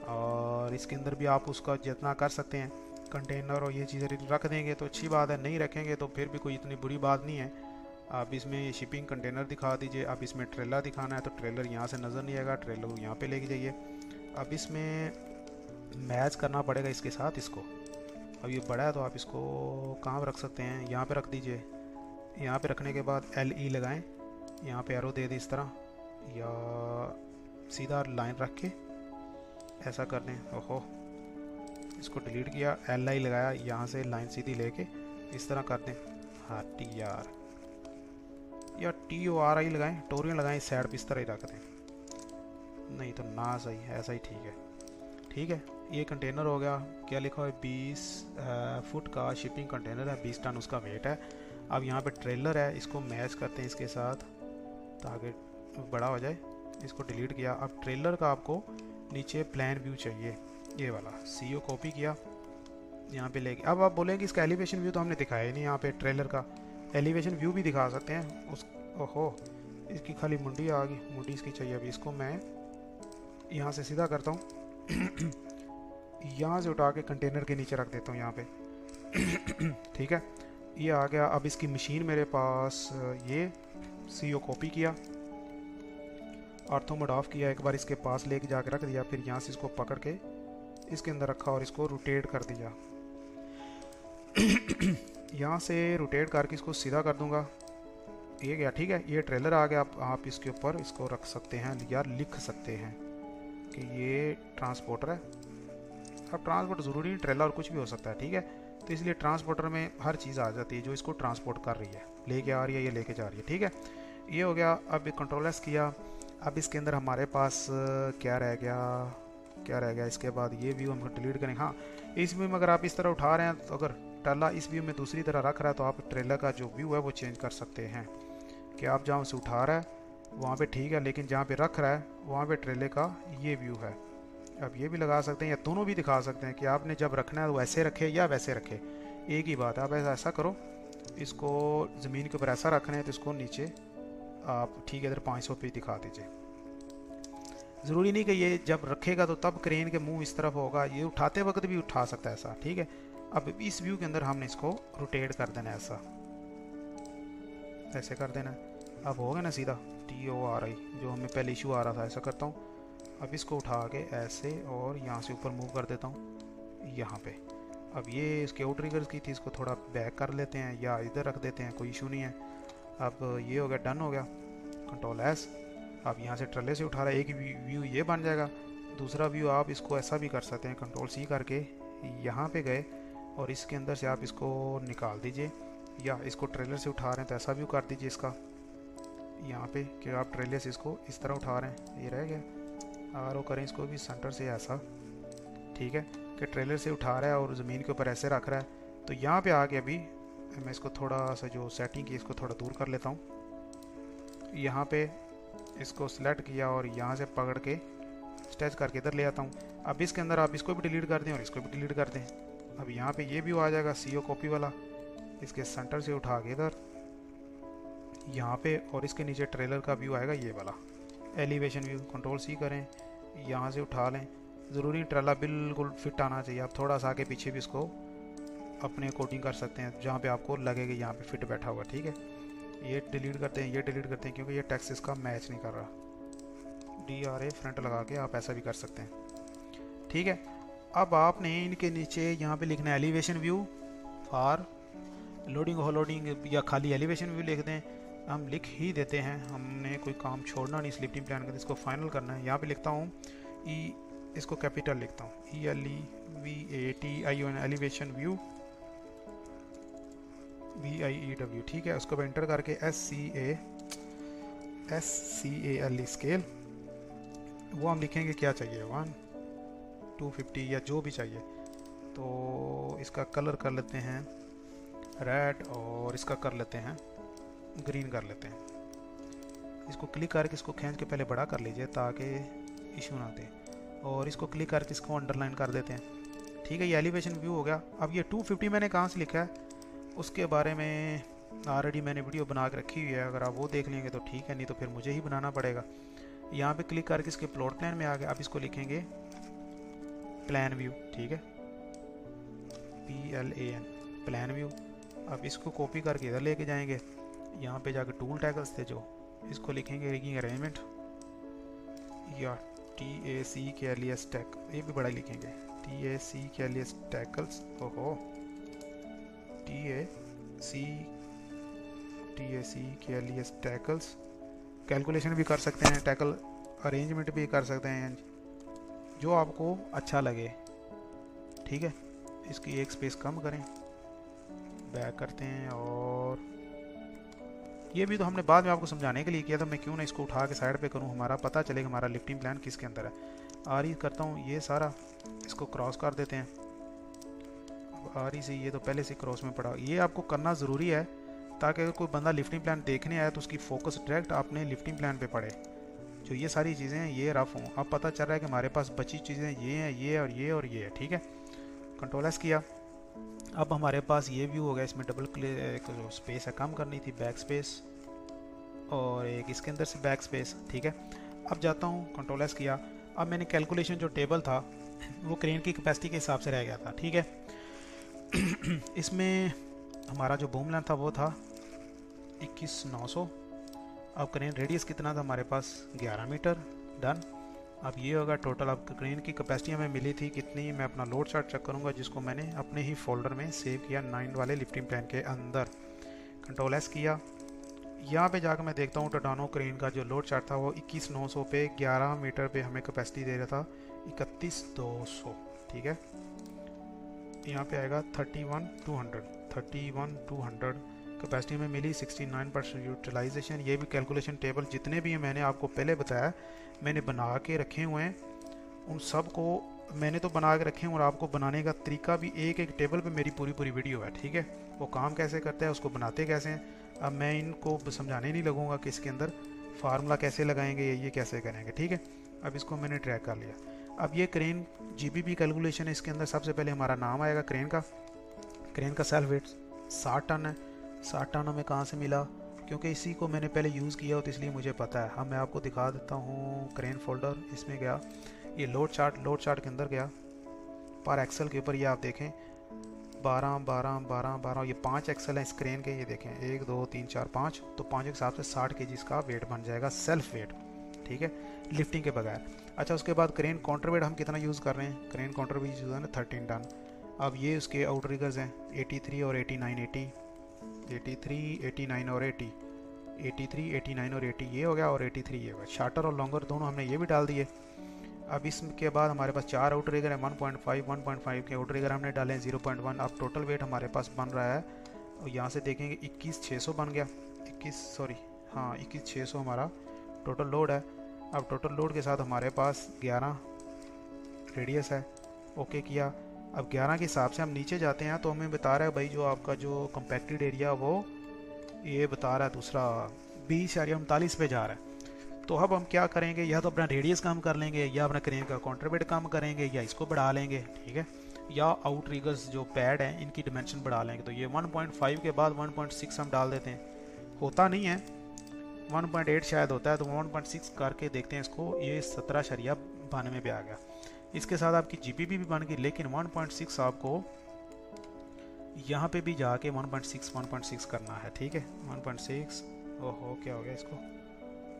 और इसके अंदर भी आप उसका जितना कर सकते हैं कंटेनर और ये चीज़ें रख देंगे तो अच्छी बात है, नहीं रखेंगे तो फिर भी कोई इतनी बुरी बात नहीं है। आप इसमें शिपिंग कंटेनर दिखा दीजिए। अब इसमें ट्रेलर दिखाना है तो ट्रेलर यहाँ से नज़र नहीं आएगा, ट्रेलर यहाँ पे लेके जाइए। अब इसमें मैच करना पड़ेगा इसके साथ इसको। अब ये बड़ा है तो आप इसको कहाँ रख सकते हैं, यहाँ पे रख दीजिए। यहाँ पे रखने के बाद LE लगाएं, यहाँ पे एरो दे दें इस तरह, या सीधा लाइन रख के ऐसा कर दें। ओहो, इसको डिलीट किया, LI लगाया, यहाँ से लाइन सीधी लेके इस तरह कर दें। हाँ TR या TORI लगाएं, टोरियन लगाएं, साइड पे इस तरह ही रख दें। नहीं तो ना सही, ऐसा ही ठीक है, ठीक है। ये कंटेनर हो गया, क्या लिखा है, 20 फुट का शिपिंग कंटेनर है, 20 टन उसका वेट है। अब यहाँ पे ट्रेलर है, इसको मैच करते हैं इसके साथ ताकि बड़ा हो जाए। इसको डिलीट किया। अब ट्रेलर का आपको नीचे प्लान व्यू चाहिए, ये वाला। CO कॉपी किया, यहाँ पे लेके। अब आप बोलेंगे इसका एलिवेशन व्यू तो हमने दिखाया ही नहीं। यहाँ पे ट्रेलर का एलिवेशन व्यू भी दिखा सकते हैं उस। ओहो, इसकी खाली मुंडी आ गई, मुंडी इसकी चाहिए। अभी इसको मैं यहाँ से सीधा करता हूँ यहाँ से उठा के कंटेनर के नीचे रख देता हूँ यहाँ पे ठीक है, ये आ गया। अब इसकी मशीन मेरे पास, ये CO कॉपी किया, ऑर्थो मोड ऑफ किया, एक बार इसके पास लेके जाके रख दिया। फिर यहाँ से इसको पकड़ के इसके अंदर रखा और इसको रोटेट कर दिया यहाँ से रोटेट करके इसको सीधा कर दूंगा, ये गया, ठीक है। ये ट्रेलर आ गया। आप इसके ऊपर इसको रख सकते हैं या लिख सकते हैं कि ये ट्रांसपोर्टर है। अब ट्रांसपोर्टर ज़रूरी नहीं, ट्रेलर और कुछ भी हो सकता है, ठीक है। तो इसलिए ट्रांसपोर्टर में हर चीज़ आ जाती है जो इसको ट्रांसपोर्ट कर रही है, लेके आ रही है, ये लेके जा रही है, ठीक है। ये हो गया। अब कंट्रोल एस किया। अब इसके अंदर हमारे पास क्या रह गया, इसके बाद ये व्यू हम डिलीट करेंगे। हाँ, इस व्यू में अगर आप इस तरह उठा रहे हैं तो अगर टल्ला इस व्यू में दूसरी तरह रख रहा है तो आप ट्रेलर का जो व्यू है वो चेंज कर सकते हैं कि आप जहाँ से उठा रहा है वहाँ पे ठीक है, लेकिन जहाँ पे रख रहा है वहाँ पे ट्रेलर का ये व्यू है। अब ये भी लगा सकते हैं या दोनों भी दिखा सकते हैं कि आपने जब रखना है तो वैसे रखे या वैसे रखे, एक ही बात है। आप ऐसा करो, इसको ज़मीन के ऊपर ऐसा रखना है तो इसको नीचे आप, ठीक है, इधर 500 पे दिखा दीजिए। ज़रूरी नहीं कि ये जब रखेगा तो तब क्रेन के मुंह इस तरफ होगा, ये उठाते वक्त भी उठा सकता है ऐसा, ठीक है। अब इस व्यू के अंदर हमने इसको रोटेट कर देना है, ऐसे कर देना है। अब हो गया ना सीधा TORI, जो हमें पहले इशू आ रहा था। ऐसा करता हूँ, अब इसको उठा के ऐसे और यहाँ से ऊपर मूव कर देता हूँ यहाँ पे। अब ये इसके आउटरिगर्स की थी, इसको थोड़ा बैक कर लेते हैं या इधर रख देते हैं, कोई इशू नहीं है। अब ये हो गया, डन हो गया, कंट्रोल S। अब यहाँ से ट्रेलर से उठा रहा है, एक व्यू ये बन जाएगा। दूसरा व्यू आप इसको ऐसा भी कर सकते हैं, कंट्रोल C करके यहाँ पे गए और इसके अंदर से आप इसको निकाल दीजिए, या इसको ट्रेलर से उठा रहे हैं तो ऐसा व्यू कर दीजिए इसका यहाँ पे कि आप ट्रेलर से इसको इस तरह उठा रहे हैं। ये रह गया, RO करें इसको भी सेंटर से ऐसा, ठीक है, कि ट्रेलर से उठा रहा है और ज़मीन के ऊपर ऐसे रख रहा है। तो यहाँ पे आके अभी मैं इसको थोड़ा सा जो सेटिंग की इसको थोड़ा दूर कर लेता हूँ। यहाँ पे इसको सिलेक्ट किया और यहाँ से पकड़ के स्ट्रेच करके इधर ले आता हूँ। अब इसके अंदर आप इसको भी डिलीट कर दें और इसको भी डिलीट कर दें। अब यहाँ पे ये व्यू आ जाएगा CO कॉपी वाला, इसके सेंटर से उठा के इधर यहाँ पे, और इसके नीचे ट्रेलर का व्यू आएगा ये वाला एलिवेशन व्यू। कंट्रोल C करें, यहाँ से उठा लें। ज़रूरी ट्रेलर बिल्कुल फिट आना चाहिए, आप थोड़ा सा आगे पीछे भी इसको अपने अकॉर्डिंग कर सकते हैं, जहाँ पे आपको लगेगा यहाँ पे फिट बैठा हुआ, ठीक है। ये डिलीट करते हैं, ये डिलीट करते हैं क्योंकि ये टेक्स्ट इसका मैच नहीं कर रहा। DRA फ्रंट लगा के आप ऐसा भी कर सकते हैं, ठीक है। अब आपने इनके नीचे यहाँ पे लिखना है एलिवेशन व्यू फॉर लोडिंग हो लोडिंग, या खाली एलिवेशन व्यू लिख दें, हम लिख ही देते हैं, हमने कोई काम छोड़ना नहीं इस लिफ्टिंग प्लान का, इसको फाइनल करना है। यहाँ पे लिखता हूँ ई, इसको कैपिटल लिखता हूँ ELEVATION एलिवेशन व्यू VIEW, ठीक है। उसको एंटर करके SCALE स्केल, वो हम लिखेंगे क्या चाहिए 1 250 या जो भी चाहिए। तो इसका कलर कर लेते हैं रेड और इसका कर लेते हैं ग्रीन कर लेते हैं। इसको क्लिक करके इसको खींच के पहले बड़ा कर लीजिए ताकि इशू ना दे, और इसको क्लिक करके इसको अंडरलाइन कर देते हैं, ठीक है। ये एलिवेशन व्यू हो गया। अब ये 250 मैंने कहाँ से लिखा है उसके बारे में ऑलरेडी मैंने वीडियो बना के रखी हुई है, अगर आप वो देख लेंगे तो ठीक है, नहीं तो फिर मुझे ही बनाना पड़ेगा। यहाँ पे क्लिक करके इसके प्लॉट प्लान में आ गए। अब इसको लिखेंगे प्लान व्यू, ठीक है, PLAN प्लान व्यू। अब इसको कॉपी करके इधर लेके जाएंगे, यहाँ पे जाकर टूल टैगल्स थे जो, इसको लिखेंगे रिगिंग अरेंजमेंट या TACKLES टैक, ये भी बड़ा लिखेंगे TACKLES टैकल्स, ओहो TACKLES टैकल्स। कैलकुलेशन भी कर सकते हैं, टैकल अरेंजमेंट भी कर सकते हैं, जो आपको अच्छा लगे, ठीक है। इसकी एक स्पेस कम करें, बैक करते हैं, और ये भी तो हमने बाद में आपको समझाने के लिए किया था, मैं क्यों ना इसको उठा के साइड पे करूं, हमारा पता चलेगा हमारा लिफ्टिंग प्लान किसके अंदर है। आरी करता हूं ये सारा, इसको क्रॉस कर देते हैं। आरी से ये तो पहले से क्रॉस में पड़ा, ये आपको करना ज़रूरी है ताकि अगर कोई बंदा लिफ्टिंग प्लान देखने आया तो उसकी फोकस डायरेक्ट आपने लिफ्टिंग प्लान पे पड़े। जो ये सारी चीज़ें हैं ये रफ हों, अब पता चल रहा है कि हमारे पास बची चीज़ें ये हैं, ये और ये और ये है, ठीक है। कंट्रोल एस किया, अब हमारे पास ये व्यू हो गया। इसमें डबल क्लिक जो स्पेस है कम करनी थी, बैक स्पेस, और एक इसके अंदर से बैक स्पेस, ठीक है। अब जाता हूँ, कंट्रोल एस किया। अब मैंने कैलकुलेशन जो टेबल था वो क्रेन की कैपेसिटी के हिसाब से रह गया था, ठीक है। इसमें हमारा जो बूम लेंथ था वो था 21,900। अब क्रेन रेडियस कितना था हमारे पास 11 मीटर, डन। अब ये होगा टोटल। अब क्रेन की कैपेसिटी हमें मिली थी कितनी, मैं अपना लोड चार्ट चेक करूँगा जिसको मैंने अपने ही फोल्डर में सेव किया 9 वाले लिफ्टिंग प्लान के अंदर। कंट्रोल एस किया, यहाँ पे जाकर मैं देखता हूँ टाटानो क्रेन का जो लोड चार्ट था वो 21,900 पे 11 मीटर पे हमें कैपेसिटी दे रहा था 31,200, ठीक है। यहाँ पे आएगा 31,200 कैपेसिटी में मिली, 69% यूटिलाइजेशन। ये भी कैलकुलेशन टेबल जितने भी हैं मैंने आपको पहले बताया, मैंने बना के रखे हुए हैं, उन सब को मैंने तो बना के रखे हैं, और आपको बनाने का तरीका भी एक एक टेबल पे मेरी पूरी वीडियो है, ठीक है। वो काम कैसे करते हैं, उसको बनाते कैसे हैं, अब मैं इनको समझाने नहीं लगूंगा कि इसके अंदर फार्मूला कैसे लगाएंगे, ये कैसे करेंगे, ठीक है। अब इसको मैंने ट्रैक कर लिया। अब ये क्रेन GBP कैलकुलेशन है, इसके अंदर सबसे पहले हमारा नाम आएगा क्रेन का सेल्फ वेट 60 टन है। 60 टन हमें कहाँ से मिला, क्योंकि इसी को मैंने पहले यूज़ किया हो तो इसलिए मुझे पता है। अब मैं आपको दिखा देता हूँ क्रेन फोल्डर, इसमें गया, ये लोड चार्ट के अंदर गया, पर एक्सेल के ऊपर ये आप देखें 12 12 12 12, ये 5 एक्सेल है इस क्रेन के, ये देखें 1 2 3 4 5, तो 5 के हिसाब से 60 kg का वेट बन जाएगा, सेल्फ वेट, ठीक है, लिफ्टिंग के बगैर। अच्छा, उसके बाद क्रेन काउंटर वेट हम कितना यूज़ कर रहे हैं, क्रेन काउंटर वेट यूज़ है ना 13 टन। अब ये उसके आउट रिगर्स हैं 83 और 89, 83 89 और 80, 83 89 और 80 ये हो गया, और 83 ये हो गया। शार्टर और लॉन्गर दोनों हमने ये भी डाल दिए। अब इसके बाद हमारे पास 4 आउट रिगर है, 1.5 के आउट रिगर हमने डाले हैं 0.1। अब टोटल वेट हमारे पास बन रहा है, और यहाँ से देखेंगे 21,600 बन गया, 21,600 हमारा टोटल लोड है। अब टोटल लोड के साथ हमारे पास 11 रेडियस है, ओके किया। अब 11 के हिसाब से हम नीचे जाते हैं तो हमें बता रहा है भाई जो आपका जो कंपैक्टेड एरिया वो ये बता रहा है दूसरा 20.39 पे जा रहा है। तो अब हम क्या करेंगे, या तो अपना रेडियस कम कर लेंगे, या अपना क्रेन का काउंटरवेट कम करेंगे, या इसको बढ़ा लेंगे, ठीक है, या आउट रिगर्स जो पैड हैं इनकी डिमेंशन बढ़ा लेंगे। तो ये 1.5 के बाद 1.6 हम डाल देते हैं, होता नहीं है 1.8 शायद होता है, तो 1.6 करके देखते हैं इसको, ये 17.92 पे आ गया। इसके साथ आपकी GBP भी बन गई, लेकिन 1.6 आपको यहाँ पे भी जाके 1.6 करना है, ठीक है। 1.6, ओहो क्या हो गया इसको,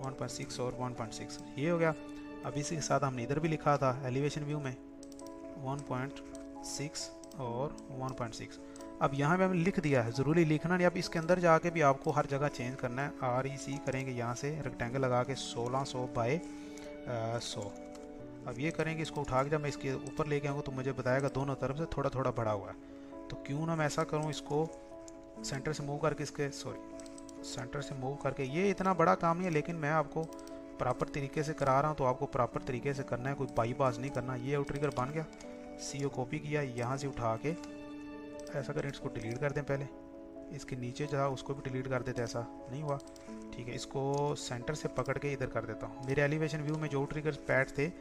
1.6 और 1.6 ये हो गया। अब इसी के साथ हमने इधर भी लिखा था एलिवेशन व्यू में 1.6 और 1.6। अब यहाँ पे हमने लिख दिया है, ज़रूरी लिखना नहीं, अब इसके अंदर जाके भी आपको हर जगह चेंज करना है। REC करेंगे यहाँ से रेक्टेंगल लगा के 1600 बाय 100। अब ये करेंगे, इसको उठा के जब मैं इसके ऊपर लेके आऊँगा तो मुझे बताएगा दोनों तरफ से थोड़ा थोड़ा बढ़ा हुआ है। तो क्यों ना मैं ऐसा करूँ, इसको सेंटर से मूव करके सेंटर से मूव करके, ये इतना बड़ा काम नहीं है लेकिन मैं आपको प्रॉपर तरीके से करा रहा हूँ, तो आपको प्रॉपर तरीके से करना है, कोई बाईपास नहीं करना। ये आउट ट्रिगर बन गया, CO कॉपी किया, यहाँ से उठा के ऐसा करें, इसको डिलीट कर दें पहले, इसके नीचे जो था उसको भी डिलीट कर देते, ऐसा नहीं हुआ, ठीक है। इसको सेंटर से पकड़ के इधर कर देता हूँ। मेरे एलिवेशन व्यू में जो ट्रिगर पैड थे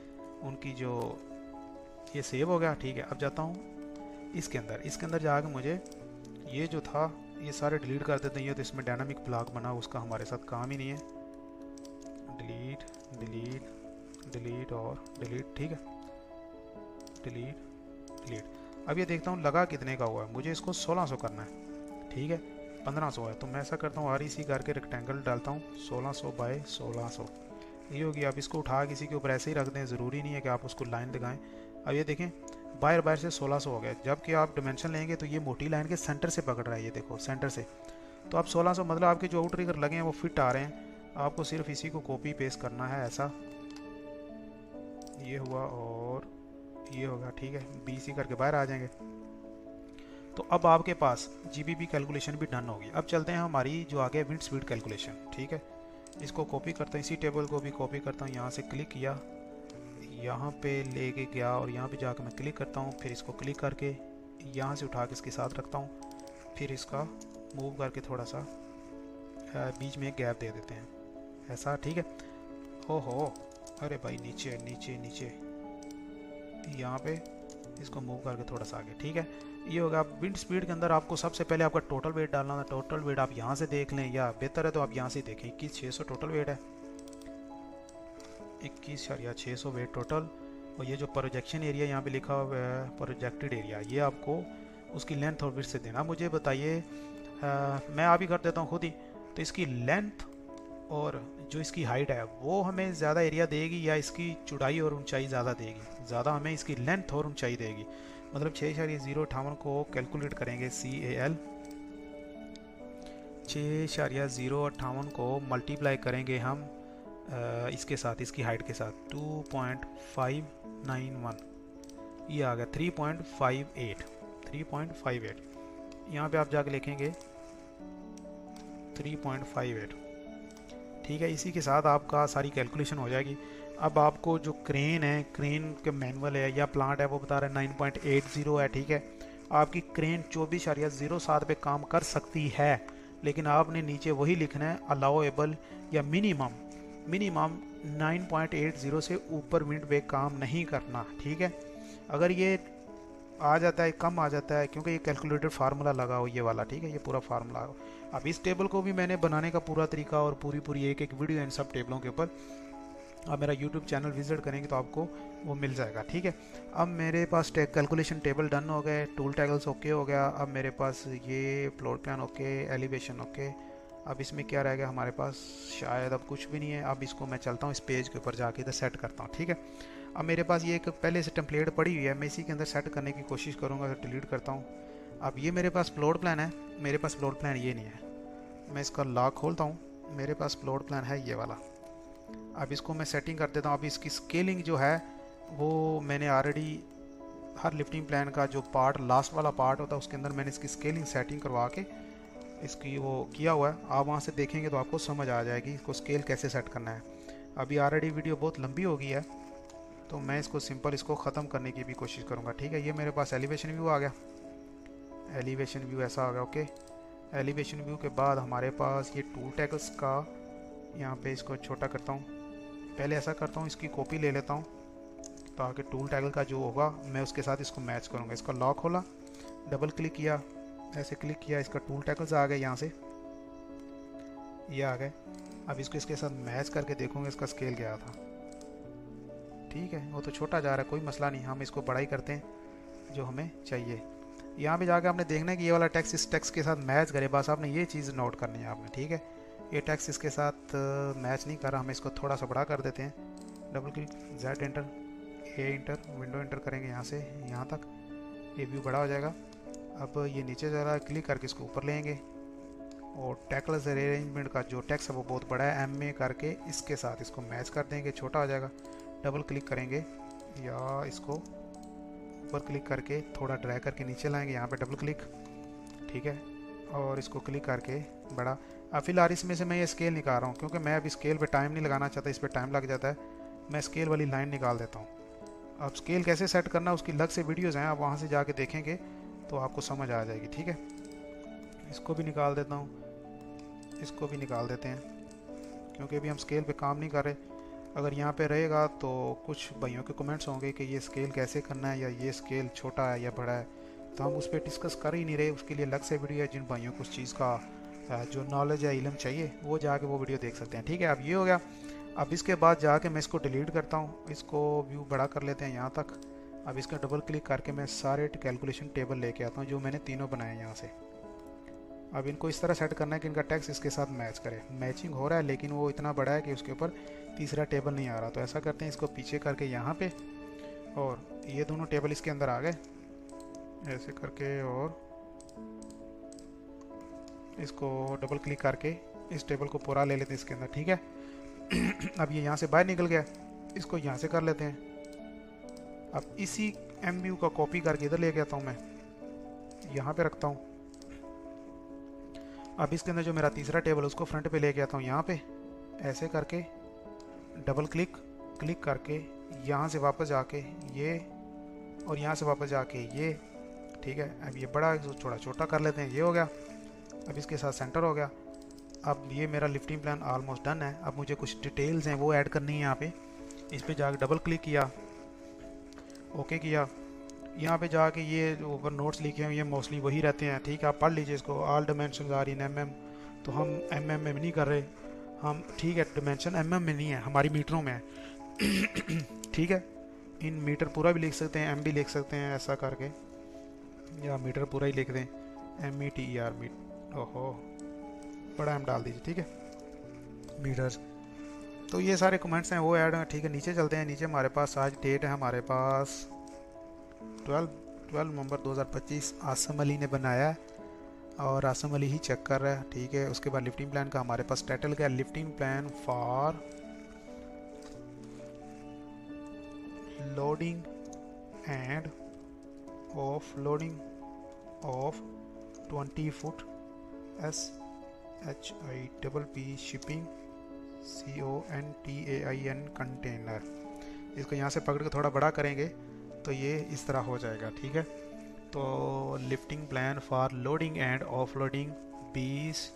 उनकी जो ये सेव हो गया, ठीक है। अब जाता हूँ इसके अंदर जाके मुझे ये जो था ये सारे डिलीट कर देते हैं। ये तो इसमें डायनामिक ब्लॉक बना, उसका हमारे साथ काम ही नहीं है। डिलीट डिलीट डिलीट और डिलीट, ठीक है, डिलीट डिलीट। अब ये देखता हूँ लगा कितने का हुआ है, मुझे इसको 1600 करना है, ठीक है, 1500 है। तो मैं ऐसा करता हूँ REC करके रेक्टेंगल डालता हूँ 1600 बाय 1600, ये होगी। आप इसको उठा किसी के ऊपर ऐसे ही रख दें, ज़रूरी नहीं है कि आप उसको लाइन लगाएं। अब ये देखें बाहर से 1600 हो गया, जबकि आप डिमेंशन लेंगे तो ये मोटी लाइन के सेंटर से पकड़ रहा है, ये देखो सेंटर से। तो आप 1600 मतलब आपके जो आउट ट्रिगर लगे हैं वो फिट आ रहे हैं। आपको सिर्फ इसी को कॉपी पेस्ट करना है, ऐसा ये हुआ और ये होगा, ठीक है। BC करके बाहर आ जाएंगे। तो अब आपके पास GBP कैलकुलेशन भी डन होगी। अब चलते हैं हमारी जो आगे विंड स्पीड कैलकुलेशन, ठीक है। इसको कॉपी करता हूँ, इसी टेबल को भी कॉपी करता हूँ, यहाँ से क्लिक किया, यहाँ पे लेके गया और यहाँ पे जाकर मैं क्लिक करता हूँ, फिर इसको क्लिक करके यहाँ से उठा के इसके साथ रखता हूँ, फिर इसका मूव करके थोड़ा सा बीच में एक गैप दे देते हैं, ऐसा, ठीक है। ओहो, अरे भाई नीचे नीचे नीचे, यहाँ पे इसको मूव करके थोड़ा सा आगे, ठीक है। ये होगा। विंड स्पीड के अंदर आपको सबसे पहले आपका टोटल वेट डालना है। टोटल वेट आप यहाँ से देख लें, या बेहतर है तो आप यहाँ से देखें, 21,600 टोटल वेट है, 21,600 वेट टोटल। और ये जो प्रोजेक्शन एरिया यहाँ पे लिखा हुआ है, प्रोजेक्टेड एरिया, ये आपको उसकी लेंथ और विड्थ से देना। मुझे बताइए, मैं अभी कर देता हूँ खुद ही। तो इसकी लेंथ और जो इसकी हाइट है वो हमें ज़्यादा एरिया देगी या इसकी चौड़ाई और ऊंचाई ज़्यादा देगी? ज़्यादा हमें इसकी लेंथ और ऊंचाई देगी। मतलब 6,058 को कैलकुलेट करेंगे, CAL 6,058 को मल्टीप्लाई करेंगे हम इसके साथ, इसकी हाइट के साथ 2.591, ये आ गया 3.58। यहाँ पे आप जाके लिखेंगे 3.58, ठीक है। इसी के साथ आपका सारी कैलकुलेशन हो जाएगी। अब आपको जो क्रेन है, क्रेन के मैनुअल है या प्लांट है, वो बता रहा है 9.80 है, ठीक है। आपकी क्रेन 24.07 पे काम कर सकती है, लेकिन आपने नीचे वही लिखना है, अलाउएबल या मिनिमम 9.80 से ऊपर विंड पे काम नहीं करना, ठीक है। अगर ये आ जाता है, कम आ जाता है, क्योंकि ये कैलकुलेटेड फार्मूला लगा हो ये वाला, ठीक है, ये पूरा फार्मूला हो। अब इस टेबल को भी मैंने बनाने का पूरा तरीका और पूरी एक वीडियो इन सब टेबलों के ऊपर आप मेरा YouTube चैनल विजिट करेंगे तो आपको वो मिल जाएगा, ठीक है। अब मेरे पास कैलकुलेशन टेबल डन हो गए, टूल टैगल्स ओके हो गया। अब मेरे पास ये plot plan okay, elevation okay. अब इसमें क्या रह गया हमारे पास? शायद अब कुछ भी नहीं है। अब इसको मैं चलता हूँ इस पेज के ऊपर जाके इधर सेट करता हूँ, ठीक है। अब मेरे पास ये एक पहले से टेम्पलेट पड़ी हुई है, मैं इसी के अंदर सेट करने की कोशिश करूँगा। तो डिलीट करता हूँ। अब ये मेरे पास प्लॉट प्लान है, मेरे पास प्लॉट प्लान ये नहीं है। मैं इसका लॉक खोलता हूँ, मेरे पास प्लॉट प्लान है ये वाला। अब इसको मैं सेटिंग कर देता हूँ। अब इसकी स्केलिंग जो है वो मैंने ऑलरेडी हर लिफ्टिंग प्लान का जो पार्ट, लास्ट वाला पार्ट होता है, उसके अंदर मैंने इसकी स्केलिंग सेटिंग करवा के इसकी वो किया हुआ है। आप वहाँ से देखेंगे तो आपको समझ आ जाएगी इसको स्केल कैसे सेट करना है। अभी ऑलरेडी वीडियो बहुत लंबी हो गई है, तो मैं इसको सिंपल इसको ख़त्म करने की भी कोशिश करूँगा, ठीक है। ये मेरे पास एलिवेशन व्यू आ गया, एलिवेशन व्यू ऐसा आ गया, ओके। एलिवेशन व्यू के बाद हमारे पास ये टूल टैगल्स का, यहाँ पे इसको छोटा करता हूँ। पहले ऐसा करता हूँ, इसकी कॉपी ले लेता हूँ ताकि टूल टैगल का जो होगा मैं उसके साथ इसको मैच करूँगा। इसका लॉक खोला, डबल क्लिक किया, ऐसे क्लिक किया, इसका टूल टैगल्स आ गए, यहाँ से ये आ गए। अब इसको इसके साथ मैच करके देखूँगा इसका स्केल क्या था, ठीक है। वो तो छोटा जा रहा है, कोई मसला नहीं, हम इसको बड़ा ही करते हैं जो हमें चाहिए। यहाँ पे जाकर आपने देखना है कि ये वाला टेक्स्ट इस टेक्स्ट के साथ मैच करे, बस आपने ये चीज़ नोट करनी है आपने, ठीक है। ये टेक्स्ट इसके साथ मैच नहीं कर रहा, हम इसको थोड़ा सा बड़ा कर देते हैं। Double click, Z enter, A inter, window inter करेंगे यहाँ से यहाँ तक, ये व्यू बड़ा हो जाएगा। अब ये नीचे जा रहा है, क्लिक करके इसको ऊपर लेंगे और टेक्स्ट अरेंजमेंट का जो टेक्स्ट है वो बहुत बड़ा है, एम ए करके इसके साथ इसको मैच कर देंगे, छोटा हो जाएगा। डबल क्लिक करेंगे या इसको ऊपर क्लिक करके थोड़ा ड्रैग करके नीचे लाएंगे, यहाँ पे डबल क्लिक, ठीक है, और इसको क्लिक करके बड़ा। अब फिलहाल इसमें से मैं ये स्केल निकाल रहा हूँ क्योंकि मैं अभी स्केल पे टाइम नहीं लगाना चाहता, इस पर टाइम लग जाता है। मैं स्केल वाली लाइन निकाल देता हूँ। अब स्केल कैसे सेट करना उसकी अलग से वीडियोज़ हैं, आप वहाँ से जाके देखेंगे तो आपको समझ आ जाएगी, ठीक है। इसको भी निकाल देता हूँ, इसको भी निकाल देते हैं क्योंकि अभी हम स्केल पे काम नहीं कर रहे। अगर यहाँ पे रहेगा तो कुछ भाइयों के कमेंट्स होंगे कि ये स्केल कैसे करना है या ये स्केल छोटा है या बड़ा है, तो हम उस पर डिस्कस कर ही नहीं रहे। उसके लिए अलग से वीडियो है, जिन भाइयों को उस चीज़ का जो नॉलेज है, इल्म चाहिए, वो जाके वो वीडियो देख सकते हैं, ठीक है। अब ये हो गया। अब इसके बाद जाके मैं इसको डिलीट करता हूँ, इसको व्यू बड़ा कर लेते हैं यहाँ तक। अब इसका डबल क्लिक करके मैं सारे कैलकुलेशन टेबल लेके आता हूँ जो मैंने तीनों बनाए यहाँ से। अब इनको इस तरह सेट करना है कि इनका टेक्स्ट इसके साथ मैच करे। मैचिंग हो रहा है लेकिन वो इतना बड़ा है कि उसके ऊपर तीसरा टेबल नहीं आ रहा, तो ऐसा करते हैं, इसको पीछे करके यहाँ पे, और ये दोनों टेबल इसके अंदर आ गए ऐसे करके, और इसको डबल क्लिक करके इस टेबल को पूरा ले लेते हैं इसके अंदर, ठीक है। अब ये यहाँ से बाहर निकल गया, इसको यहाँ से कर लेते हैं। अब इसी एमबीयू का कॉपी करके इधर लेके आता हूँ, मैं यहाँ पे रखता हूँ। अब इसके अंदर जो मेरा तीसरा टेबल उसको फ्रंट पे लेके आता हूँ, यहाँ पे ऐसे करके डबल क्लिक क्लिक करके यहाँ से वापस जाके ये, और यहाँ से वापस जाके ये, ठीक है। अब ये बड़ा थोड़ा छोटा कर लेते हैं, ये हो गया। अब इसके साथ सेंटर हो गया। अब ये मेरा लिफ्टिंग प्लान ऑलमोस्ट डन है। अब मुझे कुछ डिटेल्स हैं वो ऐड करनी है यहाँ पे। इस पे जाके डबल क्लिक किया, ओके किया। यहाँ पे जाके ये ऊपर नोट्स लिखे हैं, ये मोस्टली वही रहते हैं, ठीक है। आप पढ़ लीजिए इसको। All dimension are in MM, तो हम एमएम में नहीं कर रहे हम, ठीक है। डायमेंशन एमएम में नहीं है, हमारी मीटरों में है। ठीक है। इन मीटर पूरा भी लिख सकते हैं, एम भी लिख सकते हैं, ऐसा करके, या मीटर पूरा ही लिख दें, METER मीट, ओहो बड़ा एम डाल दीजिए, ठीक है, मीटर्स। तो ये सारे कमेंट्स हैं वो ऐड हैं, ठीक है। नीचे चलते हैं। नीचे हमारे पास आज डेट है, हमारे पास 12 नवंबर 2025 आसम अली ने बनाया और आसम अली ही चेक कर रहा है, ठीक है। उसके बाद लिफ्टिंग प्लान का हमारे पास टाइटल क्या है, lifting plan for loading end of loading of 20 foot SHIPP shipping CONTAIN container. इसको यहाँ से पकड़ के थोड़ा बड़ा करेंगे तो ये इस तरह हो जाएगा, ठीक है। तो lifting plan for loading and offloading 20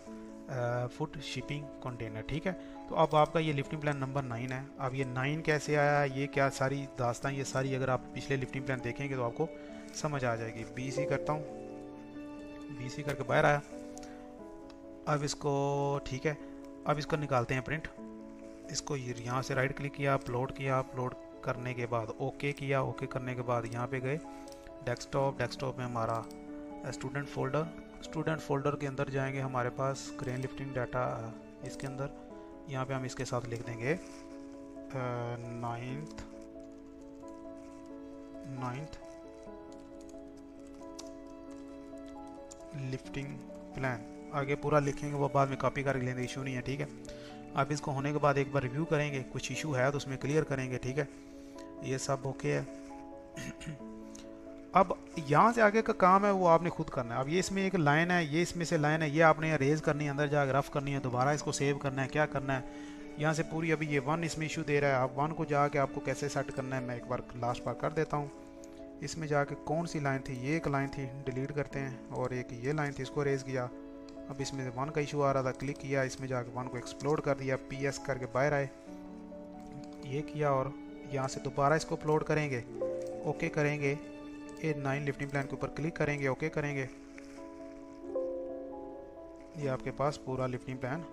foot shipping container, ठीक है। तो अब आपका ये लिफ्टिंग प्लान नंबर 9 है। अब ये 9 कैसे आया, ये क्या सारी दास्तान, ये सारी अगर आप पिछले लिफ्टिंग प्लान देखेंगे तो आपको समझ आ जाएगी। BC करता हूँ, BC करके बाहर आया। अब इसको, ठीक है, अब इसको निकालते हैं प्रिंट। इसको यहाँ से राइट क्लिक किया, अपलोड किया, अपलोड करने के बाद ओके किया, ओके करने के बाद यहाँ पे गए डेस्कटॉप। डेस्कटॉप में हमारा स्टूडेंट फोल्डर के अंदर जाएंगे, हमारे पास क्रेन लिफ्टिंग डाटा इसके अंदर, यहाँ पे हम इसके साथ लिख देंगे 9th लिफ्टिंग प्लान। आगे पूरा लिखेंगे, वो बाद में कॉपी कर लेंगे, इशू नहीं है, ठीक है। अब इसको होने के बाद एक बार रिव्यू करेंगे, कुछ इशू है तो उसमें क्लियर करेंगे, ठीक है। ये सब ओके है। अब यहाँ से आगे का काम है वो आपने खुद करना है। अब ये इसमें एक लाइन है, ये इसमें से लाइन है, ये आपने रेज करनी है, अंदर जाकर रफ करनी है, दोबारा इसको सेव करना है, क्या करना है यहाँ से पूरी। अभी ये 1 इसमें इशू दे रहा है, आप 1 को जाके आपको कैसे सेट करना है मैं एक बार लास्ट बार कर देता हूँ। इसमें जाके कौन सी लाइन थी, ये एक लाइन थी, डिलीट करते हैं, और एक ये लाइन थी, इसको रेज किया। अब इसमें 1 का इशू आ रहा था, क्लिक किया, इसमें जाके 1 को एक्सप्लोड कर दिया, PS करके बाहर आए, ये किया, और यहाँ से दोबारा इसको अपलोड करेंगे, ओके करेंगे, ये 9 लिफ्टिंग प्लान के ऊपर क्लिक करेंगे, ओके करेंगे। ये आपके पास पूरा लिफ्टिंग प्लान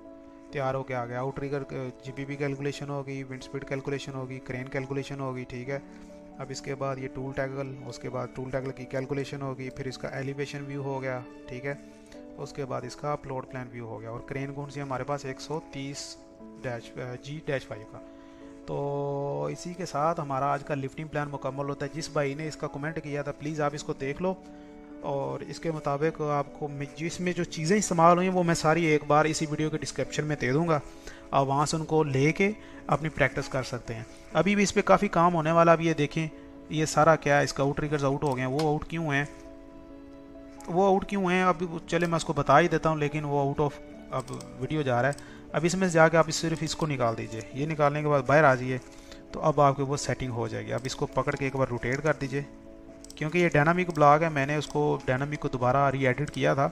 तैयार होके आ गया। आउट ट्रिगर GPP कैलकुलेशन होगी, विंड स्पीड कैलकुलेशन होगी, क्रेन कैलकुलेशन होगी, ठीक है। अब इसके बाद ये टूल टैगल, उसके बाद टूल टैगल की कैलकुलेशन होगी, फिर इसका एलिवेशन व्यू हो गया, ठीक है। उसके बाद इसका अपलोड प्लान व्यू हो गया, और क्रेन कौन सी हमारे पास 130-G-5 का। तो इसी के साथ हमारा आज का लिफ्टिंग प्लान मुकम्मल होता है। जिस भाई ने इसका कमेंट किया था प्लीज़ आप इसको देख लो, और इसके मुताबिक आपको जिसमें जो चीज़ें इस्तेमाल हुई वो मैं सारी एक बार इसी वीडियो के डिस्क्रिप्शन में दे दूँगा, आप वहाँ से उनको लेके अपनी प्रैक्टिस कर सकते हैं। अभी भी इस पर काफ़ी काम होने वाला। अब ये देखें ये सारा क्या है, इसका आउट ट्रिगर्स आउट हो गए हैं। वो आउट क्यों हैं, वो आउट क्यों हैं अभी चले मैं उसको बता ही देता हूँ, लेकिन वो आउट ऑफ अब वीडियो जा रहा है। अब इसमें से जाके आप सिर्फ इसको निकाल दीजिए, ये निकालने के बाद बाहर आ जाइए, तो अब आपके वो सेटिंग हो जाएगी। अब इसको पकड़ के एक बार रोटेट कर दीजिए, क्योंकि ये डायनामिक ब्लॉग है, मैंने उसको डायनामिक को दोबारा री एडिट किया था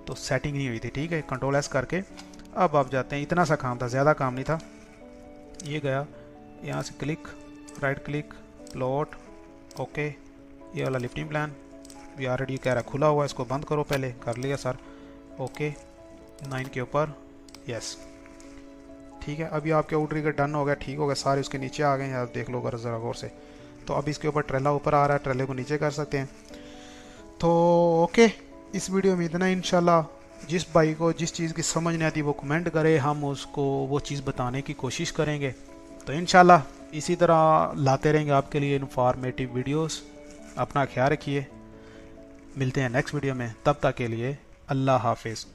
तो सेटिंग नहीं हुई थी। ठीक है, कंट्रोल एस करके अब आप जाते हैं। इतना सा काम था, ज़्यादा काम नहीं था। ये गया यहाँ से click, right click, plot, okay, ये वाला लिफ्टिंग प्लान भी ऑलरेडी कह रहा खुला हुआ है, इसको बंद करो। पहले कर लिया सर, ओके 9 के ऊपर, यस ठीक है। अभी आपके आउट ट्रिगर डन हो गया, ठीक हो गया, सारे उसके नीचे आ गए हैं, आप देख लो ज़रा गौर से। तो अब इसके ऊपर ट्रेला ऊपर आ रहा है, ट्रेले को नीचे कर सकते हैं। तो ओके, इस वीडियो में इतना। इंशाल्लाह जिस भाई को जिस चीज़ की समझ नहीं आती वो कमेंट करे, हम उसको वो चीज़ बताने की कोशिश करेंगे। तो इंशाल्लाह इसी तरह लाते रहेंगे आपके लिए इन्फॉर्मेटिव वीडियोस। अपना ख्याल रखिए, मिलते हैं नेक्स्ट वीडियो में, तब तक के लिए अल्लाह हाफिज़।